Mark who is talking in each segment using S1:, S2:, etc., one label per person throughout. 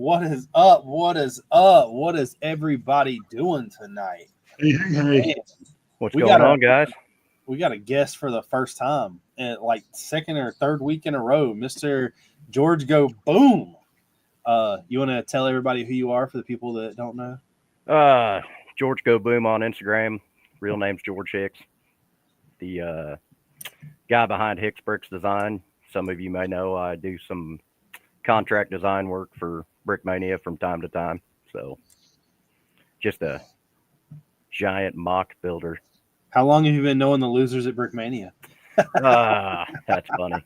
S1: What is up? What is up? What is everybody doing tonight?
S2: Hey.
S3: What's going on, guys?
S1: We got a guest for the first time, and like second or third week in a row, Mr. George Go Boom. You want to tell everybody who you are for the people that don't know?
S3: George Go Boom on Instagram. Real name's George Hicks. The guy behind Hicks Bricks Design. Some of you may know I do some contract design work for Brickmania from time to time. So just a giant mock builder.
S1: How long have you been knowing the losers at Brickmania?
S3: That's funny.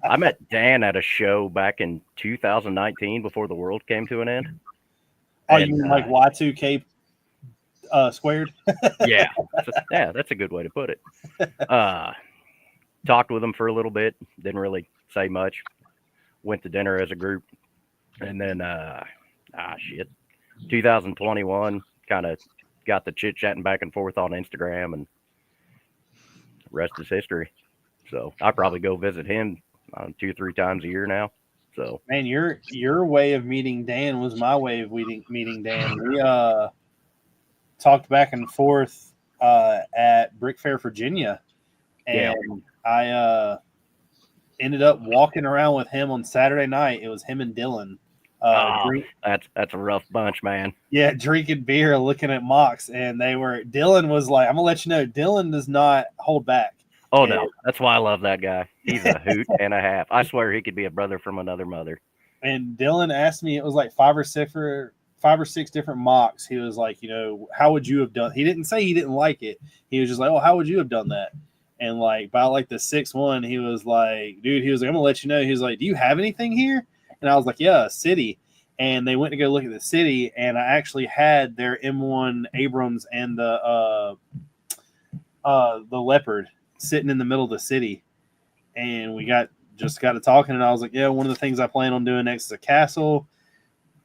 S3: I met Dan at a show back in 2019 before the world came to an end.
S1: Oh, you mean like Y2K squared?
S3: Yeah, that's a good way to put it. Talked with him for a little bit. Didn't really say much. Went to dinner as a group, and then 2021 kind of got the chit chatting back and forth on Instagram, and the rest is history. So I probably go visit him 2 or 3 times a year now. So
S1: man, your way of meeting Dan was my way of meeting Dan. We talked back and forth at Brick Fair, Virginia, and I ended up walking around with him on Saturday night. It was him and Dylan.
S3: That's a rough bunch, man.
S1: Yeah, drinking beer, looking at mocks, and Dylan was like, I'm gonna let you know, Dylan does not hold back.
S3: Oh, no. That's why I love that guy. He's a hoot and a half. I swear he could be a brother from another mother.
S1: And Dylan asked me, it was like 5 or 6 different mocks. He was like, how would you have done? He didn't say he didn't like it. He was just like, oh, how would you have done that? And like by like the 6th one, he was like, dude, he was like, I'm gonna let you know. He was like, do you have anything here? And I was like, yeah, a city. And they went to go look at the city, and I actually had their M1 Abrams and the Leopard sitting in the middle of the city. And we got to talking, and I was like, yeah, one of the things I plan on doing next is a castle,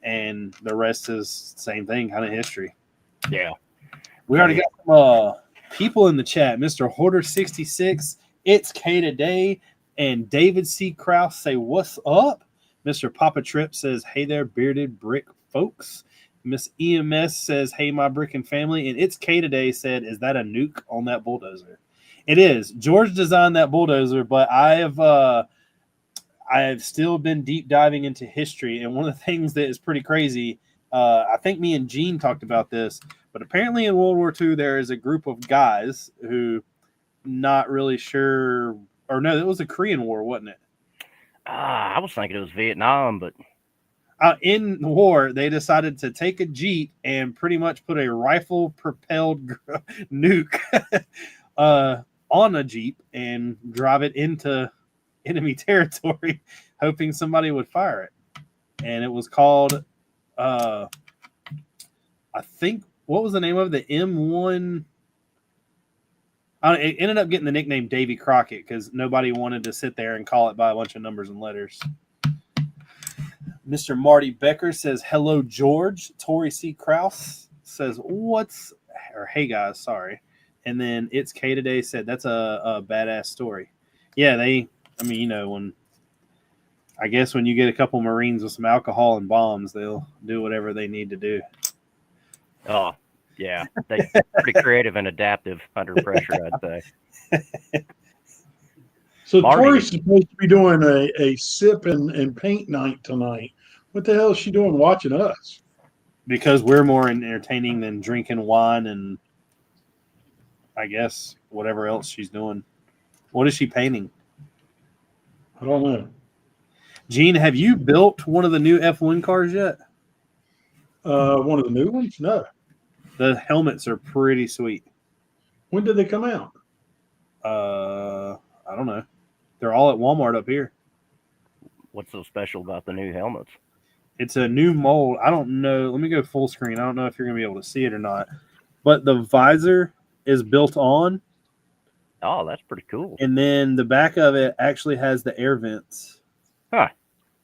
S1: and the rest is same thing, kind of history.
S3: Yeah.
S1: We already got some people in the chat. Mr. Hoarder66, it's K today, and David C. Krause say, what's up? Mr. Papa Trip says, hey there, bearded brick folks. Miss EMS says, hey, my Brickin family. And it's K today said, is that a nuke on that bulldozer? It is. George designed that bulldozer, but I have still been deep diving into history. And one of the things that is pretty crazy, I think me and Gene talked about this, but apparently in World War II, there is a group of guys who not really sure, or no, it was the Korean War, wasn't it?
S3: I was thinking it was Vietnam, but
S1: in the war, they decided to take a Jeep and pretty much put a rifle-propelled nuke on a Jeep and drive it into enemy territory, hoping somebody would fire it. And it was called, I think, what was the name of it? The M1? It ended up getting the nickname Davy Crockett because nobody wanted to sit there and call it by a bunch of numbers and letters. Mr. Marty Becker says, hello, George. Tori C. Krause says, hey, guys, sorry. And then It's K today said, that's a badass story. Yeah, when you get a couple Marines with some alcohol and bombs, they'll do whatever they need to do.
S3: Oh, yeah. They're pretty creative and adaptive under pressure, I'd say.
S2: So Tori's supposed to be doing a sip and paint night tonight. What the hell is she doing watching us?
S1: Because we're more entertaining than drinking wine and I guess whatever else she's doing. What is she painting?
S2: I don't know.
S1: Gene, have you built one of the new F1 cars yet?
S2: One of the new ones? No.
S1: The helmets are pretty sweet.
S2: When did they come out?
S1: I don't know. They're all at Walmart up here.
S3: What's so special about the new helmets?
S1: It's a new mold. I don't know. Let me go full screen. I don't know if you're going to be able to see it or not. But the visor is built on.
S3: Oh, that's pretty cool.
S1: And then the back of it actually has the air vents.
S3: Huh.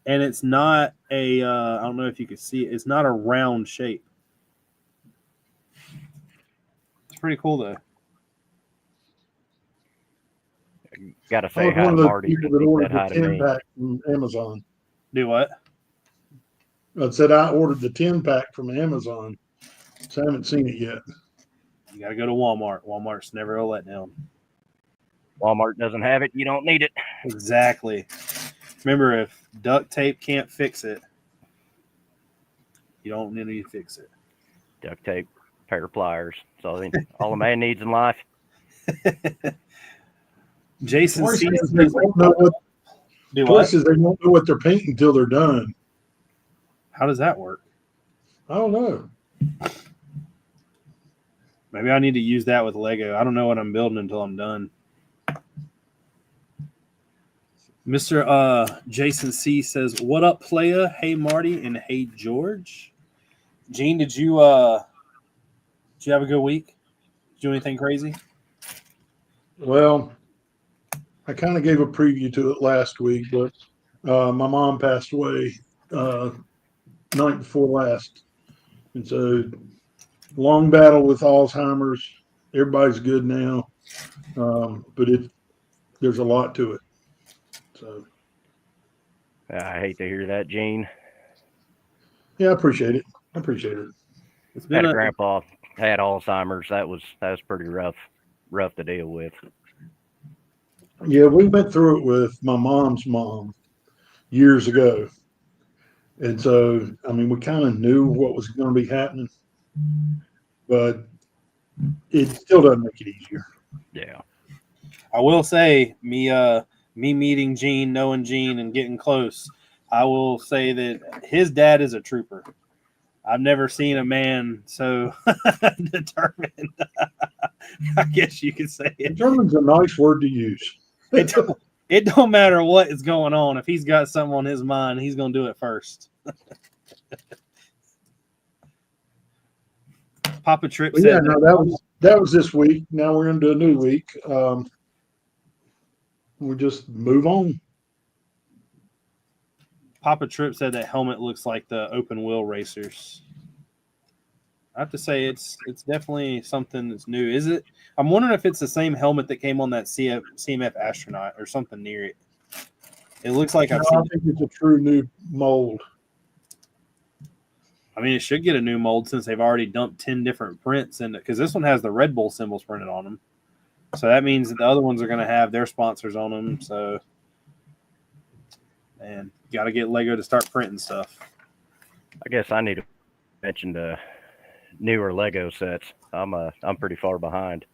S1: And it's not I don't know if you can see it. It's not a round shape. It's pretty cool, though.
S3: Gotta say hi to Marty.
S2: People that ordered the 10-pack from Amazon.
S1: Do what?
S2: I said I ordered the 10-pack from Amazon, so I haven't seen it yet.
S1: You got to go to Walmart. Walmart's never a letdown.
S3: Walmart doesn't have it. You don't need it.
S1: Exactly. Remember, if duct tape can't fix it, you don't need to fix it.
S3: Duct tape, pair of pliers. So all a man needs in life.
S1: Jason
S2: Troy
S1: sees
S2: says they won't know what. Troy says they won't know what they're painting until they're done.
S1: How does that work?
S2: I don't know.
S1: Maybe I need to use that with Lego. I don't know what I'm building until I'm done. Mr. Jason C says, "What up, playa? Hey Marty and hey George." Gene, did you have a good week? Did you do anything crazy?
S2: Well, I kind of gave a preview to it last week, but my mom passed away night before last, and so long battle with Alzheimer's. Everybody's good now, but there's a lot to it. So
S3: I hate to hear that, Gene.
S2: yeah, I appreciate it.
S1: It's
S3: Had
S1: been
S3: a grandpa had Alzheimer's. That was pretty rough to deal with.
S2: Yeah, we went through it with my mom's mom years ago. And so, I mean, we kind of knew what was going to be happening, but it still doesn't make it easier.
S3: Yeah.
S1: I will say, me meeting Gene, knowing Gene, and getting close, I will say that his dad is a trooper. I've never seen a man so determined. I guess you could say it.
S2: Determine's a nice word to use.
S1: It don't matter what is going on. If he's got something on his mind, he's going to do it first. Papa Trip said,
S2: "Yeah, no, that was this week. Now we're into a new week. We just move on."
S1: Papa Trip said that helmet looks like the open wheel racers. I have to say it's definitely something that's new. Is it? I'm wondering if it's the same helmet that came on that CMF astronaut or something near it. It looks like
S2: I think it's a true new mold.
S1: I mean, it should get a new mold since they've already dumped 10 different prints in it, because this one has the Red Bull symbols printed on them. So that means that the other ones are going to have their sponsors on them. So, man, got to get Lego to start printing stuff.
S3: I guess I need to mention the newer Lego sets. I'm pretty far behind.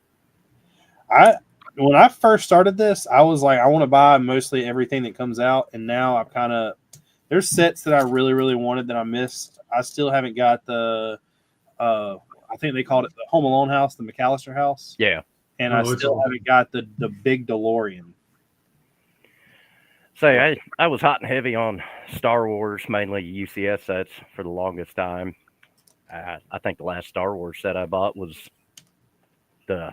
S1: When I first started this, I was like, I want to buy mostly everything that comes out, and now I'm kind of there's sets that I really, really wanted that I missed. I still haven't got the I think they called it the Home Alone house, the McAllister house.
S3: Yeah.
S1: And I still haven't got the big DeLorean.
S3: Say, I was hot and heavy on Star Wars, mainly UCS sets for the longest time. I think the last Star Wars set I bought was the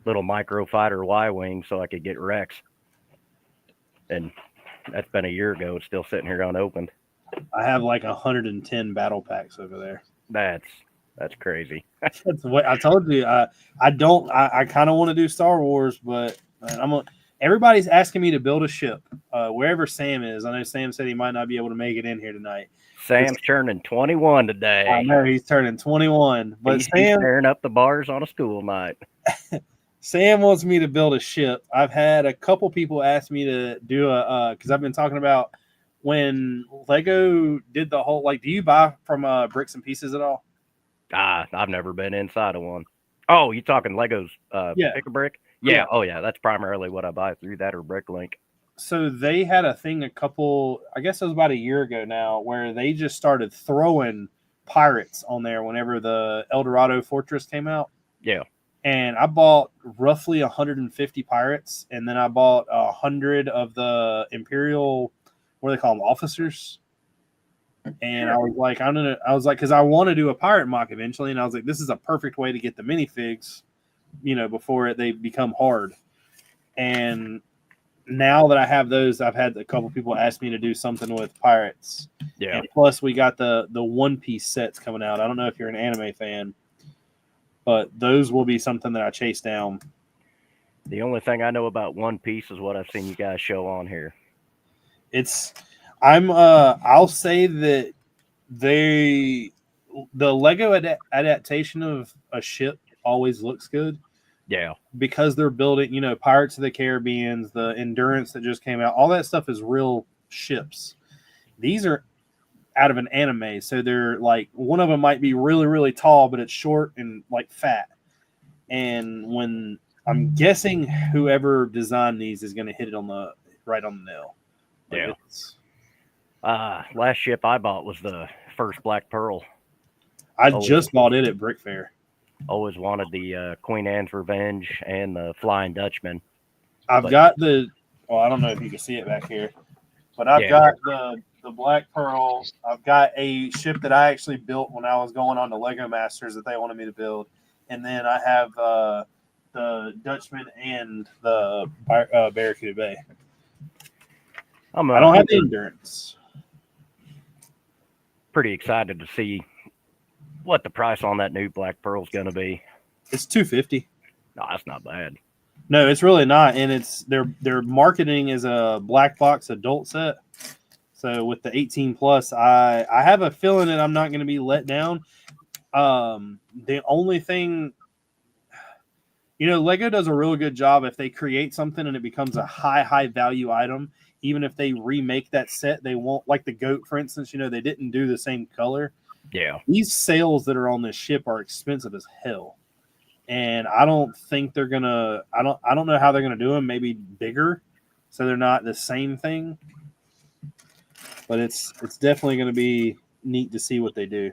S3: little micro fighter Y-wing so I could get Rex. And that's been a year ago. It's still sitting here unopened.
S1: I have like 110 battle packs over there.
S3: That's crazy.
S1: That's what I told you. I kind of want to do Star Wars, but everybody's asking me to build a ship. Wherever Sam is, I know Sam said he might not be able to make it in here tonight.
S3: Sam's turning 21 today.
S1: I know he's turning 21, but
S3: he's tearing up the bars on a school night.
S1: Sam wants me to build a ship. I've had a couple people ask me to do because I've been talking about when Lego did the whole, like, do you buy from Bricks and Pieces at all?
S3: I've never been inside of one. Oh, you talking Legos Pick-a-Brick? Yeah. Oh, yeah. That's primarily what I buy through that or Bricklink.
S1: So they had a thing I guess it was about a year ago now, where they just started throwing pirates on there whenever the El Dorado Fortress came out.
S3: Yeah.
S1: And I bought roughly 150 pirates, and then I bought 100 of the Imperial, what do they call them, officers. And I was like, because I want to do a pirate mock eventually, and I was like, this is a perfect way to get the minifigs, before they become hard. And now that I have those, I've had a couple people ask me to do something with pirates.
S3: Yeah.
S1: And plus, we got the One Piece sets coming out. I don't know if you're an anime fan, but those will be something that I chase down.
S3: The only thing I know about One Piece is what I've seen you guys show on here.
S1: I'll say that the Lego adaptation of a ship always looks good.
S3: Yeah.
S1: Because they're building, Pirates of the Caribbean, the Endurance that just came out, all that stuff is real ships. These are out of an anime, so they're like, one of them might be really, really tall, but it's short and like fat. And when I'm guessing whoever designed these is going to hit it right on the nail. Like
S3: yeah. Last ship I bought was the first Black Pearl.
S1: I just bought it at Brick Fair.
S3: Always wanted the Queen Anne's Revenge and the Flying Dutchman.
S1: I've got I don't know if you can see it back here, but I've got the Black Pearl. I've got a ship that I actually built when I was going on the Lego Masters that they wanted me to build. And then I have the Dutchman and the Barracuda Bay. I don't have the Endurance.
S3: Pretty excited to see what the price on that new Black Pearl is going to be.
S1: It's $250.
S3: No, that's not bad.
S1: No, it's really not, and it's their marketing is a black box adult set. So with the 18 plus, I have a feeling that I'm not going to be let down. The only thing, Lego does a real good job if they create something and it becomes a high value item. Even if they remake that set, they won't, like the goat, for instance. They didn't do the same color.
S3: Yeah.
S1: These sails that are on this ship are expensive as hell. And I don't think they're gonna. I don't know how they're gonna do them. Maybe bigger, so they're not the same thing. But it's definitely gonna be neat to see what they do.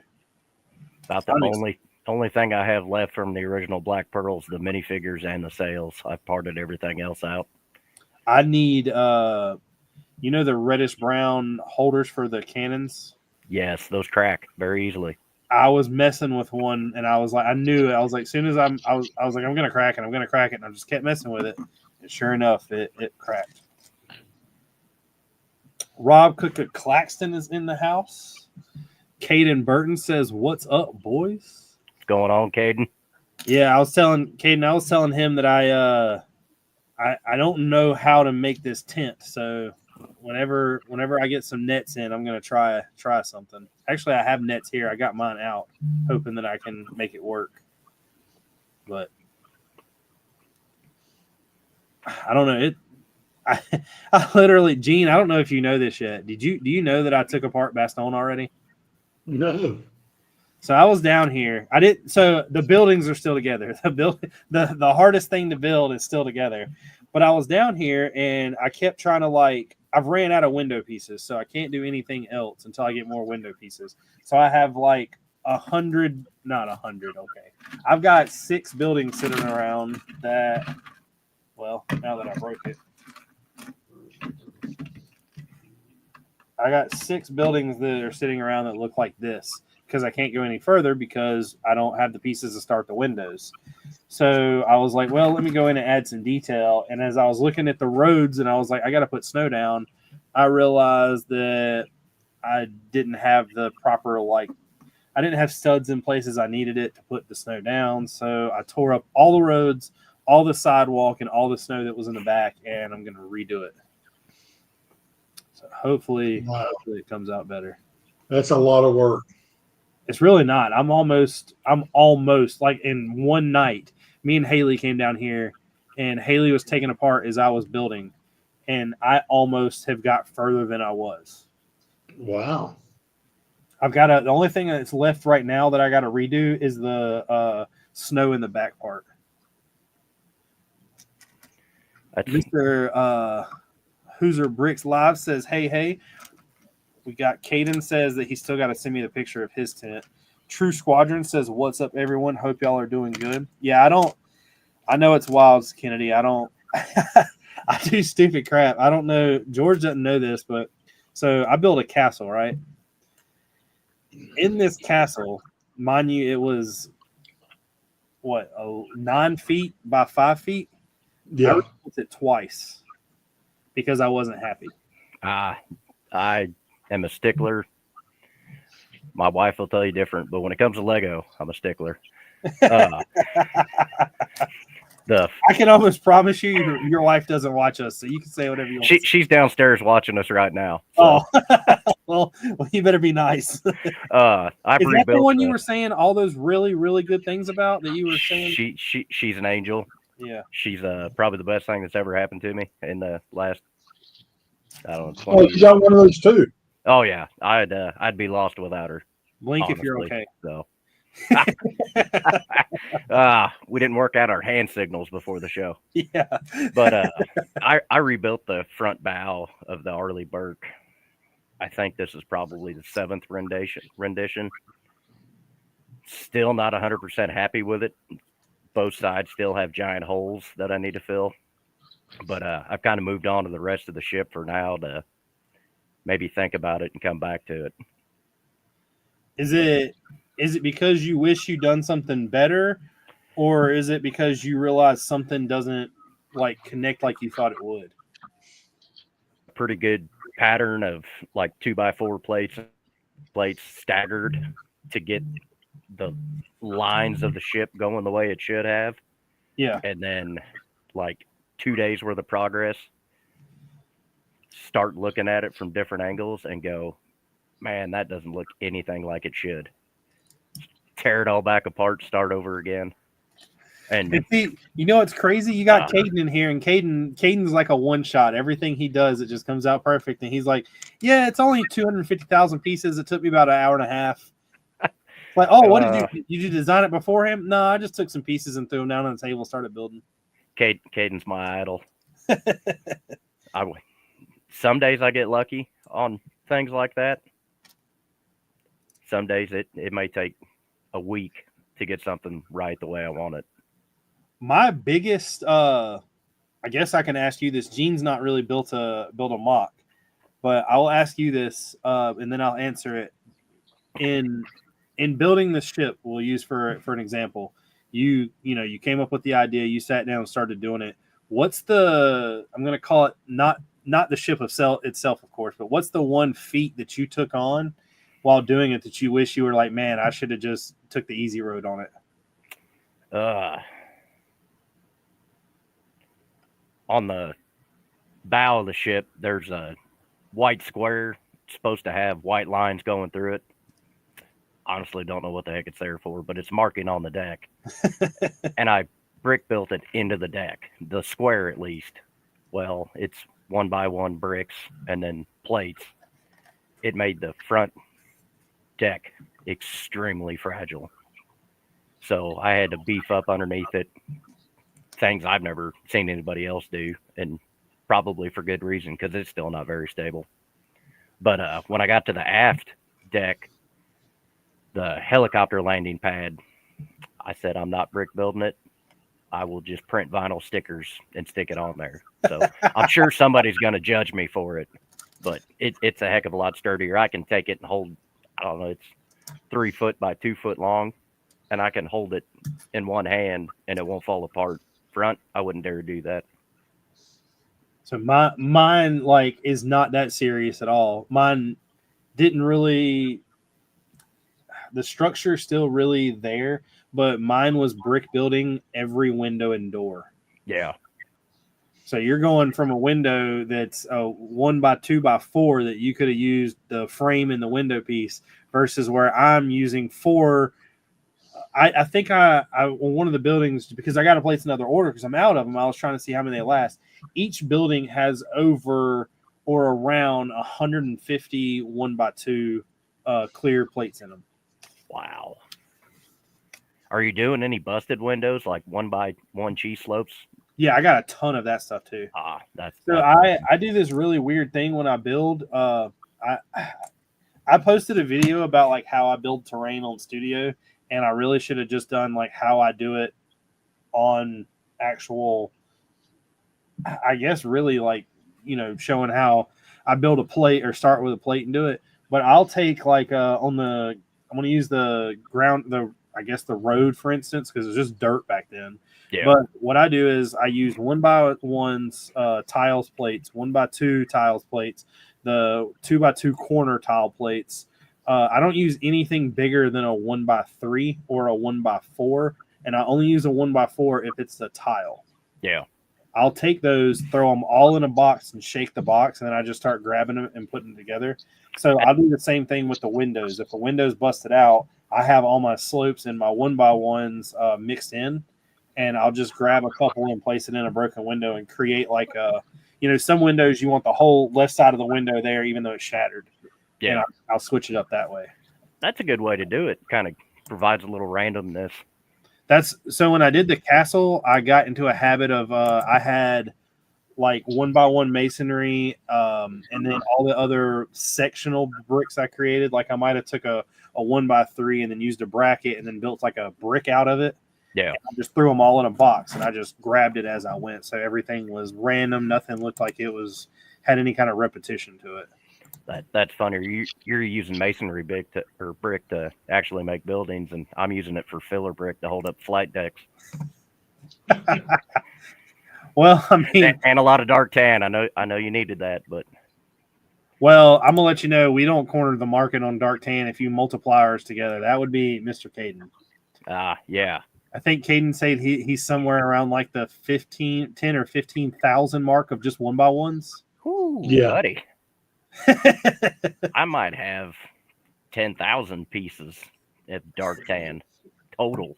S3: About the only thing I have left from the original Black Pearls, the minifigures and the sails. I've parted everything else out.
S1: I need the reddish brown holders for the cannons.
S3: Yes, those crack very easily.
S1: I was messing with one, and I was like, as soon as I was like, I'm gonna crack it, and I just kept messing with it, and sure enough, it cracked. Rob Cook Claxton is in the house. Caden Burton says, "What's up, boys?"
S3: What's going on, Caden?
S1: Yeah, I was telling him that I don't know how to make this tent, so whenever I get some nets in, I'm gonna try something. Actually, I have nets here. I got mine out, hoping that I can make it work. But I don't know. I literally, Gene, I don't know if you know this yet. Do you know that I took apart Bastogne already?
S2: No.
S1: So I was down here. So the buildings are still together. The hardest thing to build is still together. But I was down here and I kept trying to I've ran out of window pieces, so I can't do anything else until I get more window pieces. So I have 100, not 100. Okay. I've got 6 buildings sitting around that, well, now that I broke it, I got 6 buildings that are sitting around that look like this because I can't go any further because I don't have the pieces to start the windows. So I was like, well, let me go in and add some detail. And as I was looking at the roads and I was like, I got to put snow down, I realized that I didn't have the proper, I didn't have studs in places I needed it to put the snow down. So I tore up all the roads, all the sidewalk, and all the snow that was in the back, and I'm going to redo it. So hopefully it comes out better.
S2: That's a lot of work.
S1: It's really not. I'm almost like in one night, me and Haley came down here and Haley was taken apart as I was building, and I almost have got further than I was.
S2: Wow.
S1: The only thing that's left right now that I got to redo is the snow in the back part. Mr. Hooser Bricks Live says, hey. We got Caden says that he's still got to send me the picture of his tent. True Squadron says, what's up, everyone? Hope y'all are doing good. Yeah, I know it's wild, Kennedy. I do stupid crap. I don't know. George doesn't know this, but so I built a castle, right? In this castle, mind you, it was 9 feet by 5 feet?
S2: Yeah.
S1: I built it twice because I wasn't happy.
S3: I am a stickler. My wife will tell you different, but when it comes to Lego, I'm a stickler.
S1: I can almost promise you your wife doesn't watch us, so you can say whatever you want.
S3: She's downstairs watching us right now. So.
S1: Oh, well, you better be nice. Is
S3: I've
S1: that
S3: rebuilt
S1: the one you were saying all those really, really good things about that you were saying?
S3: She's an angel.
S1: Yeah.
S3: She's probably the best thing that's ever happened to me in the last, I don't know, 20
S2: Oh,
S3: years.
S2: you got one of those too.
S3: Oh yeah, I'd be lost without her.
S1: Blink
S3: honestly,
S1: if you're okay.
S3: So. We didn't work out our hand signals before the show.
S1: Yeah.
S3: But I rebuilt the front bow of the Arleigh Burke. I think this is probably the 7th rendition. Still not 100% happy with it. Both sides still have giant holes that I need to fill. But I've kind of moved on to the rest of the ship for now to maybe think about it and come back to it.
S1: Is it because you wish you'd done something better, or is it because you realize something doesn't like connect like you thought it would?
S3: Pretty good pattern of like 2x4 plates staggered to get the lines of the ship going the way it should have.
S1: Yeah.
S3: And then like 2 days worth of progress, start looking at it from different angles and go, man, that doesn't look anything like it should. Tear it all back apart, start over again. And
S1: see, you know what's crazy? You got Caden in here, and Caden's like a one shot. Everything he does, it just comes out perfect. And he's like, "Yeah, it's only 250,000 pieces. It took me about an hour and a half." Like, oh, what did you design it before him? No, I just took some pieces and threw them down on the table and started building.
S3: Caden's my idol. Some days I get lucky on things like that. Some days it may take a week to get something right the way I want it.
S1: My biggest, I guess I can ask you this. Gene's not really built a mock, but I'll ask you this, and then I'll answer it. In building this ship, we'll use for an example. You came up with the idea. You sat down and started doing it. What's the? I'm going to call it not the ship itself, of course, but what's the one feat that you took on while doing it that you wish you were like, man, I should have just took the easy road on it?
S3: On the bow of the ship, there's a white square. It's supposed to have white lines going through it. Honestly, don't know what the heck it's there for, but it's marking on the deck. And I brick built it into the deck, the square at least. Well, it's 1x1 bricks and then plates. It made the front deck extremely fragile. So I had to beef up underneath it. Things I've never seen anybody else do, and probably for good reason, because it's still not very stable. But when I got to the aft deck, the helicopter landing pad, I said, I'm not brick building it. I will just print vinyl stickers and stick it on there. So I'm sure somebody's going to judge me for it, but it's a heck of a lot sturdier. I can take it and hold, I don't know, it's 3 foot by 2 foot long, and I can hold it in one hand and it won't fall apart. Front, I wouldn't dare do that.
S1: So mine like is not that serious at all. Mine didn't really. The structure still really there, but mine was brick building every window and door.
S3: Yeah.
S1: So you're going from a window that's a 1x2x4 that you could have used the frame and the window piece versus where I'm using 4. I think I on one of the buildings, because I got to place another order because I'm out of them. I was trying to see how many they last. Each building has over or around 150 1x2 clear plates in them.
S3: Wow. Are you doing any busted windows like 1x1 cheese slopes?
S1: Yeah, I got a ton of that stuff too.
S3: That's
S1: I do this really weird thing when I build. I posted a video about like how I build terrain on Studio, and I really should have just done like how I do it on actual. I guess really like showing how I build a plate or start with a plate and do it. But I'll take like I'm going to use the ground, the road, for instance, because it's just dirt back then.
S3: Yeah.
S1: But what I do is I use 1x1 tiles plates, 1x2 tiles plates, the 2x2 corner tile plates. I don't use anything bigger than a 1x3 or a 1x4. and I only use a 1x4 if it's a tile.
S3: Yeah.
S1: I'll take those, throw them all in a box, and shake the box, and then I just start grabbing them and putting them together. So I'll do the same thing with the windows. If the window's busted out, I have all my slopes and my 1x1s mixed in, and I'll just grab a couple and place it in a broken window and create like a, some windows you want the whole left side of the window there, even though it's shattered.
S3: Yeah.
S1: And I'll switch it up that way.
S3: That's a good way to do it. Kind of provides a little randomness.
S1: So when I did the castle, I got into a habit of I had like 1x1 masonry, and then all the other sectional bricks I created. Like I might have took a 1x3 and then used a bracket and then built like a brick out of it.
S3: Yeah.
S1: I just threw them all in a box and I just grabbed it as I went. So everything was random. Nothing looked like it had any kind of repetition to it.
S3: That's funny. You're using masonry brick to actually make buildings, and I'm using it for filler brick to hold up flight decks.
S1: Well, I mean,
S3: and a lot of dark tan. I know you needed that, but
S1: well, I'm gonna let you know we don't corner the market on dark tan. If you multiply ours together, that would be Mr. Caden.
S3: Yeah.
S1: I think Caden said he's somewhere around like the 10 or 15,000 mark of just 1x1s.
S3: Ooh,
S2: Yeah.
S3: buddy. I might have 10,000 pieces of dark tan total.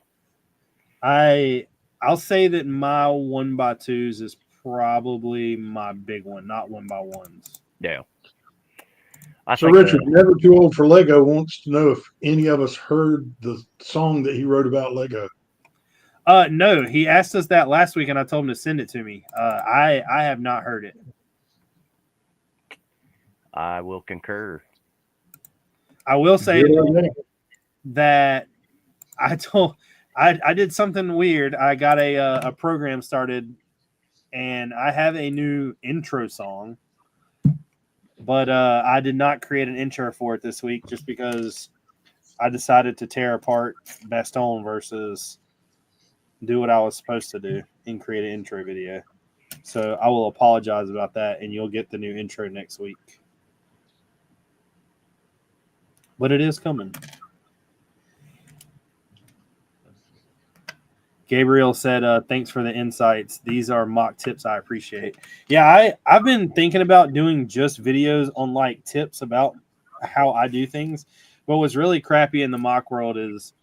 S1: I'll say that my 1x2s is probably my big one, not 1x1s.
S3: Yeah.
S2: So Richard, Never Too Old for Lego, wants to know if any of us heard the song that he wrote about Lego.
S1: No, he asked us that last week, and I told him to send it to me. I have not heard it.
S3: I will concur.
S1: I will say that I did something weird. I got a program started, and I have a new intro song, but I did not create an intro for it this week just because I decided to tear apart Baston versus do what I was supposed to do and create an intro video. So I will apologize about that, and you'll get the new intro next week. But it is coming. Gabriel said, thanks for the insights. These are mock tips I appreciate. Yeah, I've been thinking about doing just videos on like tips about how I do things. But what's really crappy in the mock world is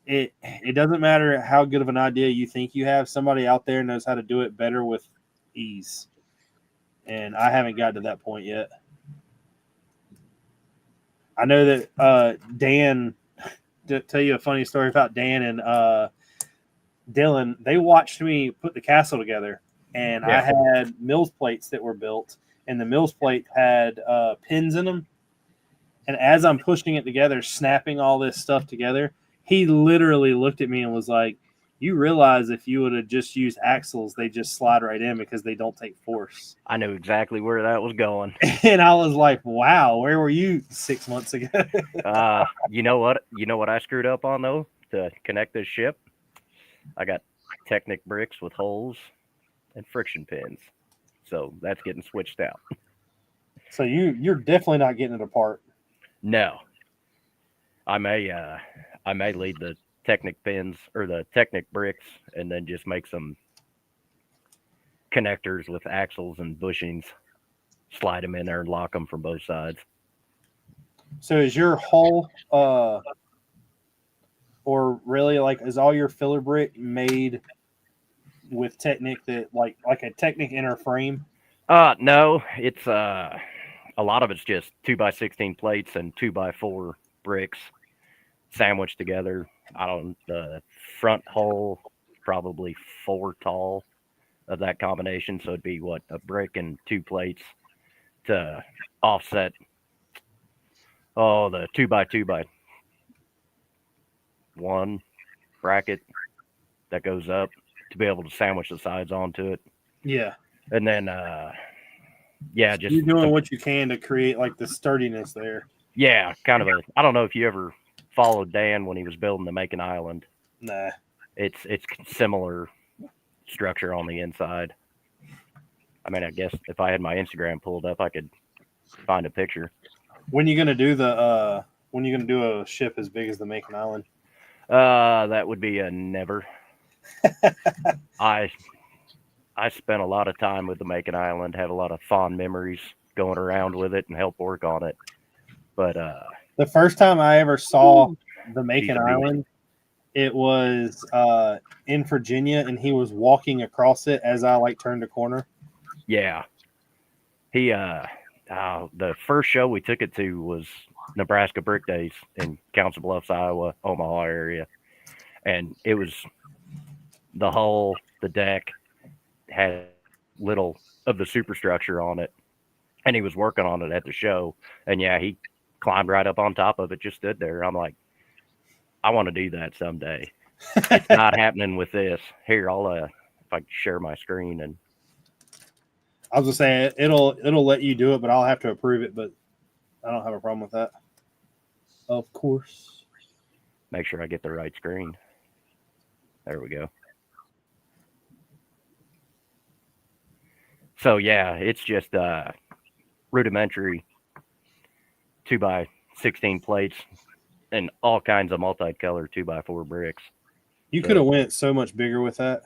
S1: it doesn't matter how good of an idea you think you have. Somebody out there knows how to do it better with ease. And I haven't gotten to that point yet. I know that Dan, to tell you a funny story about Dan and Dylan, they watched me put the castle together, and I had Mills plates that were built, and the Mills plate had pins in them. And as I'm pushing it together, snapping all this stuff together, he literally looked at me and was like, you realize if you would have just used axles, they just slide right in because they don't take force.
S3: I knew exactly where that was going.
S1: And I was like, wow, where were you 6 months ago?
S3: You know what I screwed up on, though, to connect this ship? I got Technic bricks with holes and friction pins. So that's getting switched out.
S1: So you're definitely not getting it apart.
S3: No. I may leave the Technic pins or the Technic bricks and then just make some connectors with axles and bushings, slide them in there and lock them from both sides.
S1: So is your hull or really like is all your filler brick made with Technic that like a Technic inner frame?
S3: No, it's a lot of it's just 2x16 plates and 2x4 bricks sandwiched together. The front hull probably 4 tall of that combination, so it'd be a brick and 2 plates to offset the 2x2x1 bracket that goes up to be able to sandwich the sides onto it.
S1: Yeah.
S3: And then just
S1: you're doing what you can to create like the sturdiness there.
S3: Yeah, kind of I don't know if you ever followed Dan when he was building the Macon Island.
S1: Nah.
S3: It's similar structure on the inside. I mean, I guess if I had my Instagram pulled up, I could find a picture.
S1: When you gonna do a ship as big as the Macon Island?
S3: That would be a never. I spent a lot of time with the Macon Island, have a lot of fond memories going around with it and help work on it. But
S1: The first time I ever saw the
S3: she's
S1: Macon
S3: a beast.
S1: Island, it was in Virginia, and he was walking across it as I like turned a corner.
S3: Yeah. He the first show we took it to was Nebraska Brick Days in Council Bluffs, Iowa, Omaha area. And it was the hull, the deck had little of the superstructure on it. And he was working on it at the show. And yeah, he climbed right up on top of it, just stood there. I'm like, I want to do that someday. It's not happening with this. Here, I'll if I can share my screen and
S1: I was gonna say it'll let you do it, but I'll have to approve it. But I don't have a problem with that. Of course.
S3: make sure I get the right screen. There we go. So yeah, it's just rudimentary 2x16 plates and all kinds of multicolor 2x4 bricks.
S1: You could have went so much bigger with that.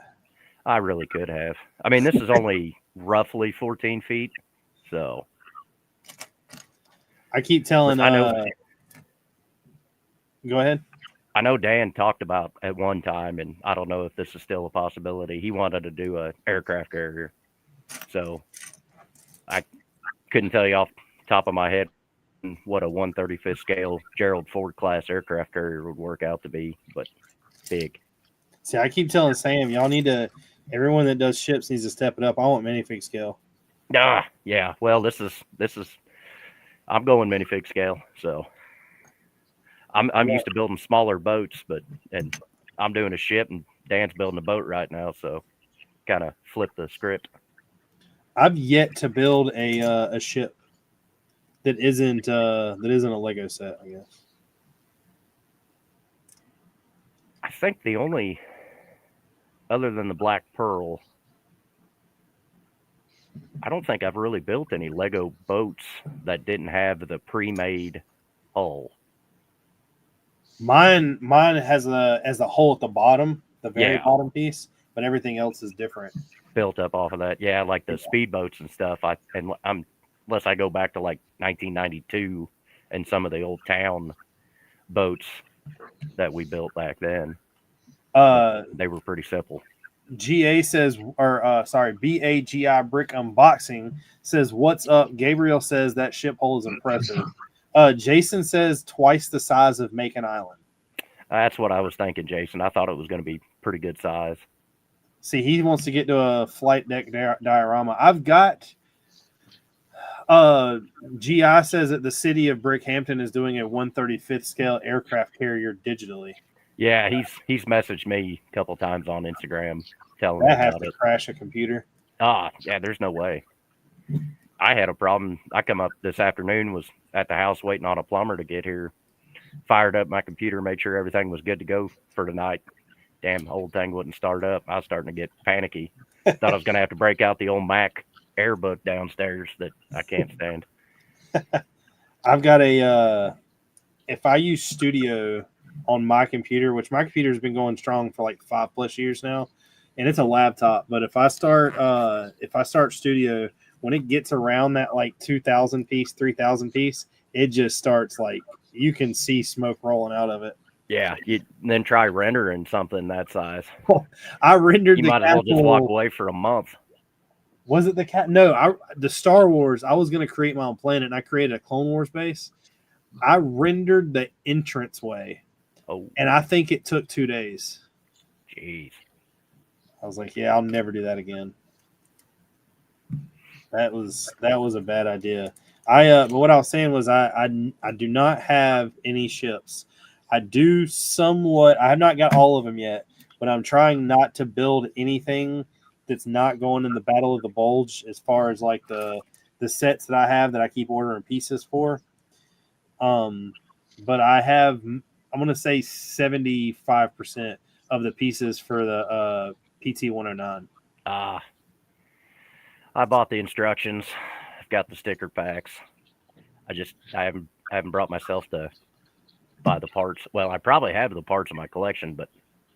S3: I really could have. I mean, this is only roughly 14 feet, so
S1: I keep telling.
S3: I know.
S1: Go ahead.
S3: I know Dan talked about at one time, and I don't know if this is still a possibility. He wanted to do an aircraft carrier, so I couldn't tell you off the top of my head what a 1/35th scale Gerald Ford class aircraft carrier would work out to be, but big.
S1: See, I keep telling Sam, y'all need to. Everyone that does ships needs to step it up. I want minifig scale.
S3: Yeah. Well, this is. I'm going minifig scale, so I'm used to building smaller boats, and I'm doing a ship, and Dan's building a boat right now, so kind of flip the script.
S1: I've yet to build a ship that isn't a Lego set, I guess.
S3: I think the only, other than the Black Pearl, I don't think I've really built any Lego boats that didn't have the pre-made hull.
S1: Mine has a hole at the bottom, the very
S3: Yeah.
S1: bottom piece, but everything else is different.
S3: Built up off of that, yeah, like the speedboats and stuff. Unless I go back to like 1992 and some of the old town boats that we built back then. They were pretty simple.
S1: GA says, BAGI Brick Unboxing says, "What's up?" Gabriel says that ship hole is impressive. Jason says twice the size of Macon Island.
S3: That's what I was thinking, Jason. I thought it was going to be pretty good size.
S1: See, he wants to get to a flight deck diorama. I've got. GI says that the city of Brickhampton is doing a 1/35th scale aircraft carrier digitally.
S3: Yeah, he's messaged me a couple times on Instagram telling me
S1: That has
S3: about
S1: to
S3: it.
S1: crash a computer.
S3: Yeah, there's no way. I had a problem. I come up this afternoon, was at the house waiting on a plumber to get here, fired up my computer, made sure everything was good to go for tonight. Damn, the old thing wouldn't start up. I was starting to get panicky. Thought I was going to have to break out the old Mac Airbook downstairs that I can't stand.
S1: I've got if I use Studio on my computer, which my computer has been going strong for like 5+ years now, and it's a laptop. But if I start Studio, when it gets around that like 2,000 piece, 3,000 piece, it just starts like you can see smoke rolling out of it.
S3: Yeah, you then try rendering something that size.
S1: I rendered.
S3: You might as well just walk away for a month.
S1: Was it the cat? No, the Star Wars. I was going to create my own planet, and I created a Clone Wars base. I rendered the entranceway, and I think it took 2 days.
S3: Jeez.
S1: I was like, yeah, I'll never do that again. That was a bad idea. But what I was saying was I do not have any ships. I do somewhat. I have not got all of them yet, but I'm trying not to build anything that's not going in the Battle of the Bulge as far as like the sets that I have that I keep ordering pieces for. But I have, I'm going to say 75% of the pieces for the PT 109.
S3: I bought the instructions. I've got the sticker packs. I haven't brought myself to buy the parts. Well, I probably have the parts in my collection, but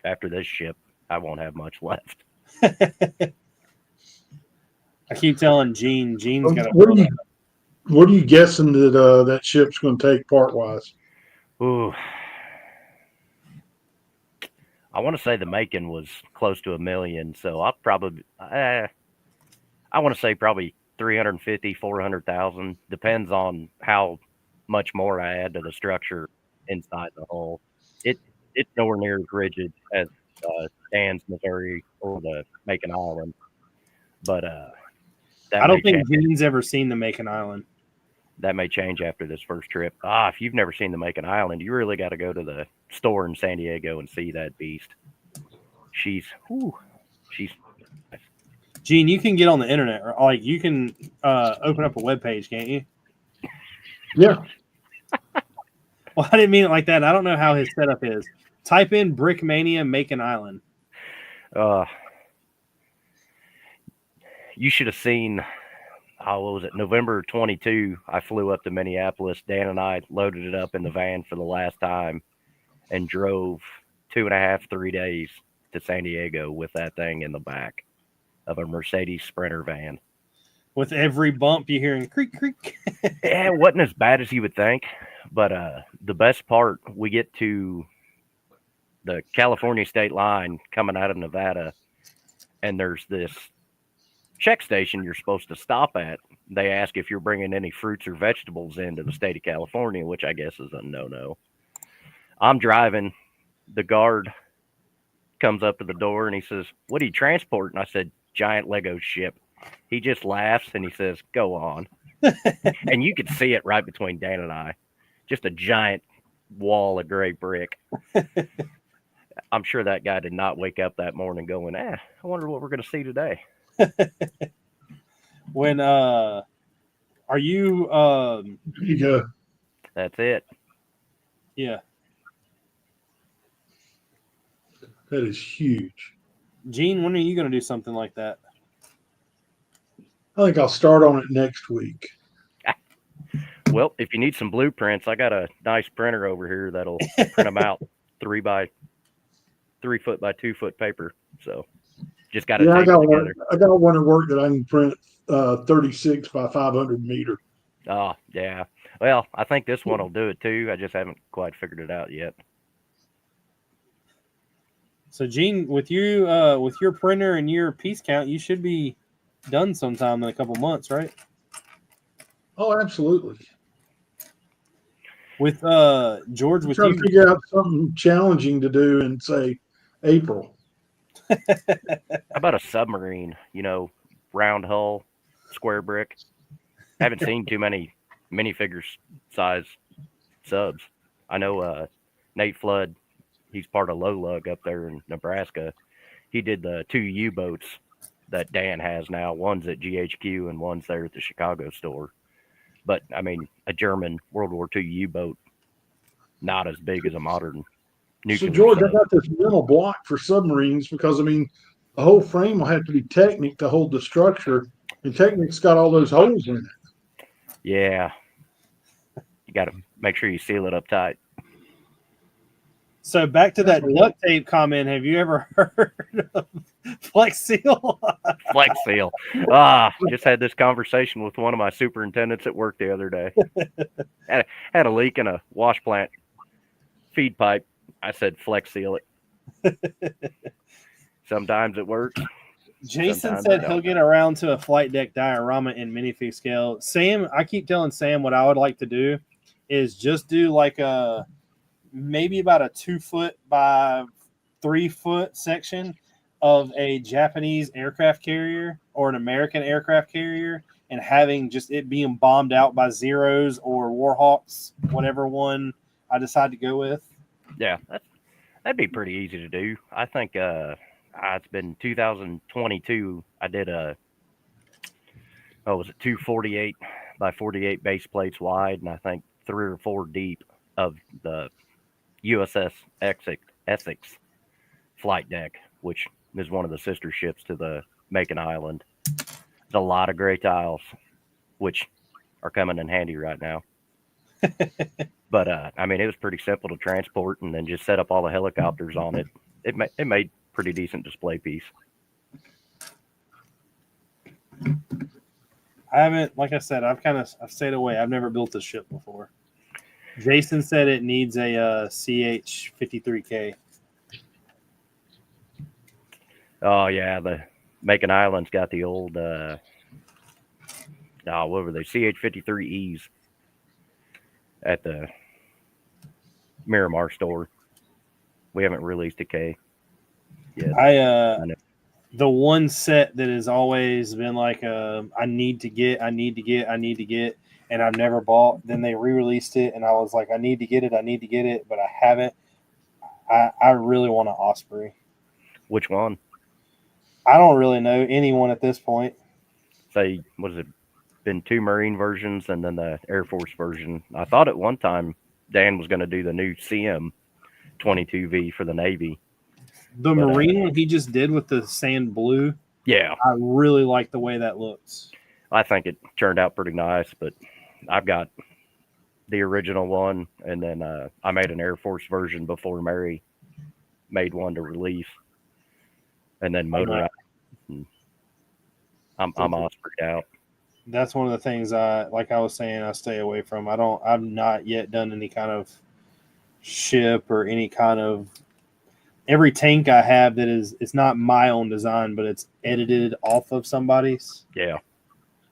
S3: after this ship, I won't have much left.
S1: I keep telling Gene. Gene's got
S2: What are you guessing that that ship's going to take part wise?
S3: Ooh. I want to say the Macon was close to $1 million, so I'll probably, I want to say probably 350, 400,000. Depends on how much more I add to the structure inside the hull. It's nowhere near as rigid as Dan's Missouri or the Macon Island, but
S1: I don't think Gene's ever seen the Macon Island.
S3: That may change after this first trip. If you've never seen the Macon Island, you really got to go to the store in San Diego and see that beast. She's.
S1: Gene, you can get on the internet, or like you can open up a web page, can't you?
S2: Yeah.
S1: Well, I didn't mean it like that. I don't know how his setup is. Type in Brick Mania Macon Island.
S3: You should have seen. What was it? November 22. I flew up to Minneapolis. Dan and I loaded it up in the van for the last time and drove 2.5, 3 days to San Diego with that thing in the back of a Mercedes Sprinter van.
S1: With every bump you hearing creak, creak.
S3: Yeah, it wasn't as bad as you would think. But the best part, we get to the California state line coming out of Nevada, and there's this check station you're supposed to stop at. They ask if you're bringing any fruits or vegetables into the state of California, which I guess is a no-no. I'm driving. The guard comes up to the door and he says, "What do you transport?" And I said, "Giant Lego ship." He just laughs and he says, "Go on." And you could see it right between Dan and I. Just a giant wall of gray brick. I'm sure that guy did not wake up that morning going, I wonder what we're going to see today.
S1: When are you
S2: There you go.
S3: That's it.
S1: Yeah.
S2: That is huge.
S1: Gene, when are you going to do something like that?
S2: I think I'll start on it next week.
S3: Well, if you need some blueprints, I got a nice printer over here that'll print them out 3 foot by 2 foot paper. So just got to
S2: I
S3: take
S2: got
S3: it together.
S2: I got one at work that I can print 36 by 500 meter.
S3: Oh, yeah. Well, I think this one will do it too. I just haven't quite figured it out yet.
S1: So, Gene, with you, with your printer and your piece count, you should be done sometime in a couple months, right?
S2: Oh, absolutely.
S1: With George, with
S2: trying
S1: you,
S2: to figure out something challenging to do in say April.
S3: How about a submarine? Round hull, square brick. I haven't seen too many minifigure size subs. I know Nate Flood, he's part of Low Lug up there in Nebraska. He did the 2 U-boats that Dan has now. One's at GHQ and one's there at the Chicago store. But, I mean, a German World War II U-boat, not as big as a modern nuclear
S2: So, George,
S3: sub.
S2: I got this mental block for submarines because, I mean, the whole frame will have to be Technic to hold the structure, and Technic's got all those holes in it.
S3: Yeah. You got to make sure you seal it up tight.
S1: So back to that duct tape comment. Have you ever heard of Flex Seal?
S3: Flex Seal. Just had this conversation with one of my superintendents at work the other day. Had a leak in a wash plant feed pipe. I said, Flex Seal it. Sometimes it works.
S1: Jason said he'll get around to a flight deck diorama in minifig scale. Sam, I keep telling Sam what I would like to do is just do like maybe about a 2 foot by 3 foot section of a Japanese aircraft carrier or an American aircraft carrier, and having just it being bombed out by Zeros or Warhawks, whatever one I decide to go with.
S3: Yeah, that'd be pretty easy to do. I think it's been 2022. I did was it 248 by 48 base plates wide, and I think 3 or 4 deep of the USS Essex flight deck, which is one of the sister ships to the Macon Island. There's a lot of gray tiles, which are coming in handy right now. But I mean, it was pretty simple to transport, and then just set up all the helicopters on it. It made pretty decent display piece.
S1: I haven't, like I said, I've stayed away. I've never built this ship before. Jason said it needs a CH-53K.
S3: Oh yeah, the Macon Island's got the old what were they? CH-53Es at the Miramar store. We haven't released a K yet.
S1: The one set that has always been like I need to get, and I've never bought. Then they re-released it, and I was like, I need to get it, but I haven't. I really want an Osprey.
S3: Which one?
S1: I don't really know anyone at this point.
S3: Say, what has it been? 2 Marine versions and then the Air Force version. I thought at one time Dan was going to do the new CM-22V for the Navy.
S1: The Marine one he just did with the sand blue.
S3: Yeah.
S1: I really like the way that looks.
S3: I think it turned out pretty nice, but I've got the original one, and then I made an Air Force version before Mary made one to release, and then motorized. I'm Ospreyed out.
S1: That's one of the things I was saying, I stay away from. I've not yet done any kind of ship or any kind of. Every tank I have that it's not my own design, but it's edited off of somebody's.
S3: Yeah.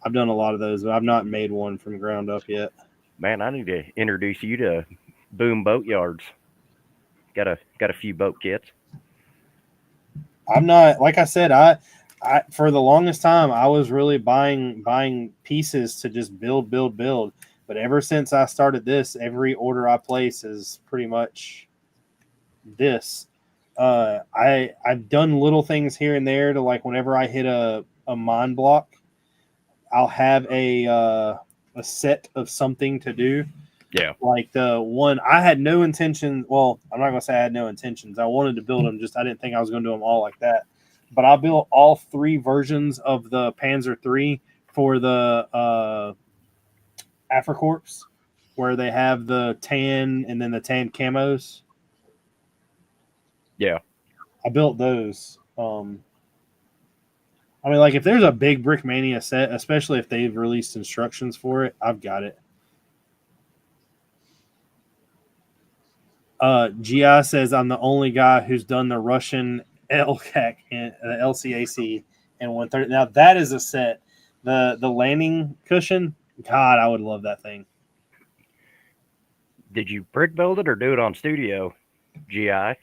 S1: I've done a lot of those, but I've not made one from ground up yet.
S3: Man, I need to introduce you to Boom Boat Yards. Got a few boat kits.
S1: I'm not, like I said, I for the longest time I was really buying pieces to just build. But ever since I started this, every order I place is pretty much this. I've done little things here and there to, like, whenever I hit a mine block, I'll have a set of something to do.
S3: Yeah.
S1: Like the one I had no intention. Well, I'm not gonna say I had no intentions. I wanted to build them, just I didn't think I was gonna do them all like that. But I built all 3 versions of the Panzer III for the Africorps, where they have the tan and then the tan camos.
S3: Yeah.
S1: I built those. I mean, like, if there's a big Brick Mania set, especially if they've released instructions for it, I've got it. GI says I'm the only guy who's done the Russian LCAC and LCAC and 130. Now that is a set. The landing cushion. God, I would love that thing.
S3: Did you brick build it or do it on studio, GI?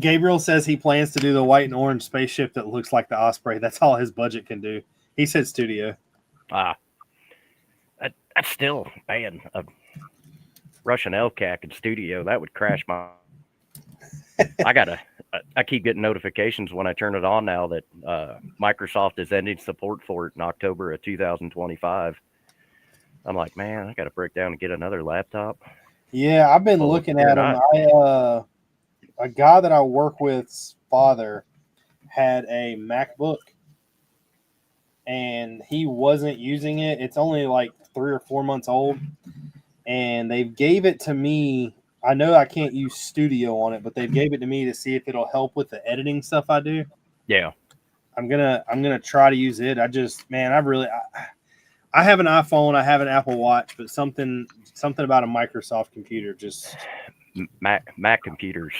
S1: Gabriel says he plans to do the white and orange spaceship that looks like the Osprey. That's all his budget can do. He said studio.
S3: That's still, man, a Russian LCAC in studio. That would crash my. I keep getting notifications when I turn it on now that Microsoft is ending support for it in October of 2025. I'm like, man, I got to break down and get another laptop.
S1: Yeah, I've been looking at them. A guy that I work with's father had a MacBook, and he wasn't using it. It's only like 3 or 4 months old, and they gave it to me. I know I can't use Studio on it, but they gave it to me to see if it'll help with the editing stuff I do.
S3: Yeah,
S1: I'm gonna try to use it. I have an iPhone, I have an Apple Watch, but something about a Microsoft computer just.
S3: Mac computers.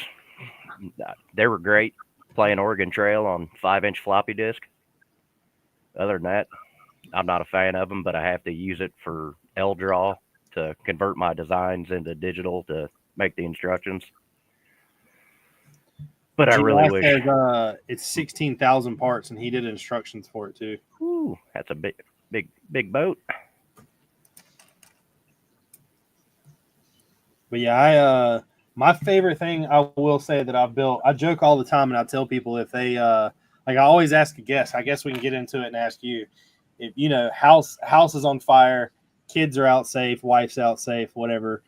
S3: They were great playing Oregon Trail on 5-inch floppy disk. Other than that, I'm not a fan of them, but I have to use it for LDRAW to convert my designs into digital to make the instructions. But I really wish
S1: it's 16,000 parts, and he did instructions for it too.
S3: Ooh, that's a big boat.
S1: But yeah, my favorite thing I will say that I've built, I joke all the time, and I tell people if they like, I always ask a guest. I guess we can get into it and ask you if house is on fire, kids are out safe, wife's out safe, whatever.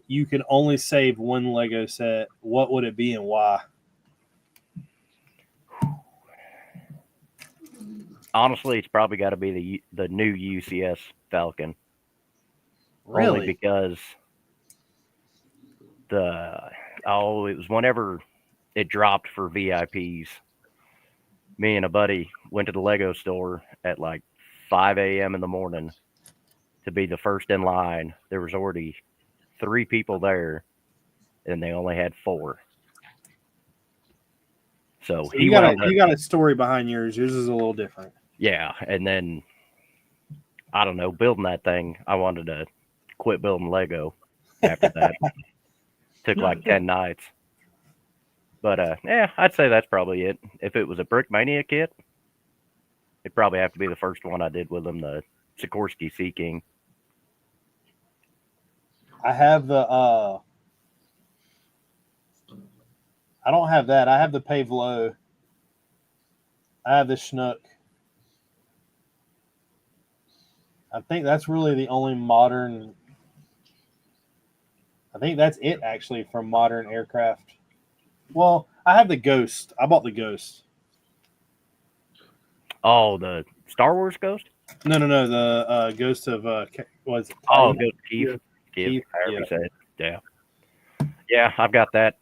S1: You can only save one Lego set. What would it be and why?
S3: Honestly, it's probably got to be the new UCS Falcon. only
S1: Really?
S3: because it was whenever it dropped for VIPs. Me and a buddy went to the Lego store at like 5 a.m. in the morning to be the first in line. There was already 3 people there, and they only had 4. So
S1: So
S3: he
S1: you got
S3: wound up,
S1: you got a story behind yours. Yours is a little different.
S3: yeah. And then I don't know, building that thing, I wanted to quit building Lego after that. Took like 10 nights. But yeah, I'd say that's probably it. If it was a Brickmania kit, it'd probably have to be the first one I did with them, the Sikorsky Sea King.
S1: I have the I don't have that. I have the Pave Low. I have the Schnook. I think that's really the only modern. I think that's it actually from modern aircraft. Well, I have the Ghost. I bought the Ghost.
S3: Oh, the Star Wars Ghost?
S1: No. The Ghost of what is it?
S3: Oh,
S1: Titan?
S3: Ghost Keith.
S1: Keith,
S3: However
S1: yeah.
S3: you say it. Yeah. Yeah, I've got that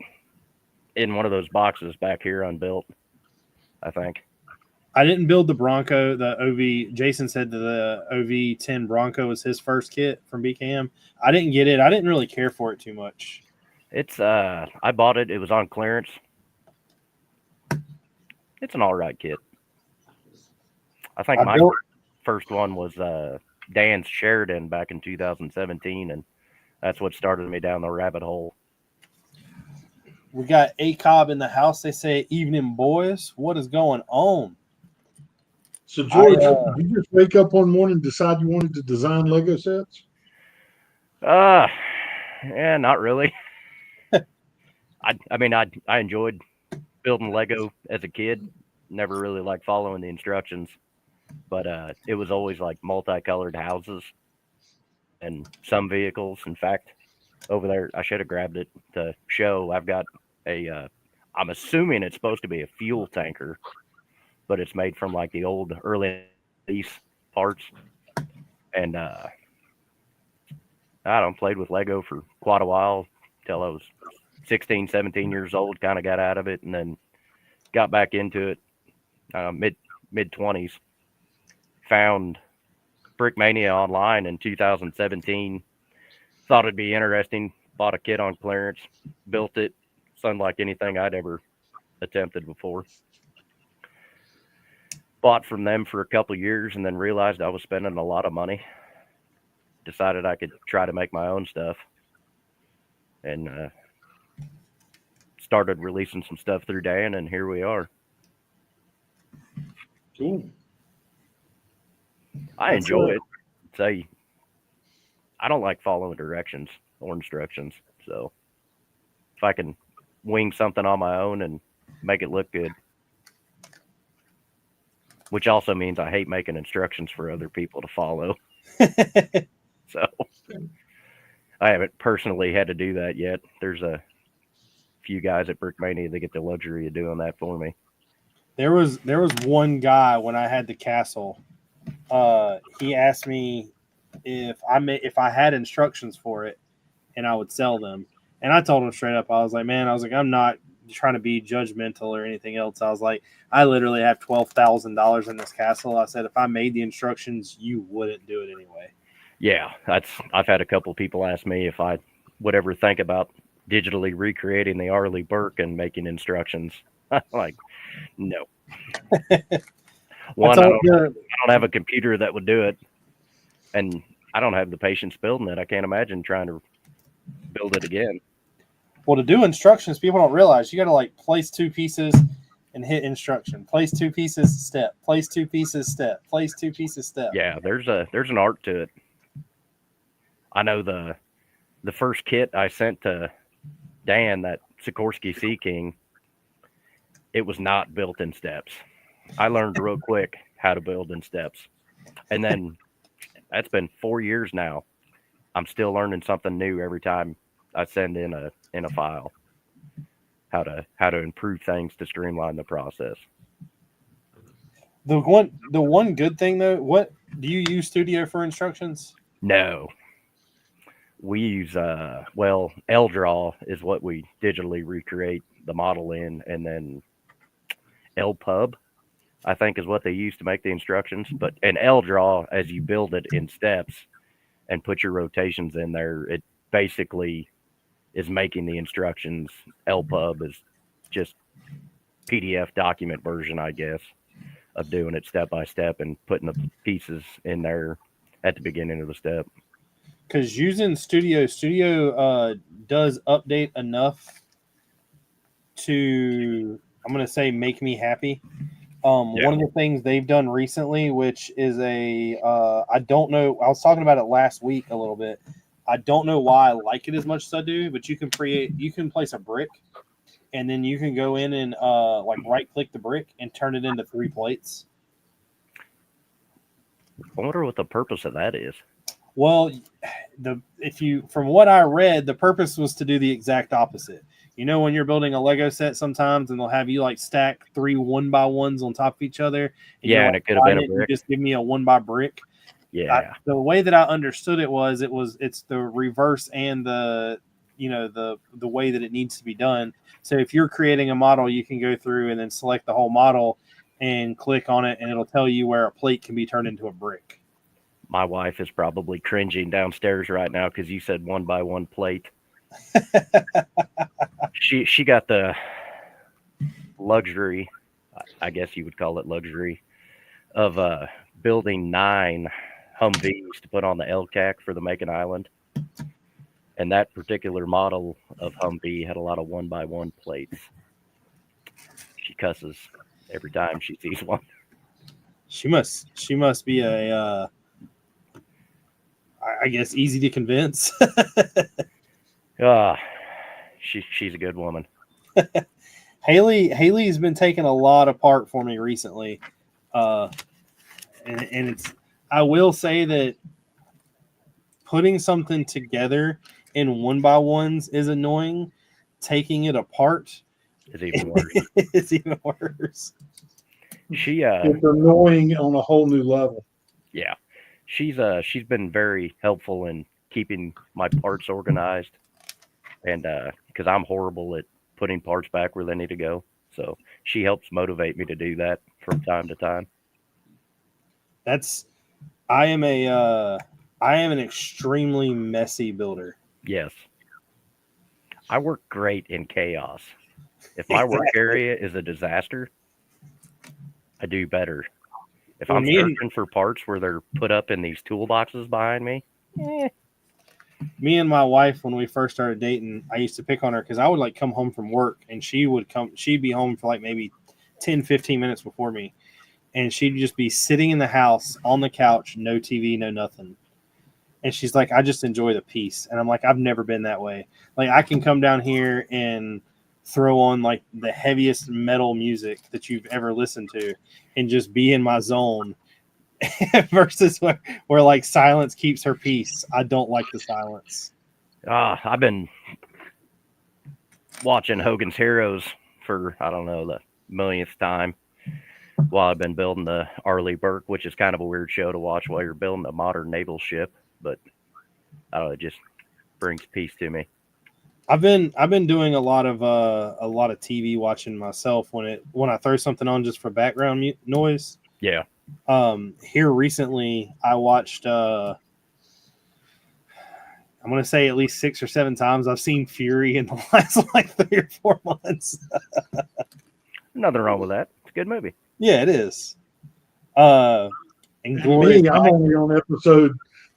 S3: in one of those boxes back here unbuilt, I think.
S1: I didn't build the Bronco. The OV. Jason said that the OV-10 Bronco was his first kit from BKM. I didn't get it. I didn't really care for it too much.
S3: It's I bought it. It was on clearance. It's an all right kit. I think my first one was Dan's Sheridan back in 2017, and that's what started me down the rabbit hole.
S1: We got ACOB in the house. They say, "Evening, boys. What is going on?"
S2: So, George, did you just wake up one morning and decide you wanted to design Lego sets?
S3: Yeah, not really. I mean, I enjoyed building Lego as a kid. Never really liked following the instructions, but it was always like multicolored houses and some vehicles. In fact, over there, I should have grabbed it to show. I've got I'm assuming it's supposed to be a fuel tanker, but it's made from like the old early parts. And I don't played with Lego for quite a while till I was 16, 17 years old. Kind of got out of it, and then got back into it mid 20s. Found Brickmania online in 2017. Thought it'd be interesting. Bought a kit on clearance, built it. It's unlike anything I'd ever attempted before. Bought from them for a couple of years and then realized I was spending a lot of money. Decided I could try to make my own stuff. And started releasing some stuff through Dan, and here we are.
S2: Cool.
S3: I enjoy it. Say, I don't like following directions or instructions. So if I can wing something on my own and make it look good, which also means I hate making instructions for other people to follow. So I haven't personally had to do that yet. There's a few guys at Brickmania that get the luxury of doing that for me.
S1: There was one guy when I had the castle. He asked me if I had instructions for it, and I would sell them. And I told him straight up, I was like, I'm not trying to be judgmental or anything else. I was like, I literally have $12,000 in this castle. I said, if I made the instructions, you wouldn't do it anyway.
S3: Yeah, I've had a couple of people ask me if I would ever think about digitally recreating the Arleigh Burke and making instructions. I'm like, no. One, I don't have a computer that would do it, and I don't have the patience building it. I can't imagine trying to build it again.
S1: Well, to do instructions, people don't realize you got to like place 2 pieces and hit instruction. Place 2 pieces, step. Place 2 pieces, step. Place 2 pieces, step.
S3: Yeah, there's an art to it. I know the first kit I sent to Dan, that Sikorsky Sea King, it was not built in steps. I learned real quick how to build in steps. And then that's been 4 years now. I'm still learning something new every time I send in a file. How to improve things to streamline the process.
S1: The one good thing though, what do you use Studio for instructions?
S3: No. We use LDraw is what we digitally recreate the model in, and then LPub, I think, is what they use to make the instructions. But an LDraw, as you build it in steps and put your rotations in there, it basically is making the instructions. LPub is just PDF document version, I guess, of doing it step by step and putting the pieces in there at the beginning of the step.
S1: Because using Studio does update enough to, I'm going to say, make me happy. One of the things they've done recently, which is I don't know, I was talking about it last week a little bit. I don't know why I like it as much as I do, but you can place a brick, and then you can go in and like right click the brick and turn it into 3 plates.
S3: I wonder what the purpose of that is.
S1: Well, from what I read, the purpose was to do the exact opposite. You know, when you're building a Lego set sometimes, and they'll have you like stack 3 1x1s on top of each other.
S3: And it could have been a brick.
S1: Just give me a 1x brick.
S3: Yeah.
S1: The way that I understood it's the reverse and the way that it needs to be done. So if you're creating a model, you can go through and then select the whole model and click on it, and it'll tell you where a plate can be turned into a brick.
S3: My wife is probably cringing downstairs right now because you said 1x1 plate. She got the luxury, I guess you would call it luxury, of building 9 Humvees to put on the LCAC for the Macon Island. And that particular model of Humvee had a lot of 1x1 plates. She cusses every time she sees one. She
S1: must be a I guess easy to convince.
S3: She's a good woman.
S1: Haley's been taking a lot apart for me recently. And it's, I will say that putting something together in 1x1s is annoying. Taking it apart
S3: is even worse.
S1: It's even worse.
S2: It's annoying on a whole new level.
S3: Yeah. She's been very helpful in keeping my parts organized, and because I'm horrible at putting parts back where they need to go, so she helps motivate me to do that from time to time.
S1: I am an extremely messy builder.
S3: Yes, I work great in chaos. If my work area is a disaster, I do better. If I'm searching for parts where they're put up in these toolboxes behind me,
S1: Me and my wife, when we first started dating, I used to pick on her because I would like come home from work and she'd be home for like maybe 10, 15 minutes before me. And she'd just be sitting in the house on the couch, no TV, no nothing. And she's like, I just enjoy the peace. And I'm like, I've never been that way. Like, I can come down here and throw on like the heaviest metal music that you've ever listened to and just be in my zone versus where like silence keeps her peace. I don't like the silence.
S3: I've been watching Hogan's Heroes for, I don't know, the millionth time while I've been building the Arleigh Burke, which is kind of a weird show to watch while you're building a modern naval ship, but I don't know, it just brings peace to me.
S1: I've been doing a lot of TV watching myself when I throw something on just for background noise.
S3: Yeah.
S1: Here recently, I watched. I'm going to say at least 6 or 7 times I've seen Fury in the last like 3 or 4 months.
S3: Nothing wrong with that. It's a good movie.
S1: Yeah, it is. And
S2: me, I'm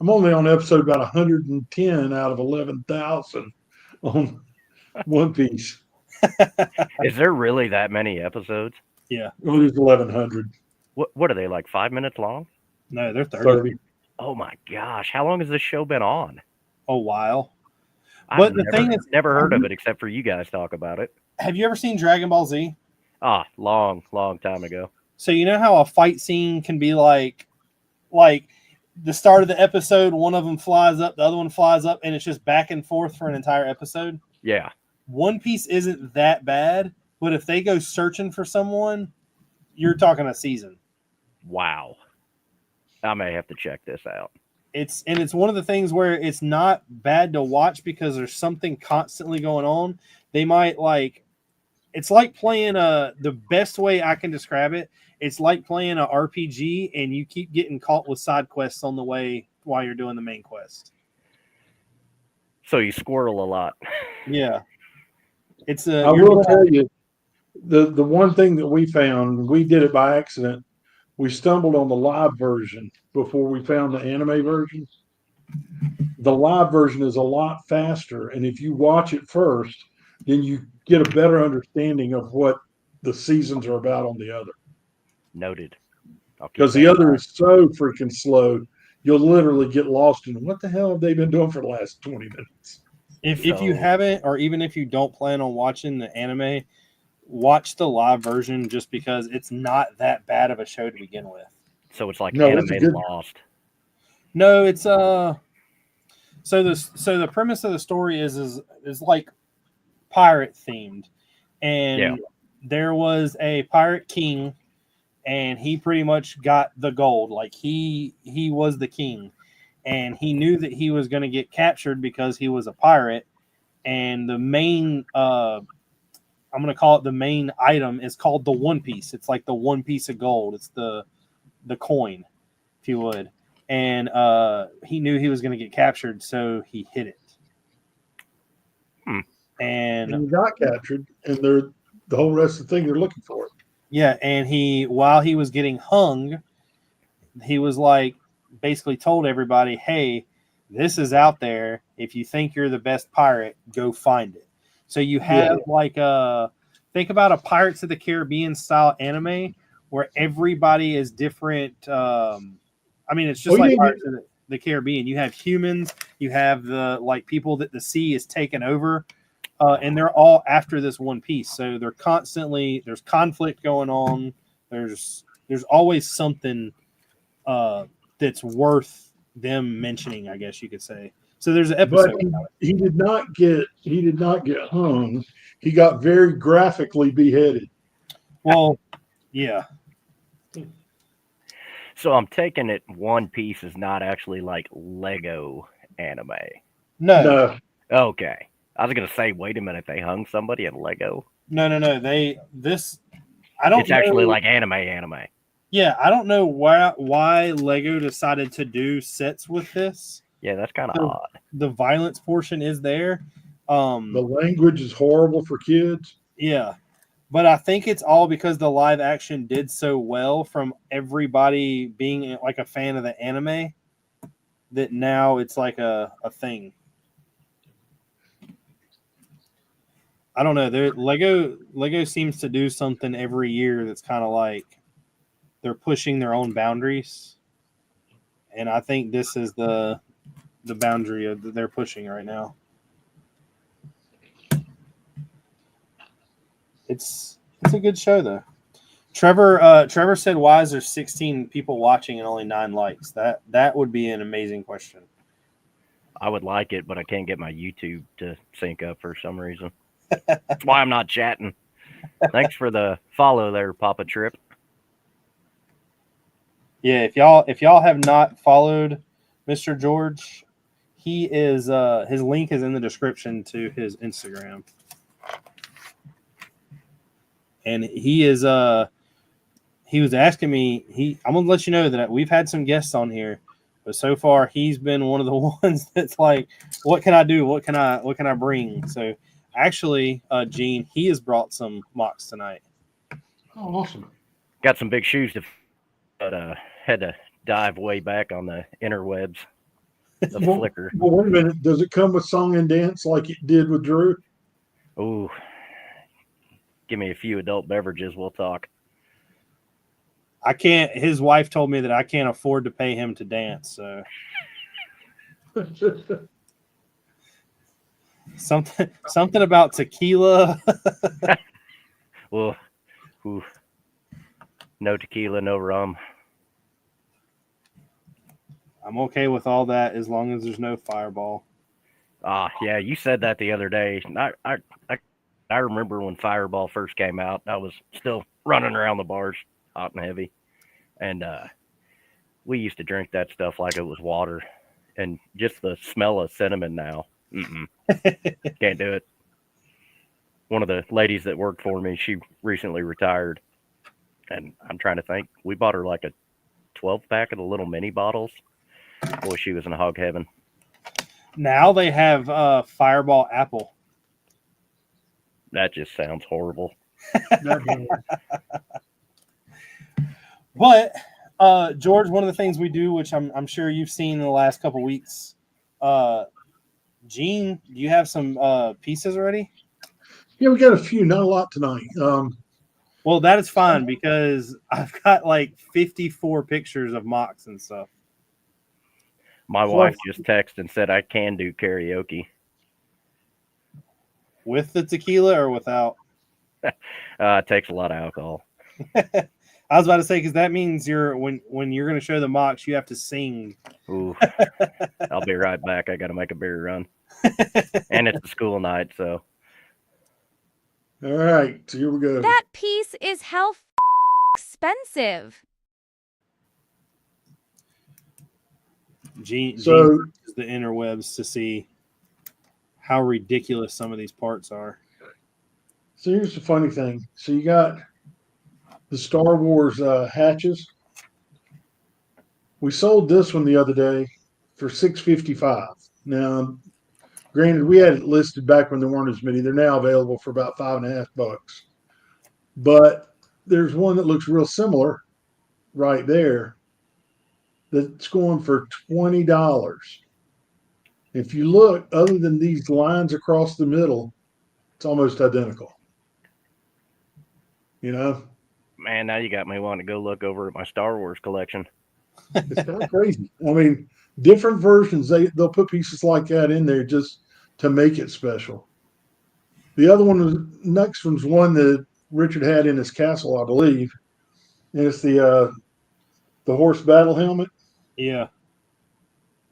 S2: only on episode about 110 out of 11,000 on One Piece.
S3: Is there really that many episodes?
S1: Yeah.
S2: Well, there's 1,100.
S3: What are they, like 5 minutes long?
S1: No, they're 30.
S3: Oh my gosh. How long has this show been on?
S1: A while.
S3: But the thing is, never heard of it except for you guys talk about it.
S1: Have you ever seen Dragon Ball Z?
S3: Long time ago.
S1: So you know how a fight scene can be like the start of the episode, one of them flies up, the other one flies up, and it's just back and forth for an entire episode?
S3: Yeah.
S1: One Piece isn't that bad, but if they go searching for someone, you're talking a season.
S3: Wow. I may have to check this out.
S1: it's one of the things where it's not bad to watch because there's something constantly going on. They might like it's like playing the best way I can describe it. It's like playing a RPG and you keep getting caught with side quests on the way while you're doing the main quest.
S3: So you squirrel a lot.
S1: Yeah. It's
S2: I will tell you, the one thing that we found, we did it by accident. We stumbled on the live version before we found the anime version. The live version is a lot faster, and if you watch it first, then you get a better understanding of what the seasons are about on the other.
S3: Noted.
S2: Because the other is so freaking slow, you'll literally get lost in what the hell have they been doing for the last 20 minutes.
S1: If you haven't, or even if you don't plan on watching the anime, watch the live version just because it's not that bad of a show to begin with.
S3: So it's like
S2: No,
S3: anime
S2: it's good.
S3: Lost.
S1: No, it's so the premise of the story is like pirate themed, and there was a pirate king, and he pretty much got the gold. Like he was the king, and he knew that he was going to get captured because he was a pirate. And the main I'm going to call it the main item is called the One Piece. It's like the one piece of gold. It's the coin, if you would. And he knew he was going to get captured, so he hid it. And
S2: he got captured, and the whole rest of the thing they're looking for it.
S1: Yeah, and while he was getting hung, he was like basically told everybody, "Hey, this is out there. If you think you're the best pirate, go find it." So you have think about a Pirates of the Caribbean style anime where everybody is different. It's just Pirates of the Caribbean. You have humans, you have the like people that the sea is taken over, and they're all after this one piece. So they're constantly there's conflict going on. There's always something that's worth them mentioning, I guess you could say. So there's an episode.
S2: But he did not get hung. He got very graphically beheaded.
S1: Well, yeah.
S3: So I'm taking it One Piece is not actually like Lego anime.
S1: No.
S3: Okay. I was gonna say, wait a minute, they hung somebody in Lego.
S1: No. I don't
S3: It's
S1: know.
S3: actually like anime.
S1: Yeah, I don't know why Lego decided to do sets with this.
S3: Yeah, that's kind of odd.
S1: The violence portion is there.
S2: The language is horrible for kids.
S1: Yeah. But I think it's all because the live action did so well from everybody being like a fan of the anime that now it's like a thing. I don't know. Lego seems to do something every year that's kind of like they're pushing their own boundaries. And I think this is the boundary that they're pushing right now. It's a good show though. Trevor said, "Why is there 16 people watching and only 9 likes?" That would be an amazing question.
S3: I would like it, but I can't get my YouTube to sync up for some reason. That's why I'm not chatting. Thanks for the follow there, Papa Trip.
S1: Yeah, if y'all have not followed Mr. George, he is his link is in the description to his Instagram. And he is he was asking me, I'm gonna let you know that we've had some guests on here, but so far he's been one of the ones that's like, what can I do? What can I bring? So actually, Gene, he has brought some mocks tonight.
S2: Oh, awesome.
S3: Got some big shoes to but had to dive way back on the interwebs. The Flickr.
S2: Well, wait a minute. Does it come with song and dance like it did with Drew?
S3: Ooh. Give me a few adult beverages, we'll talk.
S1: I can't. His wife told me that I can't afford to pay him to dance. So something about tequila.
S3: Well, ooh. No tequila, no rum.
S1: I'm okay with all that as long as there's no Fireball.
S3: Yeah, you said that the other day. I remember when Fireball first came out. I was still running around the bars, hot and heavy, and we used to drink that stuff like it was water. And just the smell of cinnamon now. Can't do it. One of the ladies that worked for me, she recently retired. And I'm trying to think. We bought her like a 12-pack of the little mini bottles. Boy, she was in hog heaven.
S1: Now they have Fireball Apple.
S3: That just sounds horrible.
S1: But George, one of the things we do, which I'm sure you've seen in the last couple weeks, Gene, do you have some pieces already?
S2: Yeah, we got a few, not a lot tonight.
S1: Well, that is fine because I've got like 54 pictures of mocks and stuff.
S3: My wife just texted and said I can do karaoke.
S1: With the tequila or without?
S3: It takes a lot of alcohol.
S1: I was about to say, because that means when you're going to show the mocks, you have to sing.
S3: Ooh, I'll be right back. I got to make a beer run. And it's a school night, so.
S2: All right, so here we go.
S4: That piece is hell expensive.
S1: Gene
S2: So
S1: uses the interwebs to see how ridiculous some of these parts are.
S2: So here's the funny thing. So you got the Star Wars hatches. We sold this one the other day for $6.55. Now, granted, we had it listed back when there weren't as many. They're now available for about $5.50. But there's one that looks real similar right there that's going for $20. If you look, other than these lines across the middle, it's almost identical. You know?
S3: Man, now you got me wanting to go look over at my Star Wars collection.
S2: It's kind of crazy. I mean, different versions, they'll put pieces like that in there just to make it special. The other one was next one's one that Richard had in his castle, I believe. And it's the horse battle helmet.
S1: Yeah.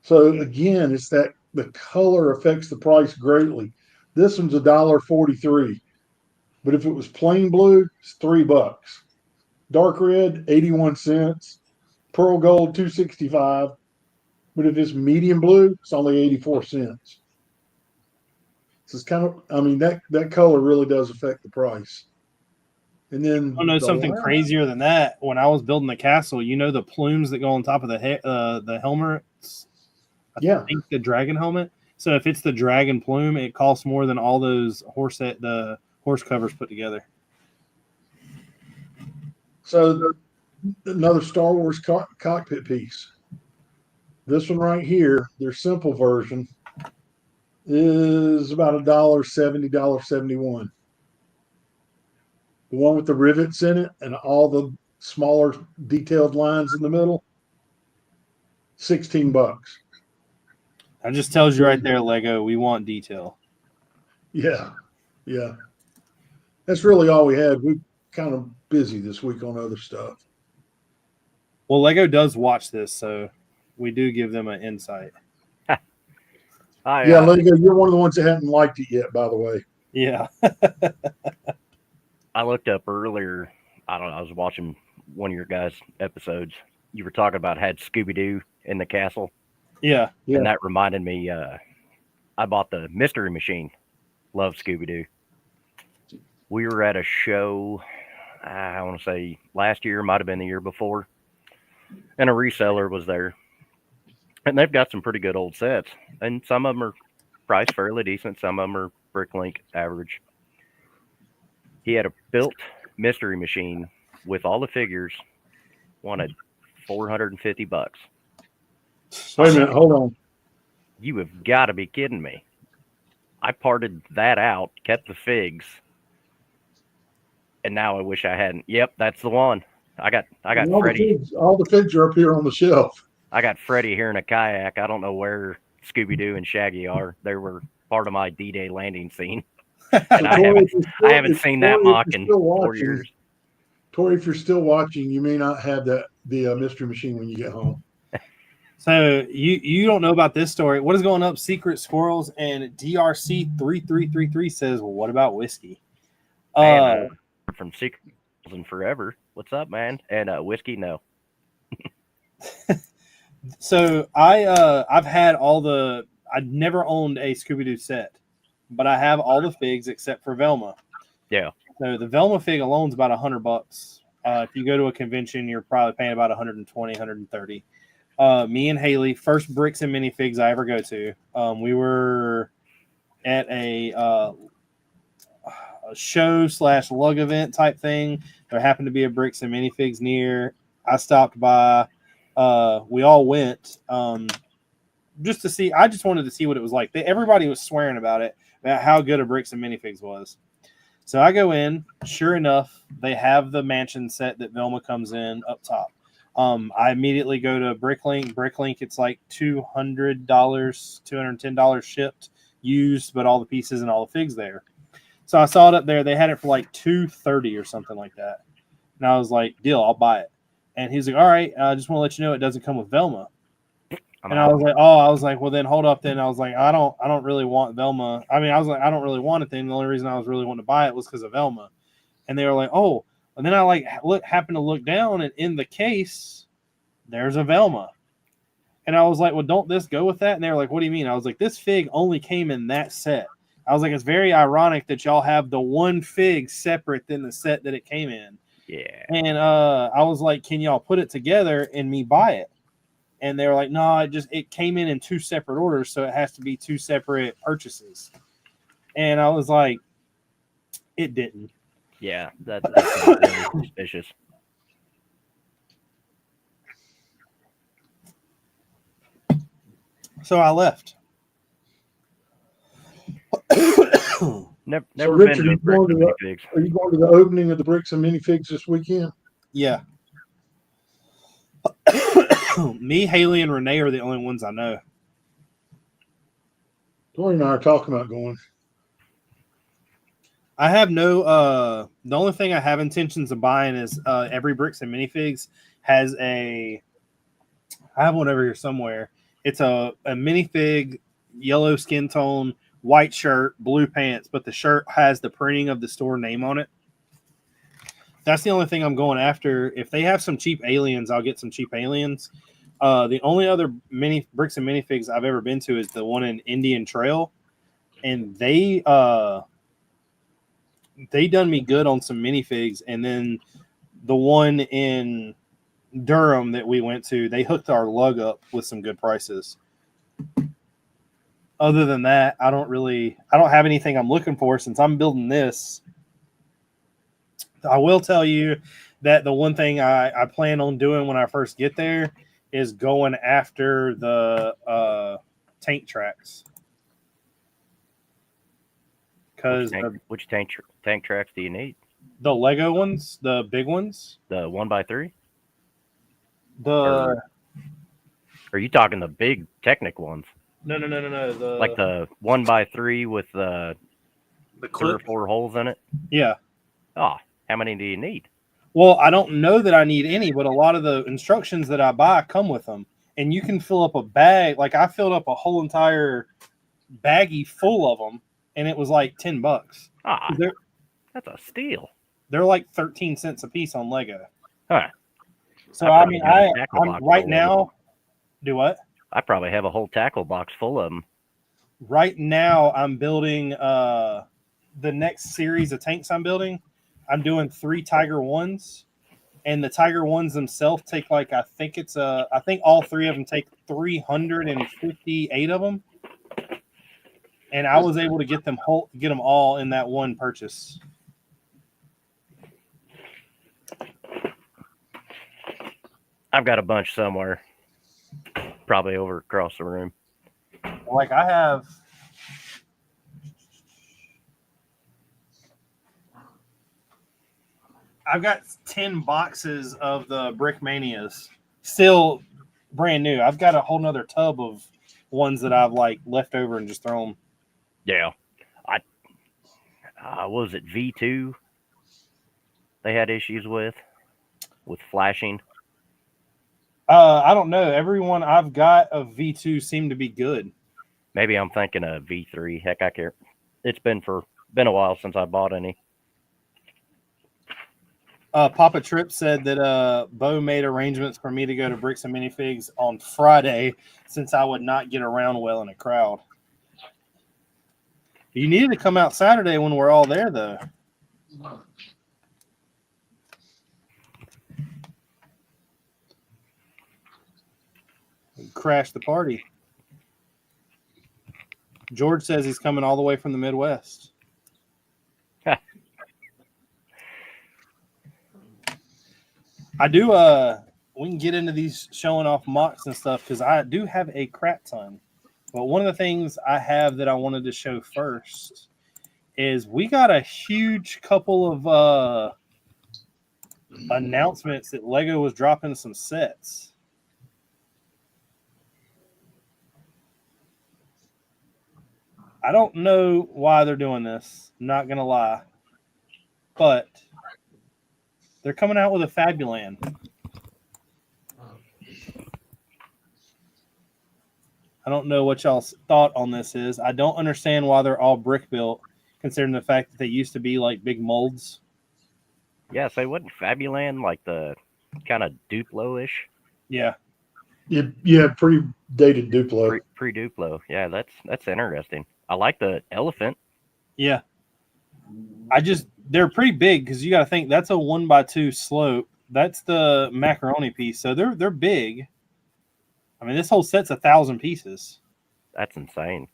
S2: So again, it's that the color affects the price greatly. This one's $1.43. But if it was plain blue, it's $3. Dark red, 81 cents. Pearl gold, $2.65. But if it's medium blue, it's only 84 cents. So it's kind of, I mean, that color really does affect the price. And then
S1: I know something crazier than that. When I was building the castle, you know the plumes that go on top of the helmets? I think the dragon helmet. So if it's the dragon plume, it costs more than all those the horse covers put together.
S2: So another Star Wars cockpit piece. This one right here, their simple version, is about $1.70, $1.71. The one with the rivets in it and all the smaller detailed lines in the middle, $16.
S1: That just tells you right there, Lego, we want detail.
S2: Yeah. Yeah. That's really all we had. We're kind of busy this week on other stuff.
S1: Well, Lego does watch this, so we do give them an insight.
S2: Yeah, Lego, you're one of the ones that hadn't liked it yet, by the way.
S1: Yeah.
S3: I looked up earlier. I don't know. I was watching one of your guys' episodes. You were talking about had Scooby-Doo in the castle.
S1: Yeah.
S3: And that reminded me, I bought the Mystery Machine. Love Scooby-Doo. We were at a show, I want to say last year, might have been the year before, and a reseller was there. And they've got some pretty good old sets. And some of them are priced fairly decent. Some of them are Bricklink average. He had a built Mystery Machine with all the figures, wanted $450.
S2: Wait a minute, hold on.
S3: You have got to be kidding me. I parted that out, kept the figs, and now I wish I hadn't. Yep, that's the one. I got Freddy.
S2: All the figs are up here on the shelf.
S3: I got Freddy here in a kayak. I don't know where Scooby-Doo and Shaggy are. They were part of my D-Day landing scene. And I haven't seen that mock in 4 years.
S2: Tori, if you're still watching, you may not have the Mystery Machine when you get home.
S1: So you don't know about this story. What is going up? Secret Squirrels and DRC 3333 says, well, what about whiskey?
S3: From Secret and Forever. What's up, man? And whiskey, no.
S1: So I've had all the. I never owned a Scooby Doo set, but I have all the figs except for Velma.
S3: Yeah.
S1: So the Velma fig alone is about $100. If you go to a convention, you're probably paying about 120, 130. Me and Haley, first Bricks and minifigs I ever go to. We were at a show / lug event type thing. There happened to be a Bricks and minifigs near. I stopped by. We all went just to see. I just wanted to see what it was like. Everybody was swearing about it, about how good a Bricks and minifigs was. So I go in. Sure enough, they have the mansion set that Velma comes in up top. I immediately go to Bricklink. Bricklink, it's like $200, $210 shipped, used, but all the pieces and all the figs there. So I saw it up there. They had it for like $230 or something like that. And I was like, deal, I'll buy it. And he's like, all right, I just want to let you know it doesn't come with Velma. And I was like, well, then hold up. Then I was like, I don't really want Velma. I mean, I was like, I don't really want it. Then the only reason I was really wanting to buy it was because of Velma. And they were like, oh. And then I happened to look down, and in the case, there's a Velma. And I was like, well, don't this go with that? And they were like, what do you mean? I was like, this fig only came in that set. I was like, it's very ironic that y'all have the one fig separate than the set that it came in.
S3: Yeah.
S1: And I was like, can y'all put it together and me buy it? And they were like, no, it came in two separate orders, so it has to be two separate purchases. And I was like, it didn't.
S3: Yeah, that's really suspicious.
S1: So I left.
S3: Never
S2: So,
S3: been
S2: Richard,
S3: to
S2: are you going to
S3: minifigs.
S2: are you going to the opening of the Bricks and minifigs this weekend?
S1: Yeah. Me, Haley, and Renee are the only ones I know.
S2: Tori and I are talking about going.
S1: I have no. The only thing I have intentions of buying is every Bricks and minifigs has a. I have one over here somewhere. It's a minifig, yellow skin tone, white shirt, blue pants, but the shirt has the printing of the store name on it. That's the only thing I'm going after. If they have some cheap aliens, I'll get some cheap aliens. The only other Bricks and minifigs I've ever been to is the one in Indian Trail, and they done me good on some minifigs. And then the one in Durham that we went to, they hooked our lug up with some good prices. Other than that, I don't have anything I'm looking for since I'm building this. I will tell you that the one thing I plan on doing when I first get there is going after the tank tracks. Because
S3: which tank tracks do you need?
S1: The Lego ones, the big ones,
S3: the 1x3.
S1: Are
S3: you talking the big Technic ones?
S1: No.
S3: Like the 1x3 with the 3 or 4 holes in it.
S1: Yeah.
S3: Oh, how many do you need?
S1: Well, I don't know that I need any, but a lot of the instructions that I buy come with them, and you can fill up a bag. Like I filled up a whole entire baggie full of them, and it was like $10.
S3: Ah, that's a steal.
S1: They're like 13 cents a piece on Lego.
S3: Huh.
S1: So I'm right now. Do what?
S3: I probably have a whole tackle box full of them.
S1: Right now, I'm building the next series of tanks I'm building. I'm doing 3 Tiger 1s, and the Tiger 1s themselves take I think all 3 of them take 358 of them. And I was able to get them all in that one purchase.
S3: I've got a bunch somewhere, probably over across the room.
S1: Like I've got 10 boxes of the Brick Manias, still brand new. I've got a whole nother tub of ones that I've left over and just thrown.
S3: Yeah, what was it, V2? They had issues with flashing.
S1: I don't know. Everyone I've got of V2 seemed to be good.
S3: Maybe I'm thinking of V3. Heck, I care. It's been a while since I bought any.
S1: Papa Trip said that Bo made arrangements for me to go to Bricks and Minifigs on Friday since I would not get around well in a crowd. You needed to come out Saturday when we're all there, though. Crash the party. George says he's coming all the way from the Midwest. I do. We can get into these showing off mocks and stuff because I do have a crap ton. But one of the things I have that I wanted to show first is we got a huge couple of announcements that Lego was dropping some sets. I don't know why they're doing this. I'm not gonna lie, but they're coming out with a Fabuland. I don't know what y'all's thought on this is. I don't understand why they're all brick built, considering the fact that they used to be like big molds.
S3: Yeah, so wasn't Fabuland like the kind of Duplo-ish?
S1: Yeah.
S2: Yeah, pretty dated Duplo.
S3: Pre-Duplo. Yeah, that's interesting. I like the elephant.
S1: Yeah. They're pretty big because you got to think that's a 1x2 slope. That's the macaroni piece. So they're big. I mean, this whole set's 1,000 pieces.
S3: That's insane.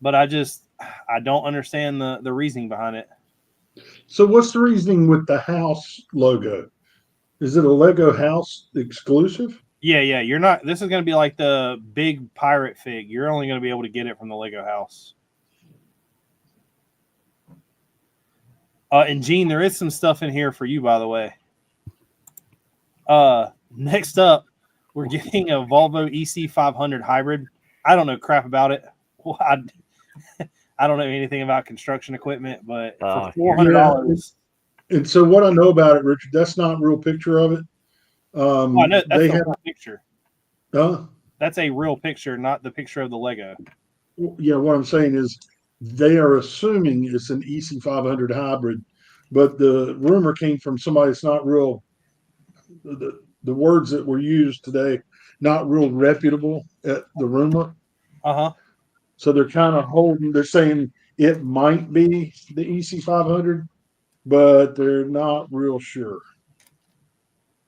S1: But I don't understand the reasoning behind it.
S2: So what's the reasoning with the house logo? Is it a Lego house exclusive?
S1: Yeah. You're not. This is going to be like the big pirate fig. You're only going to be able to get it from the Lego house. And Gene, there is some stuff in here for you, by the way. Next up, we're getting a Volvo EC500 hybrid. I don't know crap about it. Well, I don't know anything about construction equipment, but for $400.
S2: Yeah. And so what I know about it, Richard, that's not a real picture of it.
S1: I know that's a real picture.
S2: Huh?
S1: That's a real picture, not the picture of the Lego.
S2: Yeah, what I'm saying is they are assuming it's an EC500 hybrid, but the rumor came from somebody that's not real. The words that were used today, not real reputable at the rumor. So they're kind of holding. They're saying it might be the EC500, but they're not real sure.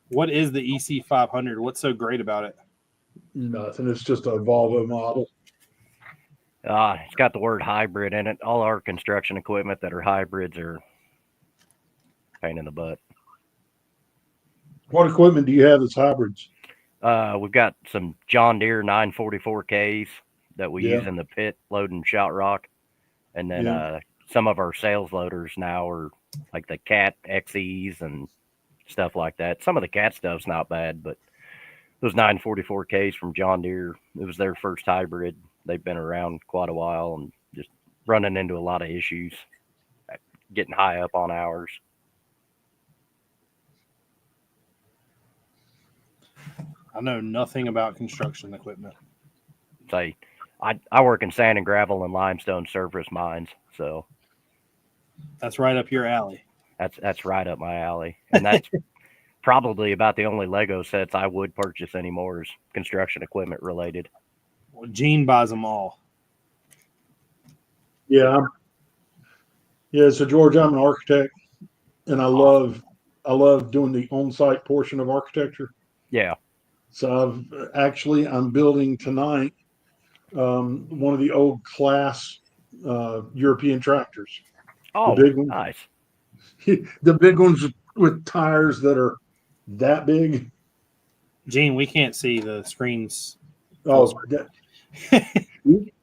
S1: What is the EC500? What's so great about it?
S2: Nothing. It's just a Volvo model.
S3: It's got the word hybrid in it. All our construction equipment that are hybrids are pain in the butt.
S2: What equipment do you have that's hybrids?
S3: We've got some John Deere 944Ks that we use in the pit loading shot rock. And then some of our sales loaders now are like the Cat XEs and stuff like that. Some of the Cat stuff's not bad, but those 944Ks from John Deere, it was their first hybrid. They've been around quite a while and just running into a lot of issues, getting high up on hours.
S1: I know nothing about construction equipment.
S3: Say, I work in sand and gravel and limestone surface mines, so
S1: that's right up your alley.
S3: That's right up my alley, and that's probably about the only Lego sets I would purchase anymore is construction equipment related.
S1: Well, Gene buys them all.
S2: Yeah. So George, I'm an architect, and I love doing the on-site portion of architecture.
S3: Yeah.
S2: So I'm building tonight one of the old class European tractors.
S3: Oh, the big ones. Nice.
S2: The big ones with tires that are that big.
S1: Gene, we can't see the screens.
S2: Oh,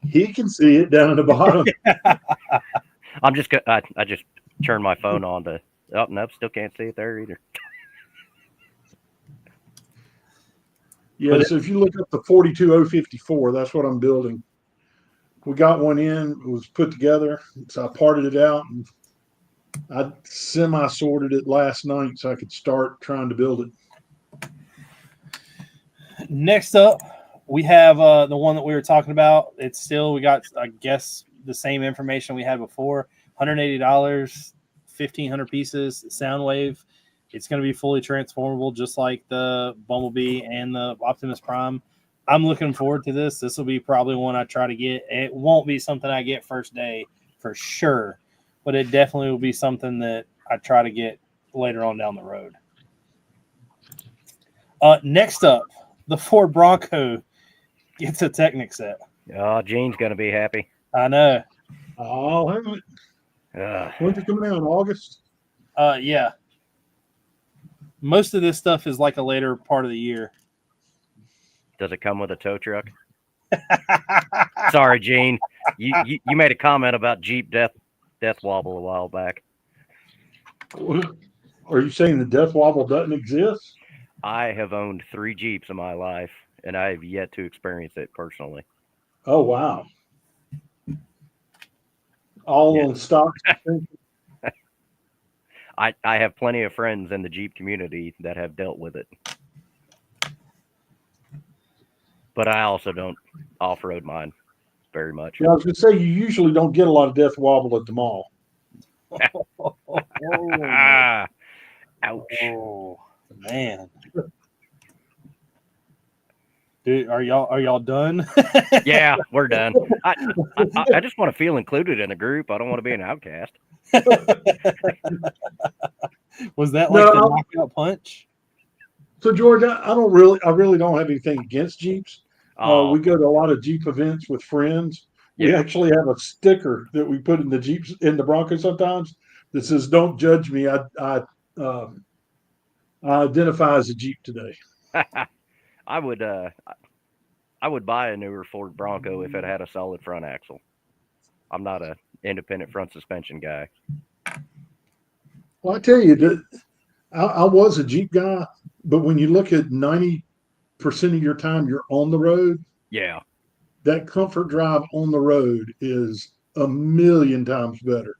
S2: he can see it down at the bottom.
S3: I just turned my phone on to. Oh no, still can't see it there either.
S2: Yeah, so if you look up the 42054, that's what I'm building. We got one in, it was put together, so I parted it out and I semi-sorted it last night so I could start trying to build it.
S1: Next up, we have the one that we were talking about. We got, I guess, the same information we had before. $180, 1,500 pieces, Soundwave. It's going to be fully transformable, just like the Bumblebee and the Optimus Prime. I'm looking forward to this. This will be probably one I try to get. It won't be something I get first day for sure, but it definitely will be something that I try to get later on down the road. Next up, the Ford Bronco gets a Technic set.
S3: Oh, Gene's gonna be happy.
S1: I know.
S2: Oh, hang on.
S3: Ugh.
S2: When's it coming out? In August?
S1: Yeah. Most of this stuff is like a later part of the year.
S3: Does it come with a tow truck? Sorry, Gene. You made a comment about Jeep death wobble a while back.
S2: Are you saying the death wobble doesn't exist?
S3: I have owned 3 Jeeps in my life, and I have yet to experience it personally.
S2: Oh, wow. All
S3: Yeah.
S2: on stock.
S3: I have plenty of friends in the Jeep community that have dealt with it. But I also don't off-road mine very much.
S2: Yeah, I was going to say, you usually don't get a lot of death wobble at the mall.
S3: Ah, ouch.
S1: Oh, man. Dude, are y'all done?
S3: Yeah, we're done. I just want to feel included in a group. I don't want to be an outcast.
S1: Was that like the
S2: No.
S1: knockout punch?
S2: So, George, I really don't have anything against Jeeps.
S3: Oh,
S2: We go to a lot of Jeep events with friends. We
S3: Yeah.
S2: actually have a sticker that we put in the Jeeps, in the Broncos sometimes, that says, "Don't judge me. I identify as a Jeep today."
S3: I would buy a newer Ford Bronco if it had a solid front axle. I'm not a independent front suspension guy.
S2: Well, I tell you, I was a Jeep guy, but when you look at 90% of your time you're on the road,
S3: Yeah.
S2: that comfort drive on the road is a million times better.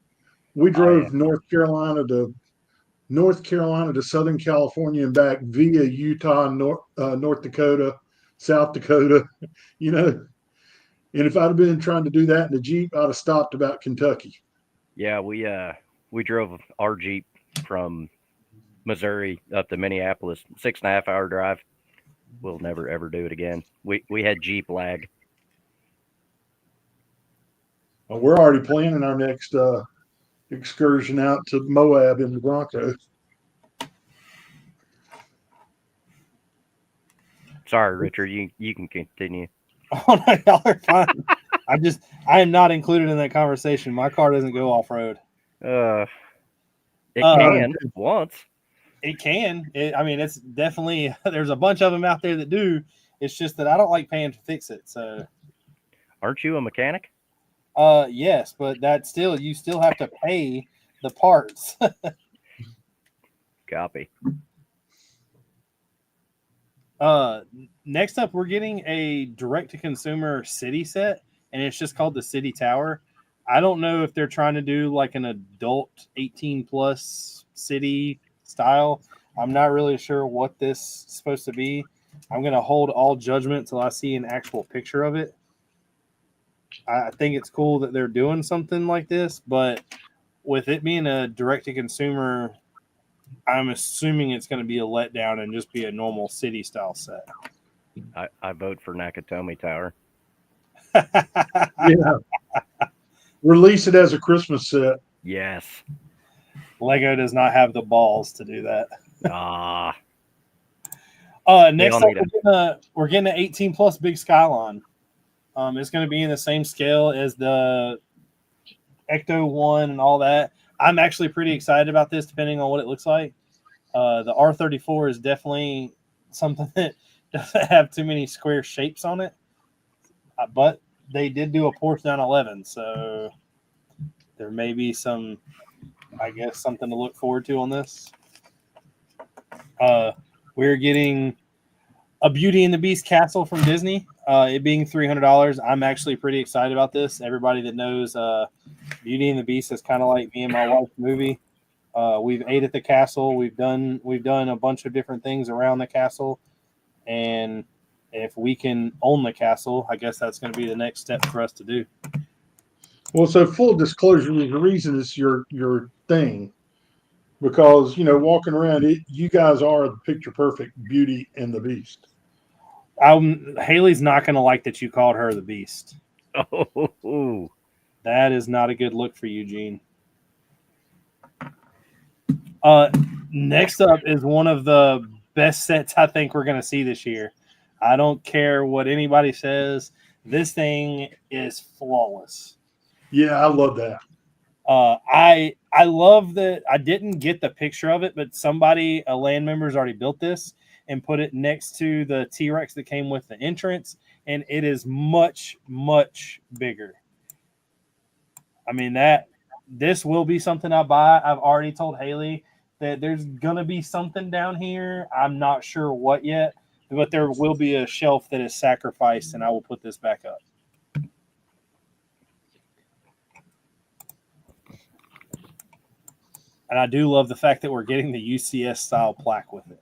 S2: We drove North Carolina to Southern California and back via Utah, North Dakota, South Dakota, you know. And if I'd have been trying to do that in a Jeep, I'd have stopped about Kentucky.
S3: Yeah, we drove our Jeep from Missouri up to Minneapolis, 6.5 hour drive. We'll never ever do it again. We had Jeep lag.
S2: Well, we're already planning our next excursion out to Moab in the Bronco.
S3: Sorry, Richard, you can continue.
S1: Oh no, y'all are fine. I am not included in that conversation. My car doesn't go off road.
S3: It can once.
S1: It can. I mean, it's definitely there's a bunch of them out there that do. It's just that I don't like paying to fix it. So,
S3: Aren't you a mechanic?
S1: yes, but you still have to pay the parts.
S3: Copy.
S1: Next up, we're getting a direct-to-consumer city set, and it's just called the City Tower. I don't know if they're trying to do like an adult 18-plus city style. I'm not really sure what this is supposed to be. I'm going to hold all judgment till I see an actual picture of it. I think it's cool that they're doing something like this, but with it being a direct-to-consumer, I'm assuming it's going to be a letdown and just be a normal city-style set.
S3: I vote for Nakatomi Tower.
S2: Yeah. Release it as a Christmas set.
S3: Yes.
S1: Lego does not have the balls to do that.
S3: Ah.
S1: Next up, we're getting an 18-plus big Skyline. It's going to be in the same scale as the Ecto 1 and all that. I'm actually pretty excited about this, depending on what it looks like. The R34 is definitely something that doesn't have too many square shapes on it. But they did do a Porsche 911, so there may be some, I guess, something to look forward to on this. We're getting a Beauty and the Beast castle from Disney. It being $300. I'm actually pretty excited about this. Everybody that knows Beauty and the Beast is kind of like me and my wife's movie. We've ate at the castle. We've done a bunch of different things around the castle, and if we can own the castle, I guess that's going to be the next step for us to do.
S2: Well, so full disclosure, the reason it's your thing, because walking around it, you guys are the picture perfect Beauty and the Beast.
S1: Haley's not going to like that you called her the Beast.
S3: Oh,
S1: That is not a good look for you, Gene. Next up is one of the best sets I think we're going to see this year. I don't care what anybody says. This thing is flawless.
S2: Yeah, I love that.
S1: I love that I didn't get the picture of it, but a land member's already built this and put it next to the T-Rex that came with the entrance, and it is much, much bigger. I mean, this will be something I buy. I've already told Haley that there's going to be something down here. I'm not sure what yet, but there will be a shelf that is sacrificed, and I will put this back up. And I do love the fact that we're getting the UCS style plaque with it.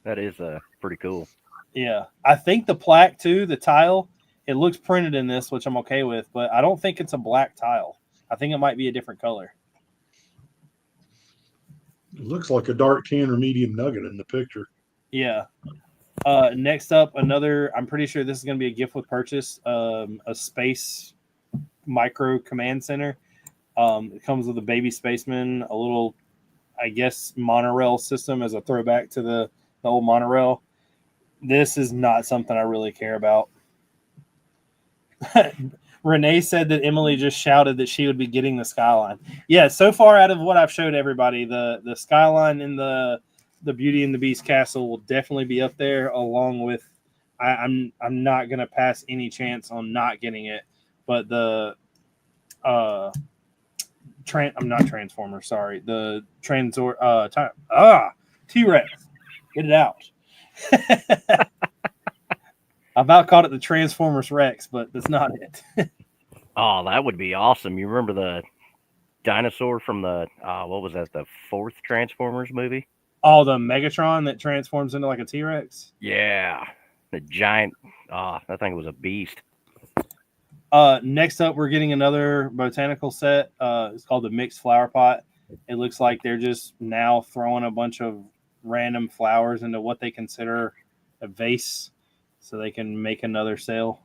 S3: that is pretty cool.
S1: Yeah. I think the plaque too, the tile, it looks printed in this, which I'm okay with, but I don't think it's a black tile. I think it might be a different color.
S2: It looks like a dark tan or medium nugget in the picture.
S1: Yeah. Next up, I'm pretty sure this is going to be a gift with purchase, a space micro command center. It comes with a baby spaceman, a little, I guess, monorail system as a throwback to the old monorail. This is not something I really care about. Renee said that Emily just shouted that she would be getting the Skyline. Yeah, so far out of what I've showed everybody, the Skyline in the Beauty and the Beast castle will definitely be up there, along with I'm not gonna pass any chance on not getting it, but the I'm not Transformer, sorry, the T-Rex, get it out. I about called it the Transformers Rex, but that's not it.
S3: Oh, that would be awesome. You remember the dinosaur from the what was that? The fourth Transformers movie?
S1: Oh, the Megatron that transforms into like a T-Rex.
S3: Yeah, the giant. That thing was a beast.
S1: Next up, we're getting another botanical set. It's called the Mixed Flower Pot. It looks like they're just now throwing a bunch of random flowers into what they consider a vase so they can make another sale.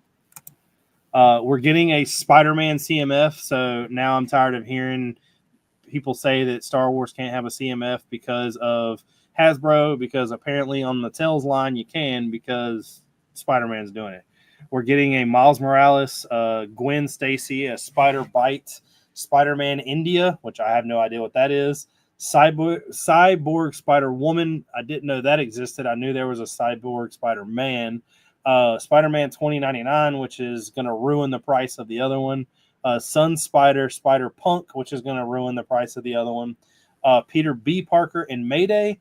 S1: We're getting a Spider-Man CMF, so now I'm tired of hearing people say that Star Wars can't have a CMF because of Hasbro, because apparently on Mattel's line you can because Spider-Man's doing it. We're getting a Miles Morales, Gwen Stacy, a Spider-Bite, Spider-Man India, which I have no idea what that is, Cyborg Spider-Woman. I didn't know that existed. I knew there was a Cyborg Spider-Man. Spider-Man 2099, which is going to ruin the price of the other one. Sun Spider, Spider-Punk, which is going to ruin the price of the other one. Peter B. Parker and Mayday.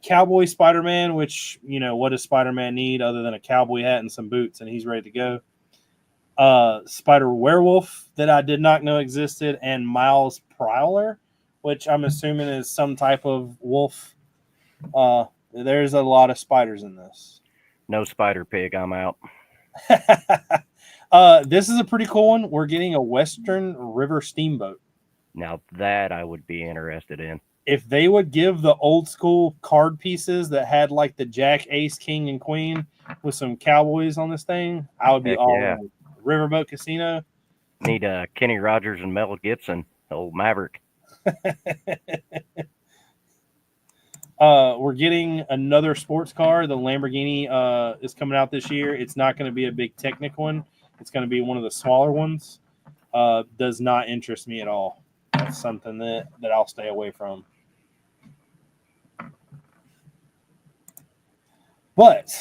S1: Cowboy Spider-Man, which, what does Spider-Man need other than a cowboy hat and some boots, and he's ready to go. Spider-Werewolf that I did not know existed, and Miles Prowler, which I'm assuming is some type of wolf. There's a lot of spiders in this.
S3: No Spider Pig, I'm out.
S1: This is a pretty cool one. We're getting a Western River Steamboat.
S3: Now that I would be interested in.
S1: If they would give the old school card pieces that had like the Jack, Ace, King, and Queen with some cowboys on this thing, I would be all in. Riverboat Casino.
S3: Need Kenny Rogers and Mel Gibson, old Maverick.
S1: We're getting another sports car. The Lamborghini is coming out this year. It's not going to be a big Technic one. It's going to be one of the smaller ones. Does not interest me at all. That's something that I'll stay away from. But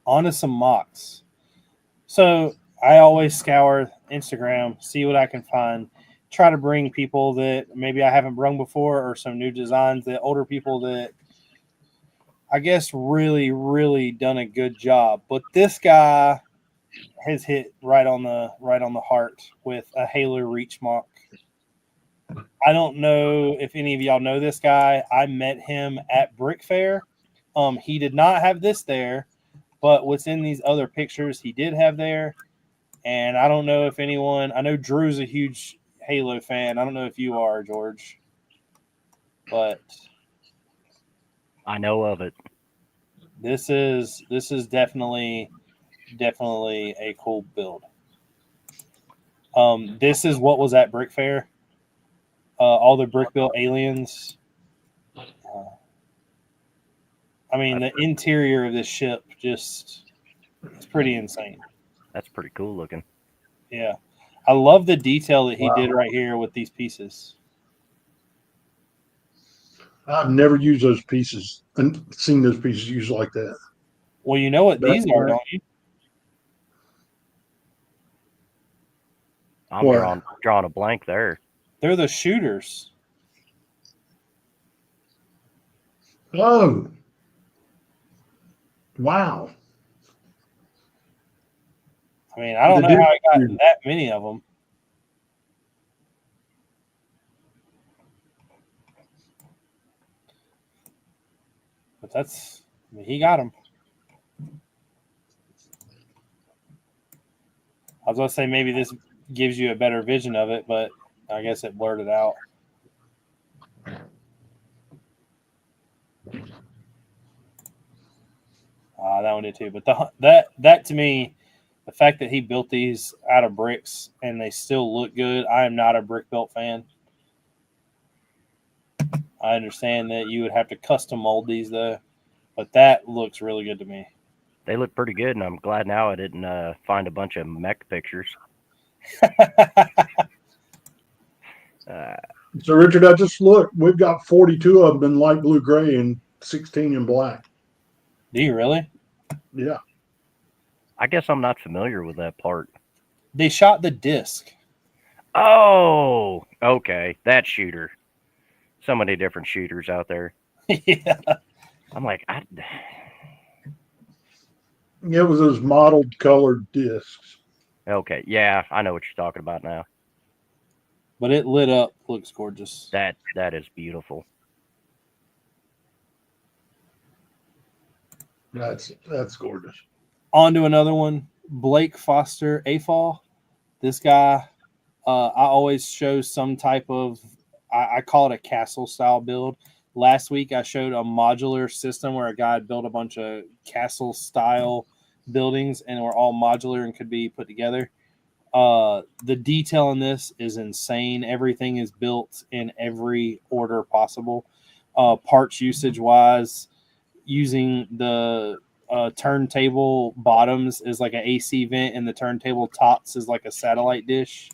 S1: on to some mocks. So I always scour Instagram, see what I can find. Try to bring people that maybe I haven't brung before, or some new designs that older people that I guess really, really done a good job. But this guy has hit right on the heart with a Halo Reach mock. I don't know if any of y'all know this guy. I met him at Brick Fair. He did not have this there, but what's in these other pictures he did have there. And I don't know if anyone, I know Drew's a huge Halo fan. I don't know if you are, George. but
S3: I know of it.
S1: this is definitely a cool build. This is what was at Brick Fair. All the brick built aliens. I mean, the interior of this ship just it's pretty insane.
S3: That's pretty cool looking.
S1: Yeah. I love the detail that he did right here with these pieces.
S2: I've never used those pieces and seen those pieces used like that.
S1: Well, you know what these are, don't you?
S3: I'm
S2: What?
S3: drawing a blank there.
S1: They're the shooters.
S2: Oh, wow.
S1: I mean, I don't know how I got that many of them. But that's, I mean, he got them. I was going to say maybe this gives you a better vision of it, but I guess it blurred it out. That one did too. But that to me, the fact that he built these out of bricks and they still look good, I am not a brick built fan. I understand that you would have to custom mold these though, but that looks really good to me.
S3: They look pretty good, and I'm glad now I didn't find a bunch of mech pictures.
S2: So, Richard, I just looked. We've got 42 of them in light blue gray and 16 in black.
S1: Do you really?
S2: Yeah.
S3: I guess I'm not familiar with that part.
S1: They shot the disc.
S3: Oh, okay. That shooter. So many different shooters out there.
S1: Yeah.
S3: I'm like,
S2: It was those mottled colored discs.
S3: okay, yeah, I know what you're talking about now.
S1: But it lit up. Looks gorgeous.
S3: That is beautiful.
S2: That's gorgeous.
S1: On to another one. Blake Foster Afall. This guy, I always show some type of, I call it a castle style build. Last week I showed a modular system where a guy had built a bunch of castle style buildings and were all modular and could be put together. The detail in this is insane. Everything is built in every order possible. Parts usage wise, using the turntable bottoms is like an AC vent and the turntable tops is like a satellite dish.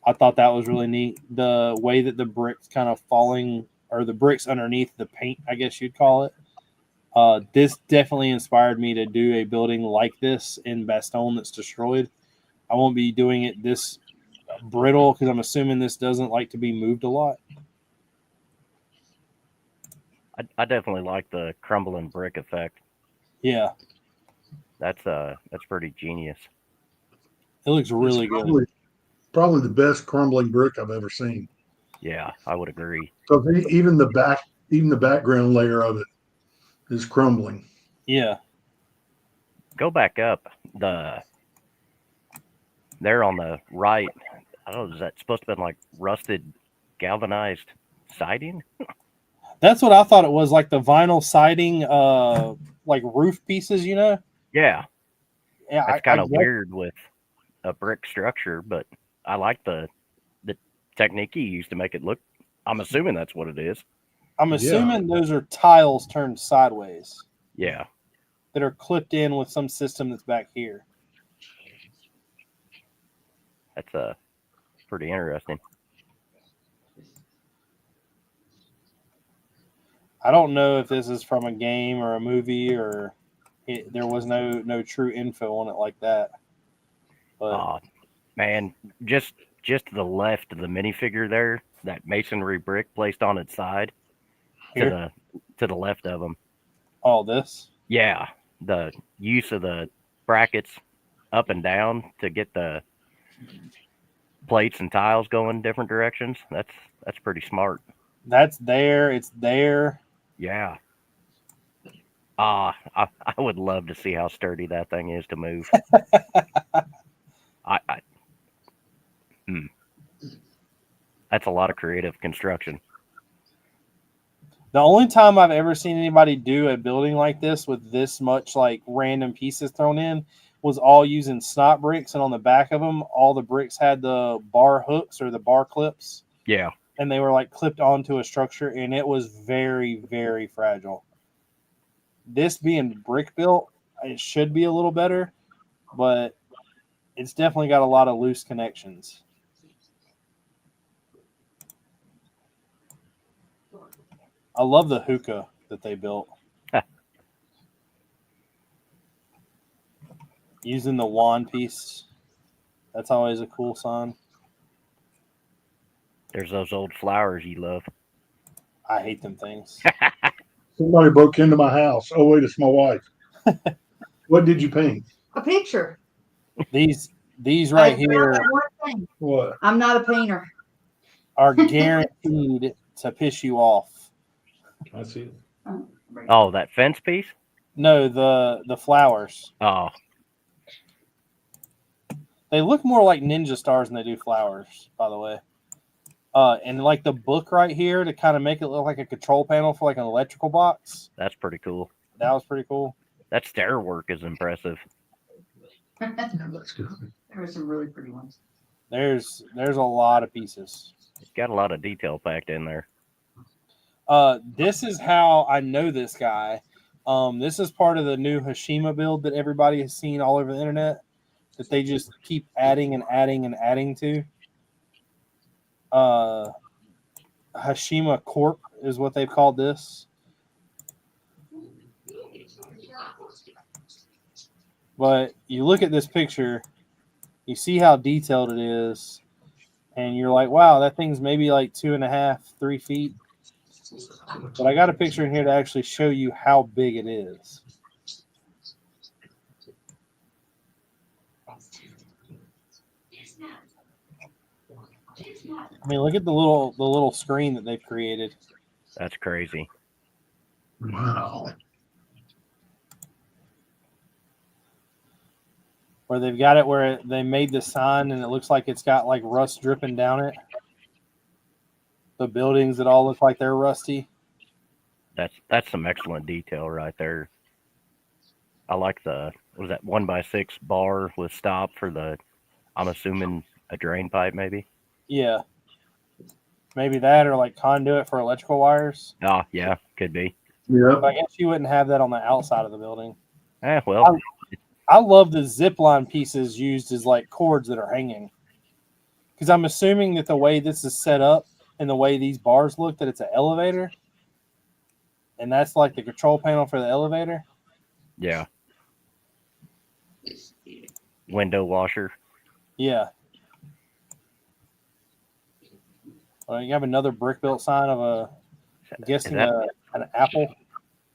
S1: I thought that was really neat. The way that the bricks kind of falling, or the bricks underneath the paint, I guess you'd call it. This definitely inspired me to do a building like this in Bastogne that's destroyed. I won't be doing it this brittle because I'm assuming this doesn't like to be moved a lot.
S3: I definitely like the crumbling brick effect.
S1: Yeah,
S3: That's pretty genius.
S1: it looks really good.
S2: Probably the best crumbling brick I've ever seen.
S3: Yeah, I would agree.
S2: So even the background layer of it is crumbling.
S1: Yeah,
S3: Go back up. There on the right, I don't know, is that supposed to be like rusted galvanized siding?
S1: that's what I thought it was, like the vinyl siding, like roof pieces, you know?
S3: Yeah.
S1: Yeah,
S3: That's kind of weird with a brick structure, but I like the technique you used to make it look. I'm assuming that's what it is.
S1: I'm assuming those are tiles turned sideways.
S3: Yeah.
S1: That are clipped in with some system that's back here.
S3: That's pretty interesting.
S1: I don't know if this is from a game or a movie or there was no true info on it like that. But
S3: man, just to the left of the minifigure there, that masonry brick placed on its side to the left of them.
S1: Oh, this?
S3: Yeah, the use of the brackets up and down to get the plates and tiles going different directions. That's pretty smart.
S1: That's there. It's there.
S3: Yeah. I would love to see how sturdy that thing is to move. That's a lot of creative construction.
S1: The only time I've ever seen anybody do a building like this with this much like random pieces thrown in was all using snot bricks, and on the back of them, all the bricks had the bar hooks or the bar clips,
S3: Yeah.
S1: and they were like clipped onto a structure, and it was very, very fragile. This being brick built, it should be a little better, but it's definitely got a lot of loose connections. I love the hookah that they built. Using the wand piece. That's always a cool sign.
S3: There's those old flowers you love.
S1: I hate them things.
S2: Somebody broke into my house. Oh, wait, it's my wife. What did you paint?
S5: A picture.
S1: These right
S5: I
S1: here
S5: found one thing.
S2: What?
S5: I'm not a painter.
S1: are guaranteed to piss you off.
S2: I see it.
S3: Oh, that fence piece?
S1: No, the flowers.
S3: Oh,
S1: They look more like ninja stars than they do flowers, by the way. And like the book right here to kind of make it look like a control panel for like an electrical box.
S3: that's pretty cool.
S1: That was pretty cool.
S3: That stair work is impressive.
S2: That's good.
S5: There were some really pretty ones.
S1: There's a lot of pieces.
S3: It's got a lot of detail packed in there.
S1: This is how I know this guy. This is part of the new Hashima build that everybody has seen all over the internet that they just keep adding and adding and adding to. Hashima Corp is what they've called this. But you look at this picture, you see how detailed it is, and you're like, wow, that thing's maybe like 2.5, 3 feet. But I got a picture in here to actually show you how big it is. I mean, look at the little screen that they've created.
S3: That's crazy.
S2: Wow.
S1: Where they've got it where they made the sign and it looks like it's got like rust dripping down it. The buildings that all look like they're rusty.
S3: That's some excellent detail right there. I like the, what was that 1x6 bar with stop for the, I'm assuming a drain pipe maybe.
S1: Yeah. Maybe that or like conduit for electrical wires.
S3: Oh yeah, could be.
S2: Yeah.
S1: But I guess you wouldn't have that on the outside of the building.
S3: Well,
S1: I love the zip line pieces used as like cords that are hanging. Because I'm assuming that the way this is set up and the way these bars look, that it's an elevator. And that's like the control panel for the elevator.
S3: yeah. Window washer.
S1: Yeah. Well, you have another brick built sign of I'm guessing an apple.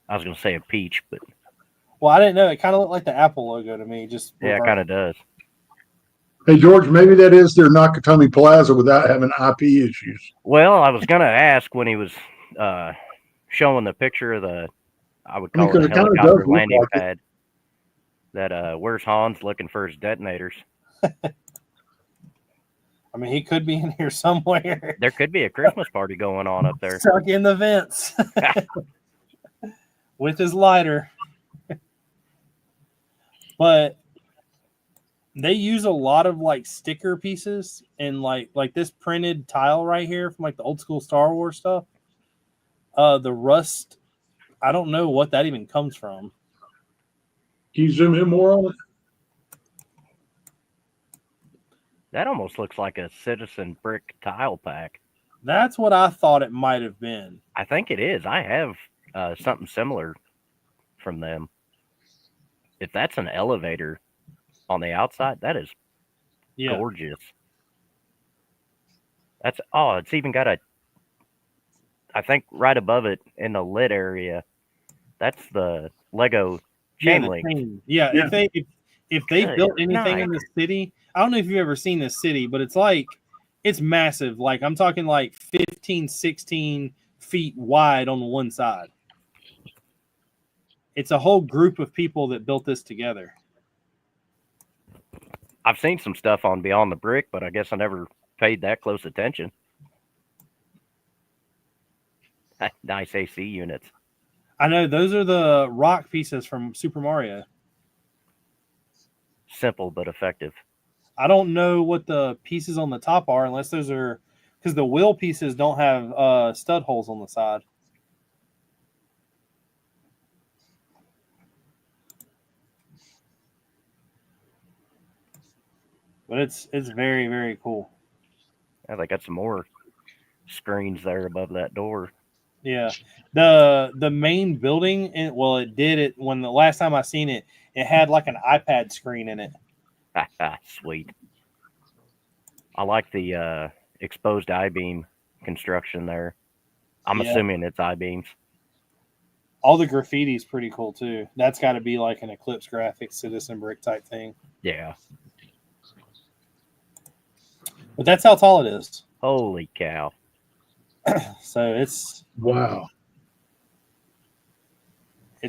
S3: I was gonna say a peach, but
S1: Well, I didn't know. It kind of looked like the Apple logo to me. Just
S3: yeah, it kind of does.
S2: Hey, George, maybe that is their Nakatomi Plaza without having IP issues.
S3: Well, I was gonna ask when he was showing the picture of the, I would call
S2: because
S3: it a
S2: it kinda
S3: helicopter
S2: does look
S3: landing
S2: like it.
S3: pad. That where's Hans looking for his detonators?
S1: I mean, he could be in here somewhere.
S3: There could be a Christmas party going on up there.
S1: Stuck in the vents with his lighter. But they use a lot of like sticker pieces and like this printed tile right here from like the old school Star Wars stuff. The rust, I don't know what that even comes from.
S2: Can you zoom in more on it?
S3: That almost looks like a Citizen brick tile pack.
S1: That's what I thought it might have been.
S3: I think it is. I have something similar from them. If that's an elevator on the outside, that is gorgeous. It's even got I think right above it in the lid area, that's the Lego chain link.
S1: Yeah,
S2: Yeah.
S1: if they
S3: Good
S1: built anything
S3: night.
S1: in the city, I don't know if you've ever seen this city, but it's massive. Like I'm talking like 15, 16 feet wide on one side. It's a whole group of people that built this together.
S3: I've seen some stuff on Beyond the Brick, but I guess I never paid that close attention. Nice AC units.
S1: I know those are the rock pieces from Super Mario.
S3: Simple but effective.
S1: I don't know what the pieces on the top are unless those are because the wheel pieces don't have stud holes on the side. But it's very, very cool.
S3: Yeah, they got some more screens there above that door.
S1: Yeah. The main building, well, it did it when the last time I seen it, it had like an iPad screen in it.
S3: Sweet. I like the exposed I-beam construction there. I'm
S1: Yeah.
S3: assuming it's I-beams.
S1: All the graffiti's pretty cool too. That's got to be like an Eclipse Graphics Citizen Brick type thing.
S3: Yeah.
S1: But that's how tall it is.
S3: Holy cow.
S1: So it's
S2: Wow.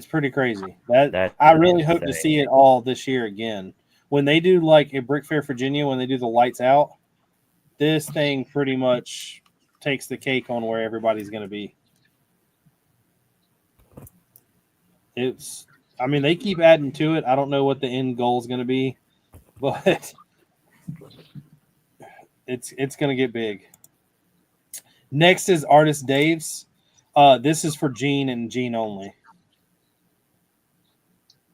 S1: pretty crazy. That
S3: That's
S1: I really hope to
S3: insane.
S1: see it all this year again. When they do like at Brick Fair, Virginia, when they do the lights out, this thing pretty much takes the cake on where everybody's going to be. I mean, they keep adding to it. I don't know what the end goal is going to be, but it's going to get big. Next is Artist Dave's. This is for Gene and Gene only.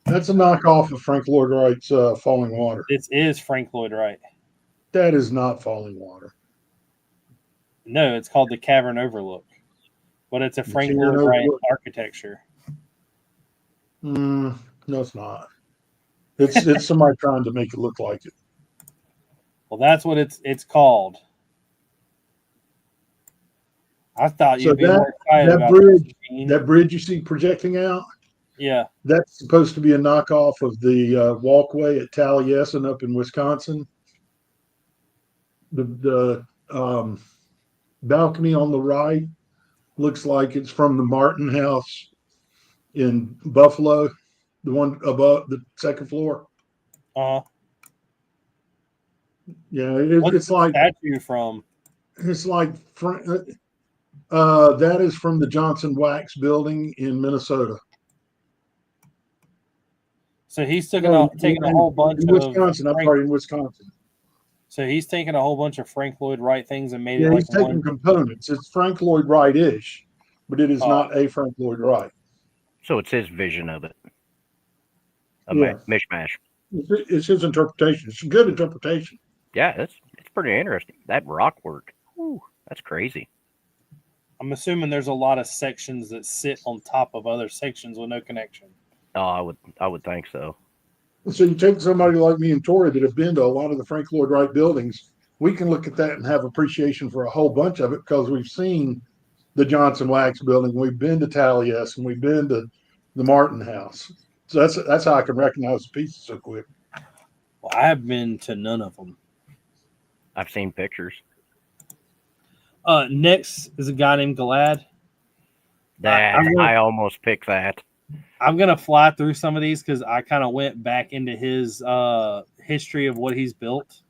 S2: That's a knockoff of Frank Lloyd Wright's Falling Water.
S1: This is Frank Lloyd Wright.
S2: That is not Falling Water.
S1: No, it's called the Cavern Overlook, but it's a Frank
S2: Cavern
S1: Lloyd Wright
S2: Overlook.
S1: architecture.
S2: No, it's not. It's somebody trying to make it look like it.
S1: Well, that's what it's called. I thought
S2: So
S1: you'd be more excited
S2: that
S1: about
S2: bridge,
S1: this, Gene.
S2: that bridge you see projecting out,
S1: Yeah.
S2: that's supposed to be a knockoff of the walkway at Taliesin up in Wisconsin. The balcony on the right looks like it's from the Martin House in Buffalo, the one above the second floor. Yeah,
S1: What's
S2: it's
S1: the
S2: like
S1: statue from?
S2: that is from the Johnson Wax building in Minnesota.
S1: So he's taking a whole bunch
S2: in Wisconsin. I'm sorry, in Wisconsin.
S1: So he's taking a whole bunch of Frank Lloyd Wright things and made
S2: Yeah,
S1: it like
S2: he's taking
S1: one.
S2: components. It's Frank Lloyd Wright-ish, but it is
S1: Oh.
S2: not a Frank Lloyd Wright.
S3: So it's his vision of it. A
S2: Yeah.
S3: mishmash.
S2: It's his interpretation. It's a good interpretation.
S3: Yeah, it's pretty interesting. That rock work. Ooh, that's crazy.
S1: I'm assuming there's a lot of sections that sit on top of other sections with no connection.
S3: Oh, I would think so.
S2: So you take somebody like me and Tori that have been to a lot of the Frank Lloyd Wright buildings, we can look at that and have appreciation for a whole bunch of it because we've seen the Johnson Wax building, we've been to Taliesin, and we've been to the Martin House. So that's how I can recognize the pieces so quick.
S1: Well, I have been to none of them.
S3: I've seen pictures.
S1: Next is a guy named Galad.
S3: I almost picked that.
S1: I'm gonna fly through some of these because I kind of went back into his history of what he's built.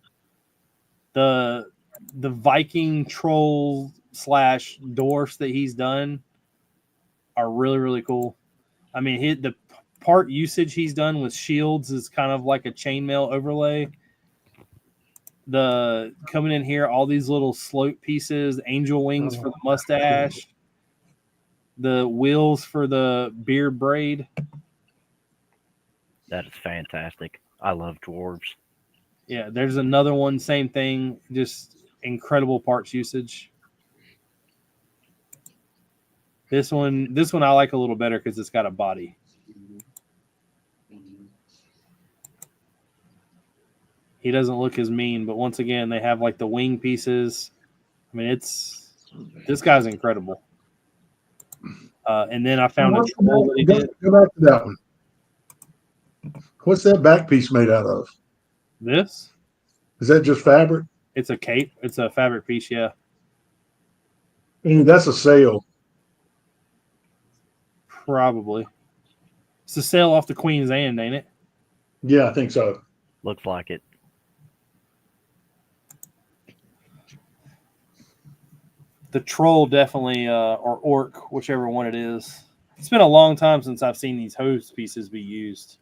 S1: The Viking troll / dwarfs that he's done are really, really cool. I mean, the part usage he's done with shields is kind of like a chainmail overlay. The coming in here, all these little slope pieces, angel wings for the mustache, the wheels for the beard braid.
S3: That is fantastic. I love dwarves.
S1: Yeah, there's another one, same thing, just incredible parts usage. This one I like a little better because it's got a body. He doesn't look as mean, but once again, they have like the wing pieces. I mean, this guy's incredible. And then I found a troll that he did.
S2: Go back to that one. What's that back piece made out of?
S1: This?
S2: Is that just fabric?
S1: It's a cape. It's a fabric piece, yeah.
S2: That's a sail.
S1: Probably. It's a sail off the Queen's End, ain't it?
S2: Yeah, I think so.
S3: Looks like it.
S1: The troll definitely, or orc, whichever one it is. It's been a long time since I've seen these hose pieces be used.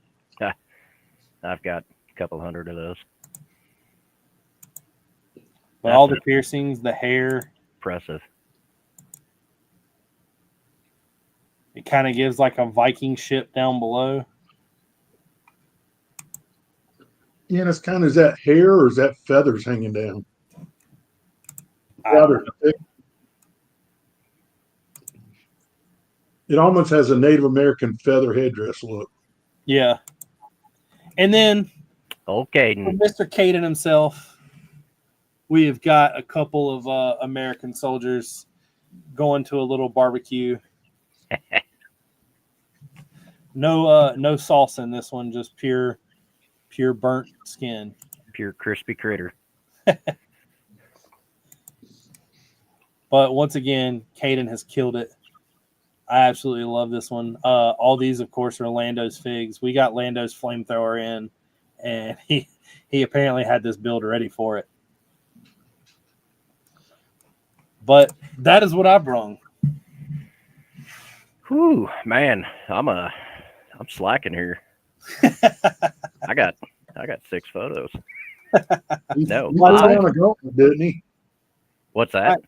S3: I've got a couple hundred of those.
S1: But
S3: That's
S1: all the piercings, the hair,
S3: impressive.
S1: it kind of gives like a Viking ship down below.
S2: Yeah, and it's kind of, is that hair or is that feathers hanging down?
S1: I don't
S2: Rather thick. It almost has a Native American feather headdress look.
S1: Yeah. And then
S3: Okay.
S1: for Mr. Caden himself, we have got a couple of American soldiers going to a little barbecue. No sauce in this one, just pure burnt skin.
S3: Pure crispy critter.
S1: But once again, Caden has killed it. I absolutely love this one. All these, of course, are Lando's figs. We got Lando's flamethrower in, and he apparently had this build ready for it. But that is what I brung.
S3: Whew, man, I'm slacking here. I got 6 photos. No.
S2: He threw down a gauntlet, didn't he?
S3: What's that?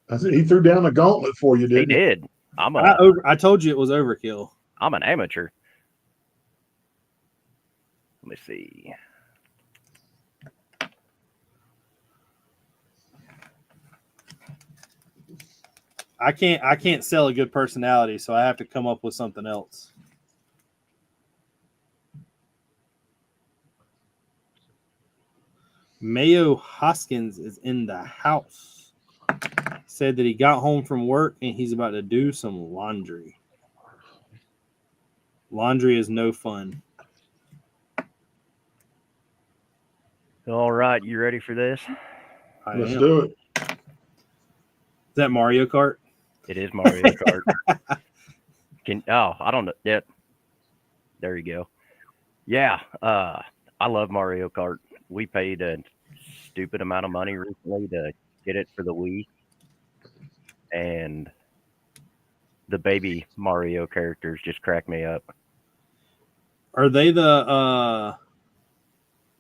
S2: I said he threw down a gauntlet for you,
S3: He
S2: didn't he?
S3: did.
S1: I told you it was overkill.
S3: I'm an amateur. Let me see.
S1: I can't sell a good personality, so I have to come up with something else. Mayo Hoskins is in the house. Said that he got home from work and he's about to do some laundry. Laundry is no fun.
S3: All right, you ready for this?
S2: Let's do it.
S1: Is that Mario Kart?
S3: It is Mario Kart. I don't know. Yeah. There you go. Yeah, I love Mario Kart. We paid a stupid amount of money recently to get it for the Wii. And the baby Mario characters just crack me up.
S1: Are they the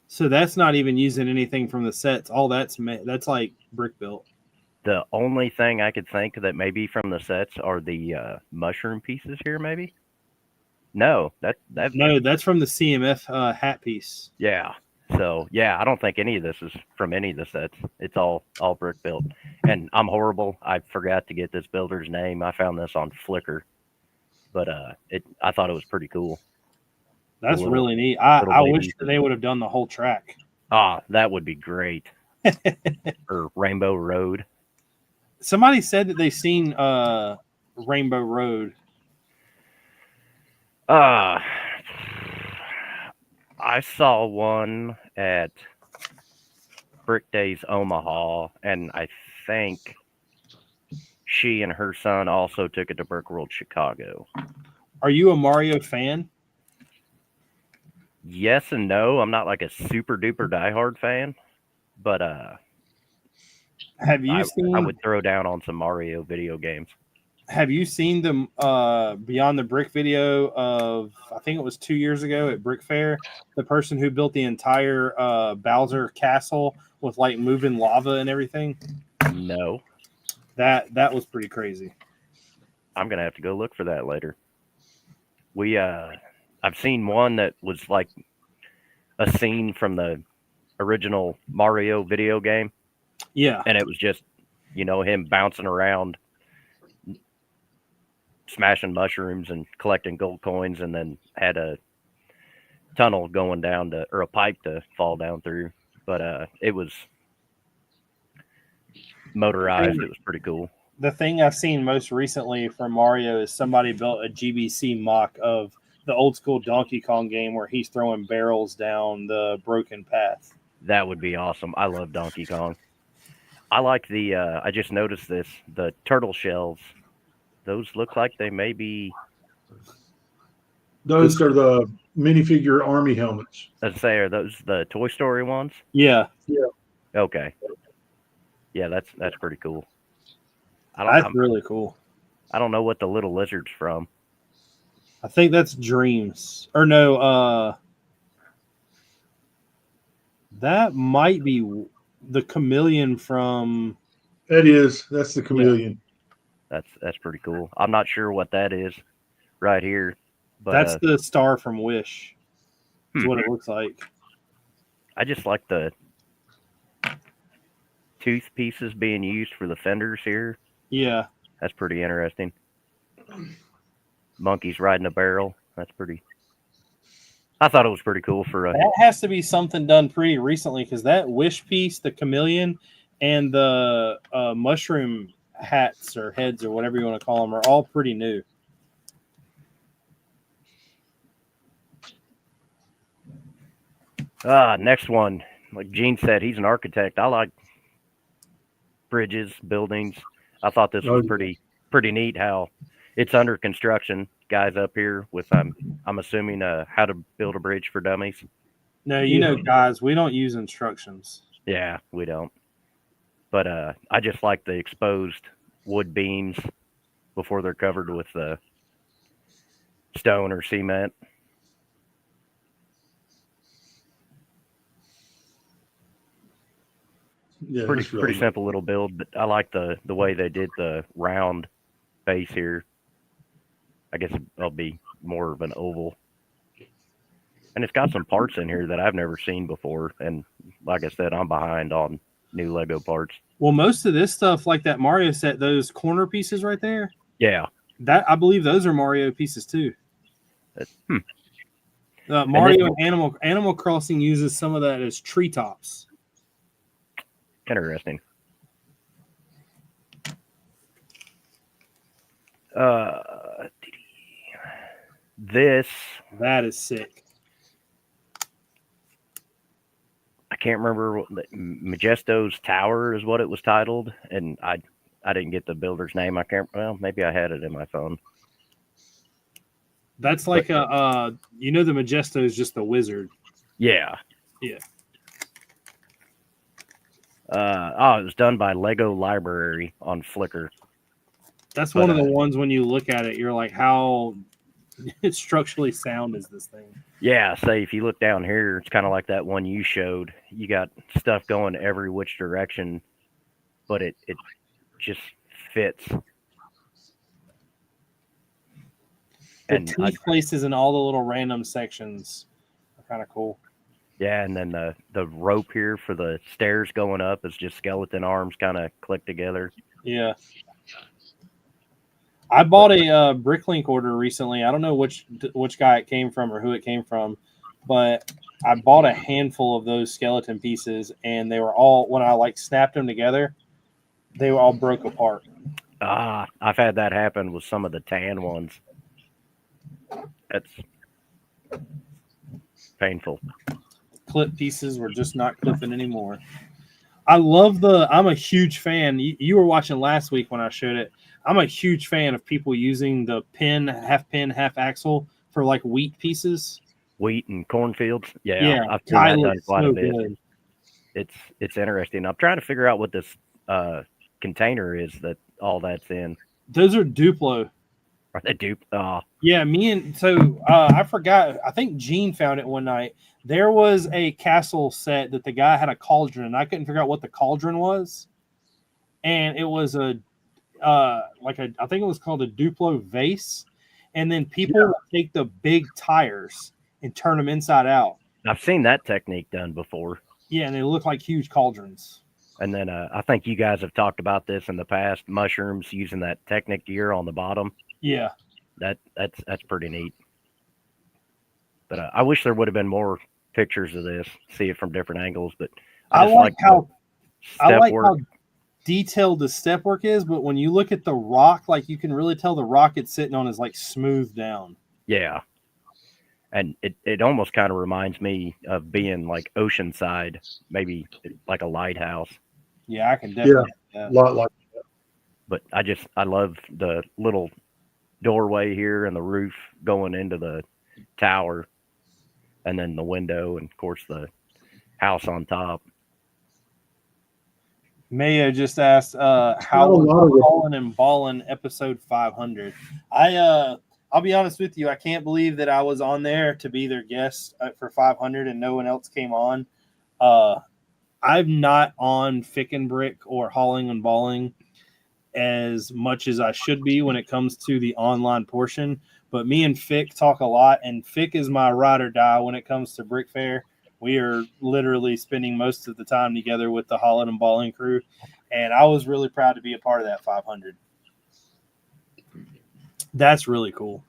S1: so that's not even using anything from the sets. All that's like brick built.
S3: The only thing I could think that maybe from the sets are the mushroom pieces here, maybe. No, that's
S1: from the CMF hat piece.
S3: Yeah. So yeah, I don't think any of this is from any of the sets. It's all brick built. And I'm horrible. I forgot to get this builder's name. I found this on Flickr, but I thought it was pretty cool.
S1: That's really neat. I wish that they would have done the whole track.
S3: That would be great. Or Rainbow Road.
S1: Somebody said that they seen Rainbow Road.
S3: I saw one at Brick Days Omaha, and I think she and her son also took it to Brick World Chicago.
S1: Are you a Mario fan?
S3: Yes and no. I'm not like a super duper diehard fan, but
S1: have you seen?
S3: I would throw down on some Mario video games.
S1: Have you seen the Beyond the Brick video of, I think it was 2 years ago at Brick Fair? The person who built the entire Bowser castle with like moving lava and everything?
S3: No.
S1: That was pretty crazy.
S3: I'm gonna have to go look for that later. I've seen one that was like a scene from the original Mario video game.
S1: Yeah.
S3: And it was just, him bouncing around, smashing mushrooms and collecting gold coins, and then had a tunnel going down or a pipe to fall down through. But it was motorized. It was pretty cool.
S1: The thing I've seen most recently from Mario is somebody built a GBC mock of the old school Donkey Kong game where he's throwing barrels down the broken path.
S3: That would be awesome. I love Donkey Kong. I like I just noticed this, the turtle shells. Those look like they may be.
S2: Those are the minifigure army helmets.
S3: Let's say, are those the Toy Story ones?
S1: Yeah.
S2: Yeah.
S3: Okay. Yeah, that's pretty cool.
S1: That's really cool.
S3: I don't know what the little lizard's from.
S1: I think that's Dreams. Or no, that might be the chameleon from.
S2: That's the chameleon.
S3: That's pretty cool. I'm not sure what that is right here, but
S1: That's the star from Wish. Is
S3: Hmm.
S1: what it looks like.
S3: I just like the tooth pieces being used for the fenders here.
S1: Yeah.
S3: That's pretty interesting. Monkeys riding a barrel. That's pretty. I thought it was pretty cool for a.
S1: That has to be something done pretty recently because that Wish piece, the chameleon, and the mushroom hats or heads or whatever you want to call them are all pretty new.
S3: Next one. Like Gene said, he's an architect. I like bridges, buildings. I thought this was pretty neat how it's under construction. Guys up here with I'm assuming how to build a bridge for dummies.
S1: No, you know, guys, we don't use instructions.
S3: Yeah, we don't. But I just like the exposed wood beams before they're covered with stone or cement.
S2: Yeah,
S3: pretty simple little build, but I like the way they did the round base here. I guess it'll be more of an oval. And it's got some parts in here that I've never seen before. And like I said, I'm behind on new Lego parts.
S1: Well, most of this stuff, like that Mario set, those corner pieces right there.
S3: Yeah.
S1: That I believe those are Mario pieces too. Mario and Animal Crossing uses some of that as treetops.
S3: Interesting.
S1: That is sick.
S3: I can't remember Majesto's Tower is what it was titled, and I didn't get the builder's name. Maybe I had it in my phone.
S1: That's like the Majesto is just the wizard.
S3: Yeah.
S1: Yeah.
S3: It was done by Lego Library on Flickr.
S1: That's one of the ones when you look at it, you're like, how structurally sound is this thing?
S3: Yeah, say if you look down here, it's kind of like that one you showed. You got stuff going every which direction, but it just fits.
S1: The teeth places in all the little random sections are kind of cool.
S3: Yeah, and then the rope here for the stairs going up is just skeleton arms kind of clicked together.
S1: Yeah. I bought a Bricklink order recently. I don't know which guy it came from or who it came from, but I bought a handful of those skeleton pieces, and they were all, when I snapped them together, they were all broke apart.
S3: I've had that happen with some of the tan ones. That's painful.
S1: Clip pieces were just not clipping anymore. I'm a huge fan. You were watching last week when I showed it. I'm a huge fan of people using the pin, half axle for wheat pieces.
S3: Wheat and cornfields. Yeah. I've seen that done quite a bit. Good. It's interesting. I'm trying to figure out what this container is that all that's in.
S1: Those are Duplo.
S3: Are they Duplo?
S1: Yeah, I forgot. I think Gene found it one night. There was a castle set that the guy had a cauldron, and I couldn't figure out what the cauldron was. And it was I think it was called a Duplo vase. And then people would take the big tires and turn them inside out.
S3: I've seen that technique done before.
S1: Yeah, and they look like huge cauldrons.
S3: And then I think you guys have talked about this in the past, mushrooms using that Technic gear on the bottom.
S1: Yeah.
S3: That's pretty neat. But I wish there would have been more pictures of this, see it from different angles. But
S1: I like how detailed the step work is, but when you look at the rock, you can really tell the rock it's sitting on is smoothed down.
S3: Yeah. And it almost kind of reminds me of being Oceanside, maybe like a lighthouse.
S1: Yeah, I can definitely.
S2: Yeah, a lot like that.
S3: But I love the little doorway here and the roof going into the tower, and then the window, and of course the house on top.
S1: Maya just asked,
S2: Not
S1: how
S2: a lot of
S1: was
S2: it.
S1: Ballin' and Ballin' episode 500? I'll be honest with you, I can't believe that I was on there to be their guest for 500 and no one else came on. I'm not on Fick and Brick or Hauling and Balling as much as I should be when it comes to the online portion. But me and Fick talk a lot, and Fick is my ride or die when it comes to Brick Fair. We are literally spending most of the time together with the Holland and Balling crew, and I was really proud to be a part of that 500. That's really cool.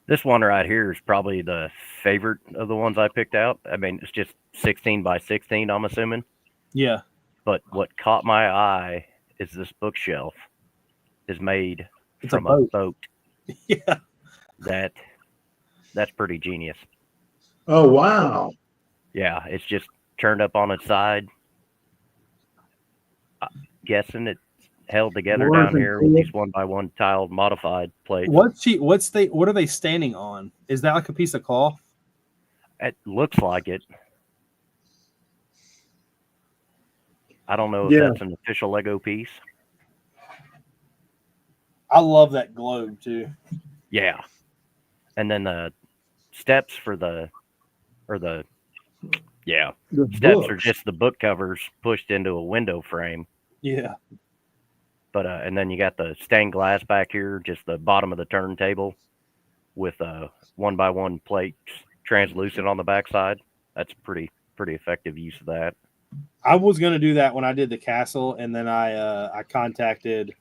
S3: This one right here is probably the favorite of the ones I picked out. I mean, it's just 16 by 16, I'm assuming.
S1: Yeah.
S3: But what caught my eye is this bookshelf is made
S1: It's
S3: from
S1: a
S3: a boat.
S1: Yeah.
S3: That's pretty genius.
S2: Oh, wow.
S3: Yeah, it's just turned up on its side. I'm guessing it's held together
S2: More
S3: down
S2: than
S3: here with
S2: cool.
S3: these 1x1 tiled modified plates.
S1: What are they standing on? Is that like a piece of cloth?
S3: It looks like it. I don't know if
S2: Yeah.
S3: that's an official Lego piece.
S1: I love that globe too.
S3: Yeah. And then the steps
S2: The
S3: steps are
S2: books.
S3: just the book covers pushed into a window frame.
S1: Yeah.
S3: But and then you got the stained glass back here, just the bottom of the turntable with 1x1 plates translucent on the backside. That's pretty effective use of that.
S1: I was going to do that when I did the castle, and then I contacted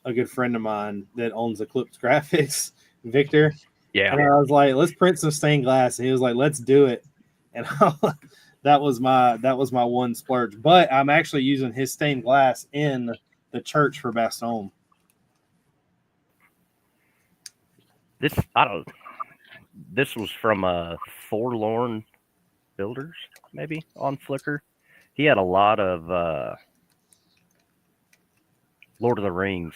S1: a good friend of mine that owns Eclipse Graphics, Victor.
S3: Yeah.
S1: And I was like, let's print some stained glass. And he was like, let's do it. And that was my one splurge. But I'm actually using his stained glass in the church for Bastogne.
S3: This was from Forlorn Builders, maybe on Flickr. He had a lot of Lord of the Rings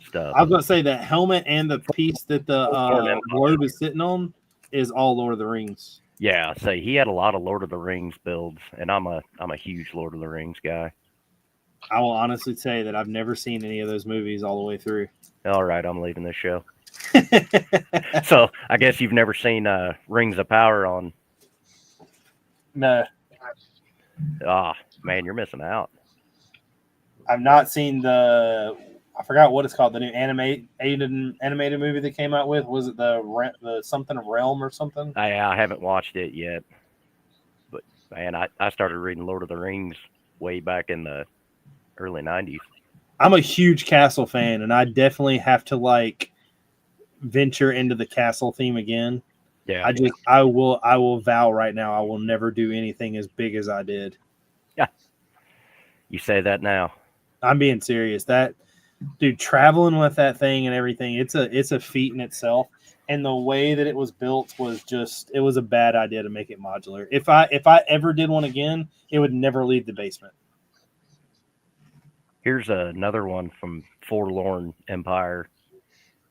S3: stuff.
S1: I was going to say that helmet and the piece that the globe is sitting on is all Lord of the Rings.
S3: Yeah, say he had a lot of Lord of the Rings builds, and I'm a huge Lord of the Rings guy.
S1: I will honestly say that I've never seen any of those movies all the way through.
S3: All right, I'm leaving this show. So I guess you've never seen Rings of Power on.
S1: No,
S3: Ah, man, you're missing out.
S1: I've not seen I forgot what it's called. The new animated movie that came out with. Was it the something of Realm or something?
S3: I haven't watched it yet, but man, I started reading Lord of the Rings way back in the early 90s.
S1: I'm a huge castle fan, and I definitely have to venture into the castle theme again.
S3: Yeah,
S1: I will vow right now I will never do anything as big as I did.
S3: Yeah, you say that now.
S1: I'm being serious. That dude, traveling with that thing and everything, it's a feat in itself. And the way that it was built was it was a bad idea to make it modular. If I ever did one again, it would never leave the basement.
S3: Here's another one from Forlorn Empire,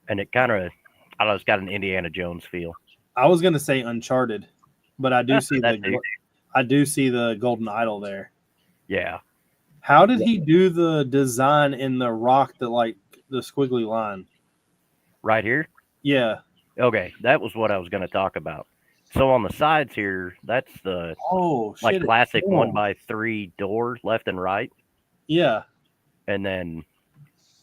S3: and it kind of, I don't know, it's got an Indiana Jones feel.
S1: I was gonna say Uncharted, but I do see
S3: that too.
S1: the golden idol there.
S3: Yeah.
S1: How did he do the design in the rock that the squiggly line?
S3: Right here?
S1: Yeah.
S3: Okay, that was what I was going to talk about. So on the sides here, that's the classic 1x3 door left and right.
S1: Yeah.
S3: And then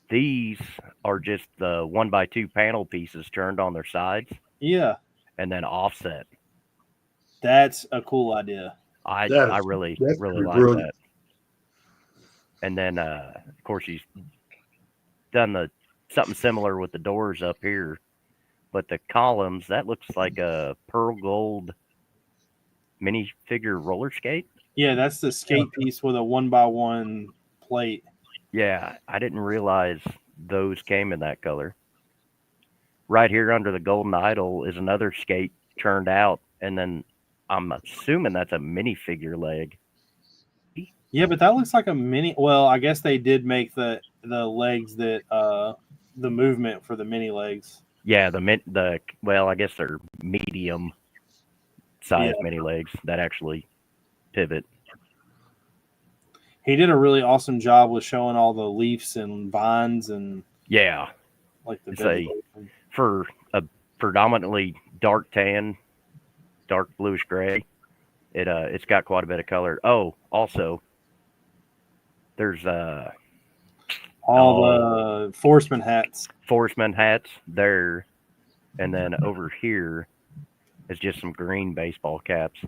S3: these are just the 1x2 panel pieces turned on their sides.
S1: Yeah.
S3: And then offset.
S1: That's a cool idea.
S3: I really like that. And then, of course, he's done something similar with the doors up here. But the columns, that looks like a pearl gold minifigure roller skate.
S1: Yeah, that's the skate piece with a 1x1 plate.
S3: Yeah, I didn't realize those came in that color. Right here under the golden idol is another skate turned out, and then I'm assuming that's a minifigure leg.
S1: Yeah, but that looks like a mini. Well, I guess they did make the legs that the movement for the mini legs.
S3: Yeah, well, I guess they're medium size mini legs that actually pivot.
S1: He did a really awesome job with showing all the leaves and vines and
S3: Yeah,
S1: like the
S3: It's a-
S1: vegetation.
S3: for a predominantly dark tan, dark bluish gray. It's got quite a bit of color. Oh, also there's
S1: All the forestman hats.
S3: forestman hats there, and then over here is just some green baseball caps.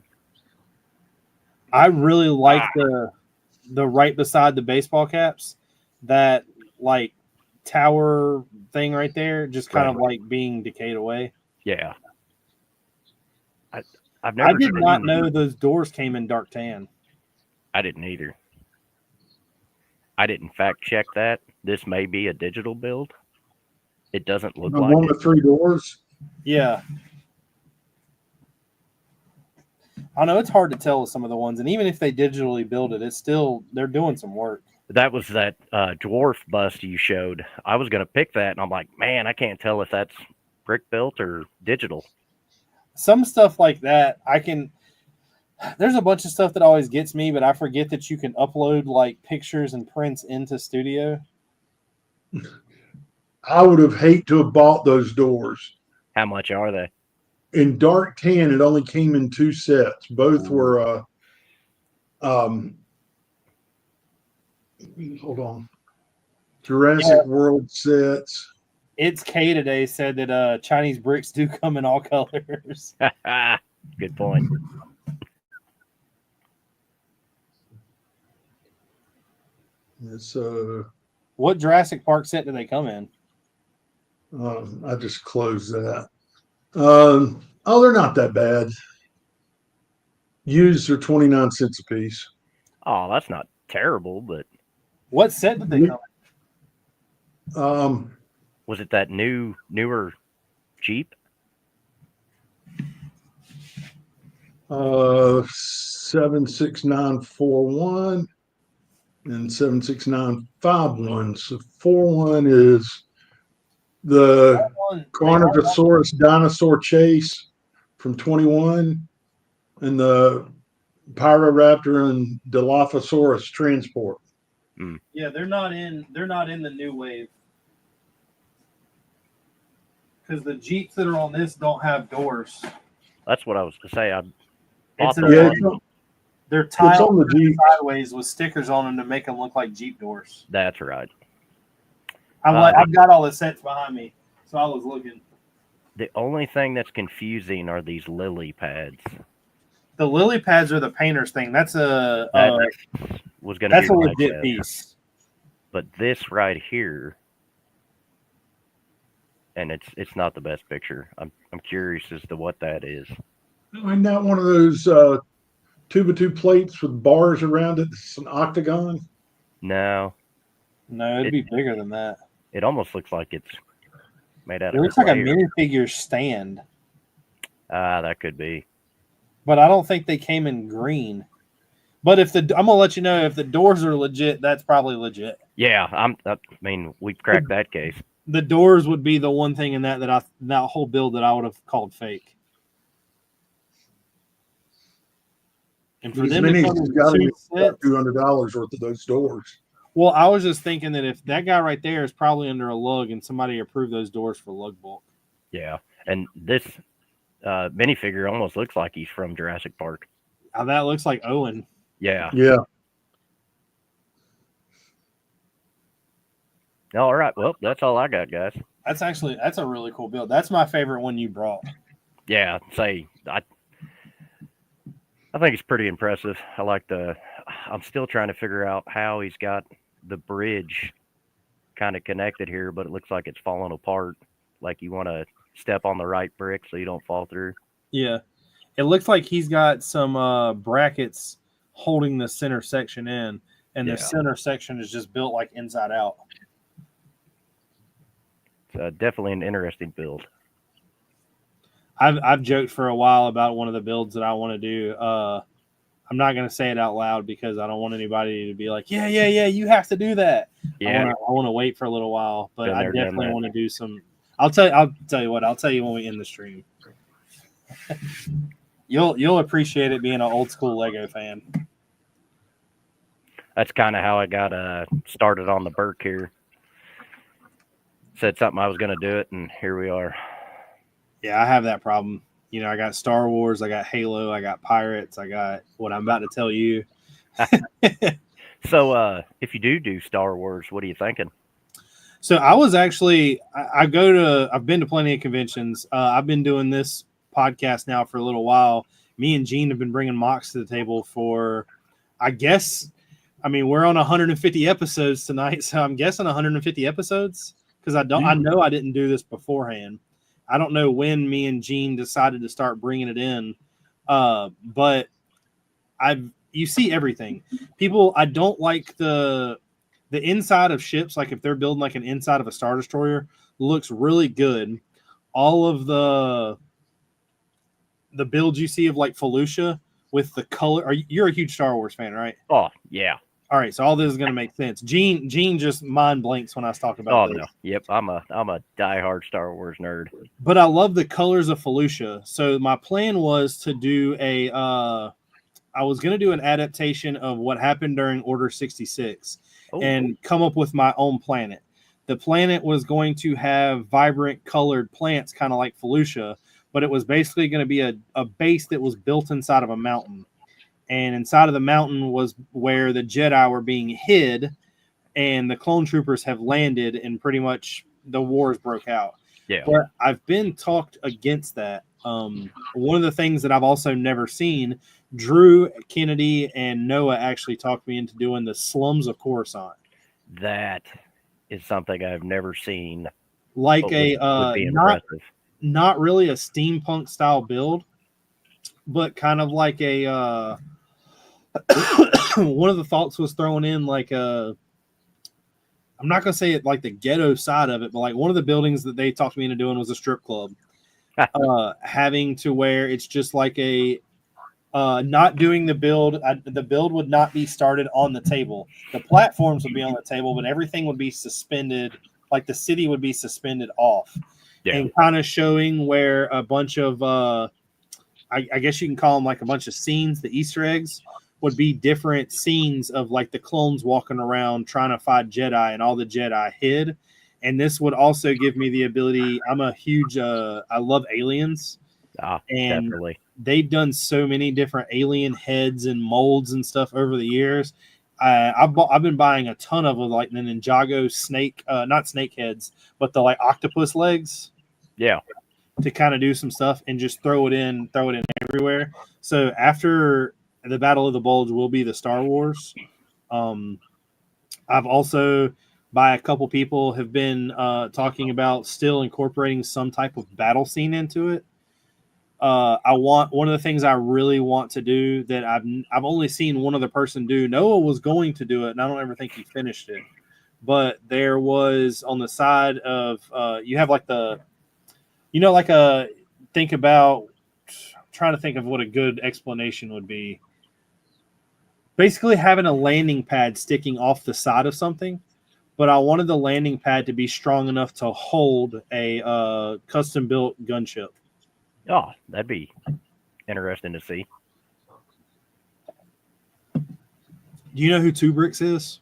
S1: I really like the right beside the baseball caps, that like tower thing right there, just kind of like being decayed away.
S3: Yeah, I've
S1: I
S3: never.
S1: did not
S3: seen-
S1: know those doors came in dark tan.
S3: I didn't either. I didn't fact check that. This may be a digital build. It doesn't look like
S2: One
S3: it.
S2: of the 3 doors.
S1: Yeah. I know it's hard to tell with some of the ones, and even if they digitally build it, it's still they're doing some work.
S3: That was that dwarf bust you showed. I was gonna pick that, and I'm like, man, I can't tell if that's brick built or digital.
S1: Some stuff like that, I can. There's a bunch of stuff that always gets me, but I forget that you can upload like pictures and prints into Studio.
S2: I would have hate to have bought those doors.
S3: How much are they?
S2: In dark tan, it only came in 2 sets. Both were hold on. Jurassic World sets.
S1: It's K today said that Chinese bricks do come in all colors.
S3: Good point.
S2: It's
S1: What Jurassic Park set do they come in?
S2: I just closed that. Oh, they're not that bad. Used are 29 cents a piece.
S3: Oh, that's not terrible, but
S1: What set did they come
S3: was it that newer Jeep?
S2: 76941 and 76951. So 41 is the
S1: in?
S2: Carnotaurus Dinosaur Chase from 21 and the Pyroraptor and Dilophosaurus Transport.
S1: Yeah, they're not in the new wave. Because the Jeeps that are on this don't have doors.
S3: That's what I was gonna say. I
S1: It's
S3: bought
S1: a-
S3: the
S2: Yeah,
S3: one.
S1: They're
S2: it's
S1: tiled
S2: on the Jeep.
S1: sideways with stickers on them to make them look like Jeep doors.
S3: That's right.
S1: I've got all the sets behind me, so I was looking.
S3: The only thing that's confusing are these lily pads.
S1: The lily pads are the painter's thing. That's a
S3: Was gonna
S1: that's
S3: be
S1: a
S3: my
S1: legit
S3: guess.
S1: piece.
S3: But this right here, and it's not the best picture. I'm curious as to what that is.
S2: Isn't that one of those 2x2 plates with bars around it? It's an octagon.
S3: No,
S1: No, it'd be bigger than that.
S3: it almost looks like it's made out
S1: It
S3: of
S1: looks like a
S3: clay or-
S1: minifigure stand,
S3: that could be.
S1: but I don't think they came in green. But I'm gonna let you know if the doors are legit, that's probably legit.
S3: Yeah, I mean, we've cracked that case.
S1: The doors would be the one thing in that whole build that I would have called fake. And for
S2: These
S1: them to
S2: minis
S1: come
S2: has
S1: in
S2: got to be
S1: two
S2: about
S1: sets,
S2: $200 worth of those doors.
S1: well, I was just thinking that if that guy right there is probably under a lug and somebody approved those doors for lug bulk.
S3: Yeah, and this minifigure almost looks like he's from Jurassic Park.
S1: Now that looks like Owen.
S3: Yeah.
S2: Yeah.
S3: All right. Well, that's all I got, guys.
S1: That's a really cool build. That's my favorite one you brought.
S3: Yeah. I think it's pretty impressive. I'm still trying to figure out how he's got the bridge kind of connected here, but it looks like it's falling apart. Like you want to step on the right brick so you don't fall through.
S1: Yeah. It looks like he's got some brackets holding the center section in, and the center section is just built like inside out.
S3: It's definitely an interesting build.
S1: I've joked for a while about one of the builds that I want to do. I'm not going to say it out loud because I don't want anybody to be like, yeah, you have to do that.
S3: Yeah.
S1: I want to wait for a little while, but
S3: Been
S1: I
S3: there, done
S1: definitely
S3: that.
S1: want to do some. I'll tell you what. I'll tell you when we end the stream. You'll appreciate it being an old school Lego fan.
S3: That's kind of how I got started on the Burke here. Said something I was going to do it, and here we are.
S1: Yeah, I have that problem. You know, I got Star Wars, I got Halo, I got Pirates, I got what I'm about to tell you.
S3: So, if you do Star Wars, what are you thinking?
S1: So I was actually, I've been to plenty of conventions. I've been doing this podcast now for a little while. Me and Gene have been bringing mocks to the table for, I guess, I mean, we're on 150 episodes tonight, so I'm guessing 150 episodes because I know I didn't do this beforehand. I don't know when me and Gene decided to start bringing it in, but you see everything. People, I don't like the inside of ships. Like if they're building like an inside of a Star Destroyer, looks really good. All of the builds you see of like Felucia with the color. You're a huge Star Wars fan, right?
S3: Oh yeah.
S1: All right, so all this is going to make sense. Gene just mind blanks when I talk about
S3: Oh
S1: this.
S3: no. Yep. I'm a diehard Star Wars nerd.
S1: But I love the colors of Felucia. So my plan was to do I was going to do an adaptation of what happened during Order 66 and come up with my own planet. The planet was going to have vibrant colored plants, kind of like Felucia, but it was basically going to be a base that was built inside of a mountain. And inside of the mountain was where the Jedi were being hid, and the clone troopers have landed, and pretty much the wars broke out.
S3: Yeah.
S1: But I've been talked against that. One of the things that I've also never seen, Drew, Kennedy, and Noah actually talked me into doing the slums of Coruscant.
S3: That is something I've never seen.
S1: Like
S3: would be impressive.
S1: Not really a steampunk style build, but kind of like a one of the thoughts was thrown in like I'm not gonna say it like the ghetto side of it, but like one of the buildings that they talked me into doing was a strip club. Having to where it's just like a not doing the build. The build would not be started on the table. The platforms would be on the table, but everything would be suspended. Like the city would be suspended off, and kind of showing where a bunch of I guess you can call them like a bunch of scenes. The Easter eggs would be different scenes of like the clones walking around trying to find Jedi and all the Jedi hid. And this would also give me the ability. I'm a huge, I love aliens. And
S3: definitely.
S1: They've done so many different alien heads and molds and stuff over the years. I've been buying a ton of them, like the Ninjago snake, not snake heads, but the like octopus legs.
S3: Yeah.
S1: To kind of do some stuff and just throw it in everywhere. So after the Battle of the Bulge will be the Star Wars. I've also, by a couple people, have been talking about still incorporating some type of battle scene into it. One of the things I really want to do that I've only seen one other person do. Noah was going to do it, and I don't ever think he finished it. But there was on the side of you have like think about. I'm trying to think of what a good explanation would be. Basically having a landing pad sticking off the side of something, but I wanted the landing pad to be strong enough to hold a custom-built gunship.
S3: Oh, that'd be interesting to see.
S1: Do you know who 2Brix is?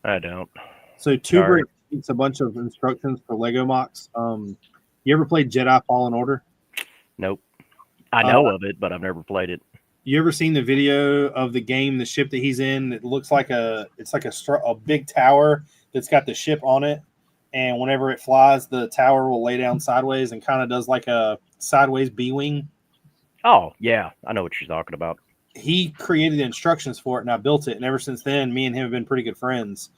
S3: I don't.
S1: So 2Brix makes a bunch of instructions for Lego mocks. You ever played Jedi Fallen Order?
S3: Nope. I know of it, but I've never played it.
S1: You ever seen the video of the game, the ship that he's in? It looks like a big tower that's got the ship on it, and whenever it flies, the tower will lay down sideways and kind of does like a sideways B-wing.
S3: Oh yeah, I know what you're talking about.
S1: He created the instructions for it, and I built it. And ever since then, me and him have been pretty good friends.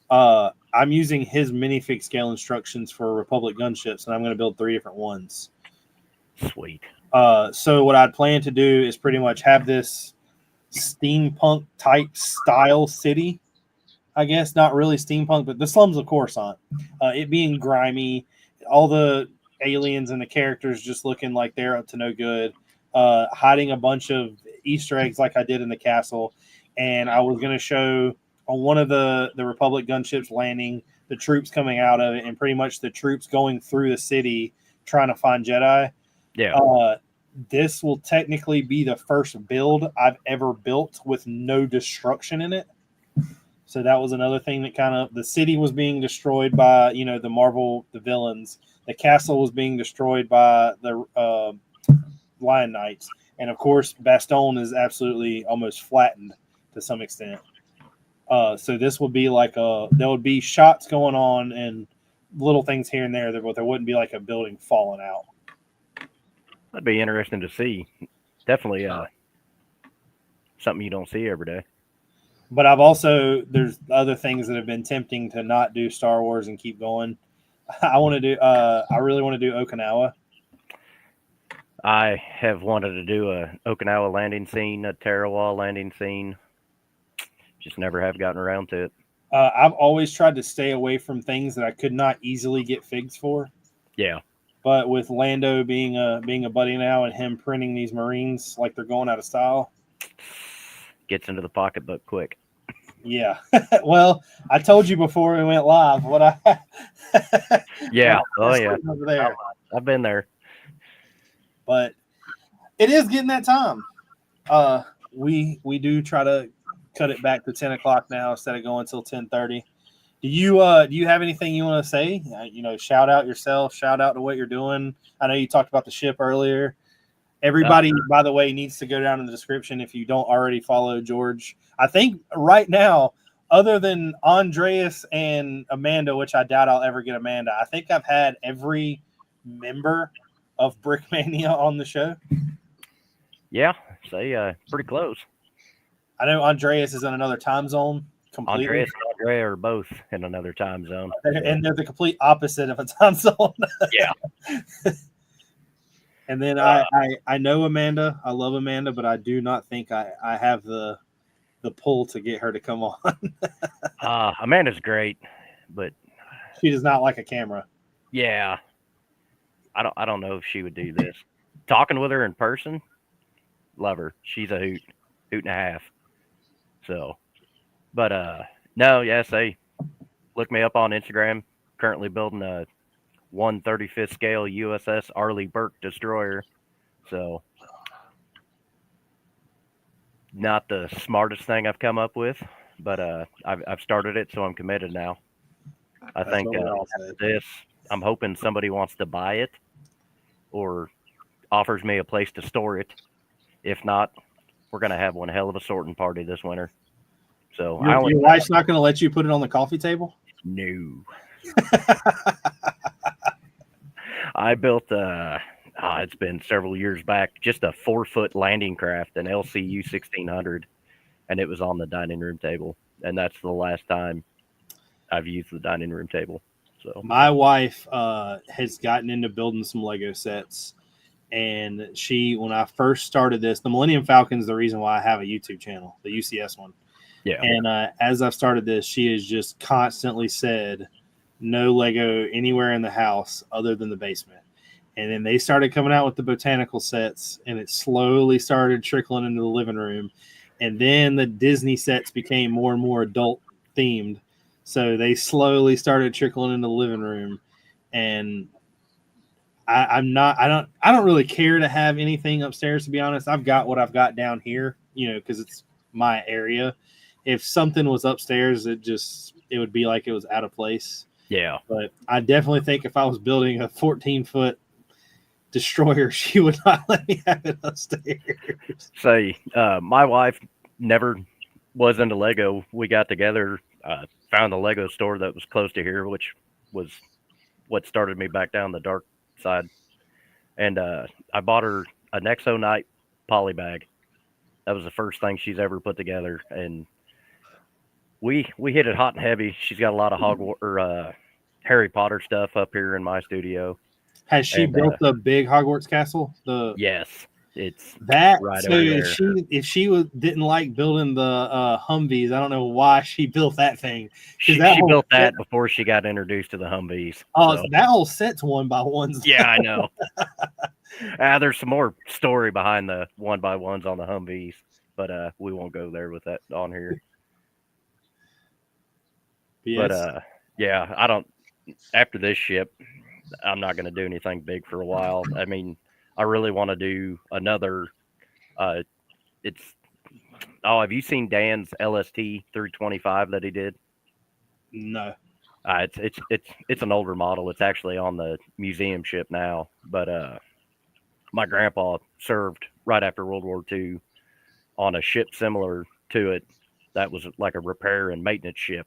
S1: I'm using his minifig scale instructions for Republic gunships, and I'm going to build 3 different ones.
S3: Sweet.
S1: So what I'd plan to do is pretty much have this steampunk type style city. I guess not really steampunk, but the slums of Coruscant. It being grimy, all the aliens and the characters just looking like they're up to no good. Hiding a bunch of Easter eggs like I did in the castle. And I was going to show on one of the Republic gunships landing, the troops coming out of it, and pretty much the troops going through the city trying to find Jedi.
S3: Yeah.
S1: This will technically be the first build I've ever built with no destruction in it. So that was another thing that kind of the city was being destroyed by the villains. The castle was being destroyed by the Lion Knights, and of course Bastogne is absolutely almost flattened to some extent. So this would be like there would be shots going on and little things here and there, but there wouldn't be like a building falling out.
S3: That'd be interesting to see. Definitely something you don't see every day.
S1: But there's other things that have been tempting to not do Star Wars and keep going. I really want to do Okinawa.
S3: I have wanted to do a Okinawa landing scene, a Tarawa landing scene. Just never have gotten around to it.
S1: I've always tried to stay away from things that I could not easily get figs for.
S3: Yeah.
S1: But with Lando being a buddy now and him printing these Marines like they're going out of style,
S3: gets into the pocketbook quick.
S1: Yeah. Well, I told you before we went live what I.
S3: Yeah. Oh yeah.
S1: Over there.
S3: I've been there.
S1: But it is getting that time. We do try to cut it back to 10 o'clock now instead of going till 10:30. Do you have anything you want to say? Shout out yourself. Shout out to what you're doing. I know you talked about the ship earlier. Everybody, by the way, needs to go down in the description if you don't already follow George. I think right now, other than Andreas and Amanda, which I doubt I'll ever get Amanda, I think I've had every member of Brickmania on the show.
S3: Yeah, pretty close.
S1: I know Andreas is in another time zone completely.
S3: Andreas and Andrea are both in another time zone.
S1: And they're the complete opposite of a time zone.
S3: Yeah.
S1: And then I know Amanda. I love Amanda, but I do not think I have the pull to get her to come on.
S3: Amanda's great, but
S1: she does not like a camera.
S3: Yeah. I don't know if she would do this. Talking with her in person, love her. She's a hoot and a half. So, but no, yes, look me up on Instagram. Currently building a 1/35th scale USS Arleigh Burke destroyer. So, not the smartest thing I've come up with, but I've started it, so I'm committed now. I think I'm hoping somebody wants to buy it or offers me a place to store it. If not, we're gonna have one hell of a sorting party this winter. So
S1: your wife's not gonna let you put it on the coffee table?
S3: No. I built it's been several years back, just a 4-foot landing craft, an LCU 1600, and it was on the dining room table. And that's the last time I've used the dining room table. So
S1: my wife has gotten into building some Lego sets, and when I first started this, the Millennium Falcon is the reason why I have a YouTube channel, the UCS one.
S3: Yeah.
S1: And as I've started this, she has just constantly said, no Lego anywhere in the house other than the basement. And then they started coming out with the botanical sets, and it slowly started trickling into the living room. And then the Disney sets became more and more adult themed. So they slowly started trickling into the living room. And I don't really care to have anything upstairs, to be honest. I've got what I've got down here, because it's my area. If something was upstairs, it would be like it was out of place.
S3: Yeah.
S1: But I definitely think if I was building a 14-foot destroyer, she would not let me have it upstairs.
S3: My wife never was into Lego. We got together, found a Lego store that was close to here, which was what started me back down the dark side. And I bought her a Nexo Knight poly bag. That was the first thing she's ever put together, and we hit it hot and heavy. She's got a lot of Harry Potter stuff up here in my studio.
S1: Has she built the big Hogwarts castle?
S3: Yes, it's
S1: that.
S3: Right
S1: so
S3: over there.
S1: if she didn't like building the Humvees, I don't know why she built that thing.
S3: She built that before she got introduced to the Humvees.
S1: Oh, so that whole set's 1x1s.
S3: Yeah, I know. There's some more story behind the 1x1s on the Humvees, but we won't go there with that on here.
S1: Yes.
S3: But yeah, I don't. After this ship, I'm not going to do anything big for a while. I mean, I really want to do another. It's Oh, have you seen Dan's LST 325 that he did?
S1: No.
S3: It's an older model. It's actually on the museum ship now. But my grandpa served right after World War II on a ship similar to it that was like a repair and maintenance ship,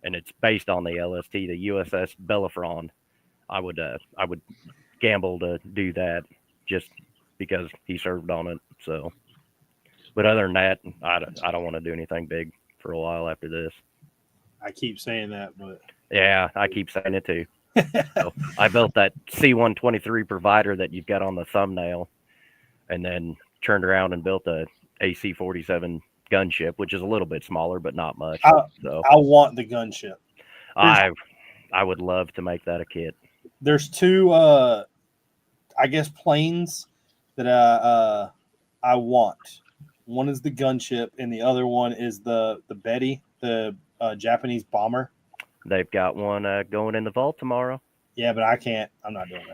S3: and it's based on the LST, the USS Bellefontaine. I would gamble to do that just because he served on it. So, but other than that, I don't want to do anything big for a while after this.
S1: I keep saying that, but
S3: Yeah, I keep saying it too. So I built that C-123 provider that you've got on the thumbnail, and then turned around and built a AC-47 gunship, which is a little bit smaller, but not much. So
S1: I want the gunship.
S3: I would love to make that a kit.
S1: There's two, I guess, planes that I want. One is the gunship, and the other one is the Betty, the Japanese bomber.
S3: They've got one going in the vault tomorrow.
S1: Yeah, but I can't. I'm not doing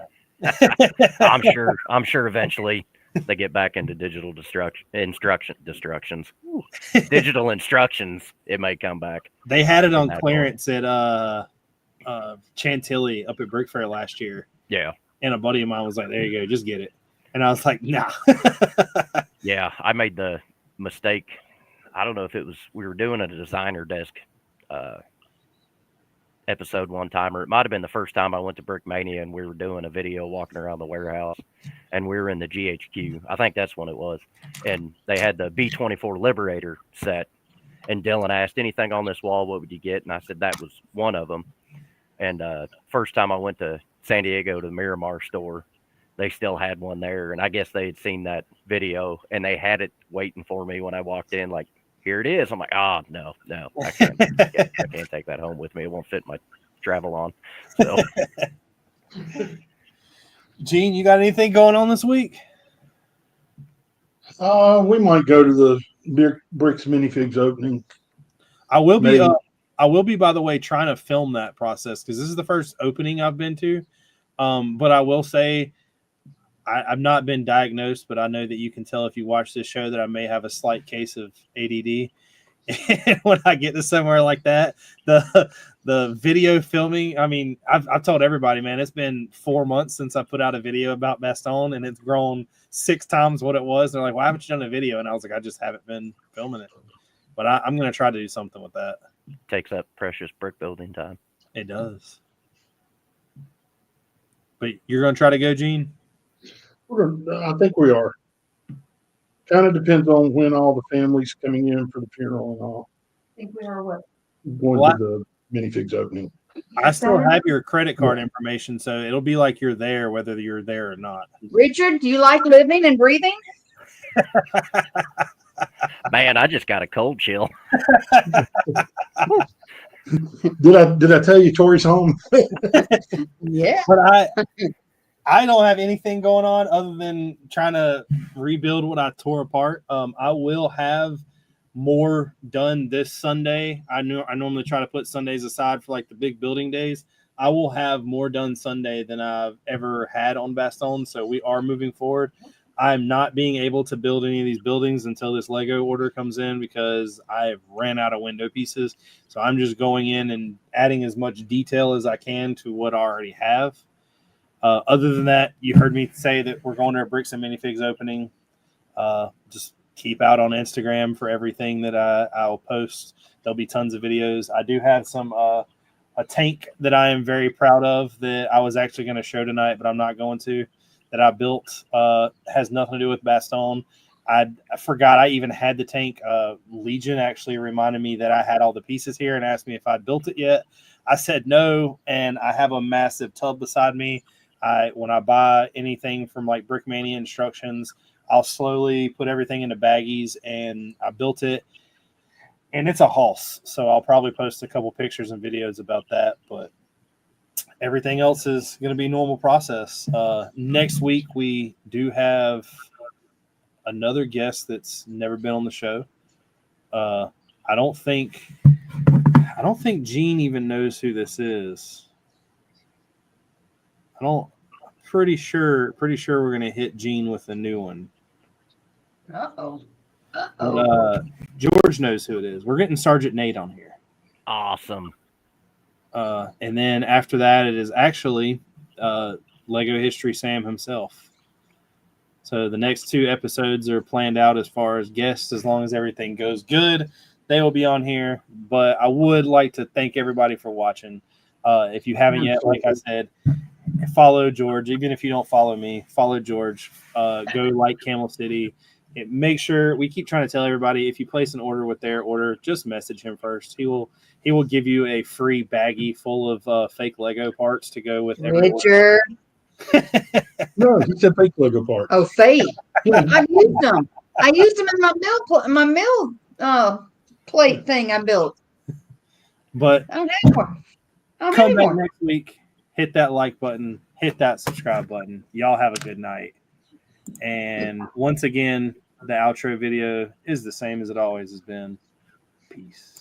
S1: that.
S3: I'm sure eventually they get back into digital destructions. Digital instructions. It may come back.
S1: They had it on clearance at Chantilly up at Brick Fair last year.
S3: Yeah.
S1: And a buddy of mine was like, "There you go, just get it." And I was like, "Nah."
S3: Yeah, I made the mistake. I don't know if we were doing a designer desk episode one time, or it might have been the first time I went to Brickmania and we were doing a video walking around the warehouse, and we were in the GHQ. I think that's when it was. And they had the B-24 Liberator set, and Dylan asked, anything on this wall, what would you get? And I said that was one of them. And first time I went to San Diego to the Miramar store, they still had one there, and I guess they had seen that video, and they had it waiting for me when I walked in, like, here it is. I'm like, no, I can't take that home with me. It won't fit my travel on. So,
S1: Gene, you got anything going on this week?
S2: We might go to the Bricks minifigs opening.
S1: I will be, by the way, trying to film that process because this is the first opening I've been to. But I will say I've not been diagnosed, but I know that you can tell if you watch this show that I may have a slight case of ADD. And when I get to somewhere like that, the video filming, I mean, I've told everybody, man, it's been 4 months since I put out a video about Bastogne, and it's grown 6 times what it was. They're like, why haven't you done a video? And I was like, I just haven't been filming it. But I'm going to try to do something with that.
S3: Takes up precious brick building time.
S1: It does. But you're going to try to go, Gene?
S2: I think we are. Kind of depends on when all the families coming in for the funeral and all.
S5: I think we are what?
S2: Going to the minifigs opening.
S1: I still have your credit card information, so it'll be like you're there, whether you're there or not.
S5: Richard, do you like living and breathing?
S3: Man, I just got a cold chill.
S2: Did I tell you Tori's home?
S5: Yeah.
S1: But I don't have anything going on other than trying to rebuild what I tore apart. I will have more done this Sunday. I normally try to put Sundays aside for like the big building days. I will have more done Sunday than I've ever had on Bastogne. So we are moving forward. I'm not being able to build any of these buildings until this Lego order comes in because I've ran out of window pieces. So I'm just going in and adding as much detail as I can to what I already have. Other than that, you heard me say that we're going to a Bricks and Minifigs opening. Just keep out on Instagram for everything that I'll post. There'll be tons of videos. I do have some a tank that I am very proud of that I was actually going to show tonight, but I'm not going to. That I built has nothing to do with Bastogne. I forgot I even had the tank. Legion actually reminded me that I had all the pieces here and asked me if I'd built it yet. I said no, and I have a massive tub beside me. When I buy anything from like Brickmania Instructions, I'll slowly put everything into baggies, and I built it. And it's a hoss, so I'll probably post a couple pictures and videos about that, but everything else is going to be normal process. Next week, we do have another guest that's never been on the show. I don't think Gene even knows who this is. I'm pretty sure we're going to hit Gene with a new one.
S5: Uh-oh.
S1: But, George knows who it is. We're getting Sergeant Nate on here.
S3: Awesome.
S1: And then after that, it is actually Lego History Sam himself. So the next 2 episodes are planned out as far as guests. As long as everything goes good, they will be on here. But I would like to thank everybody for watching. If you haven't yet, like I said, follow George. Even if you don't follow me, follow George. Go like Camel City. Make sure we keep trying to tell everybody, if you place an order with their order, just message him first. He will give you a free baggie full of fake Lego parts to go with every order.
S5: Richard.
S2: No, he said fake Lego part.
S5: Oh, fake. I used them. I used them in my meal plate thing I built.
S1: But
S5: I don't have more. I don't have
S1: come
S5: any
S1: back
S5: more.
S1: next week. Hit that like button. Hit that subscribe button. Y'all have a good night. And once again, the outro video is the same as it always has been. Peace.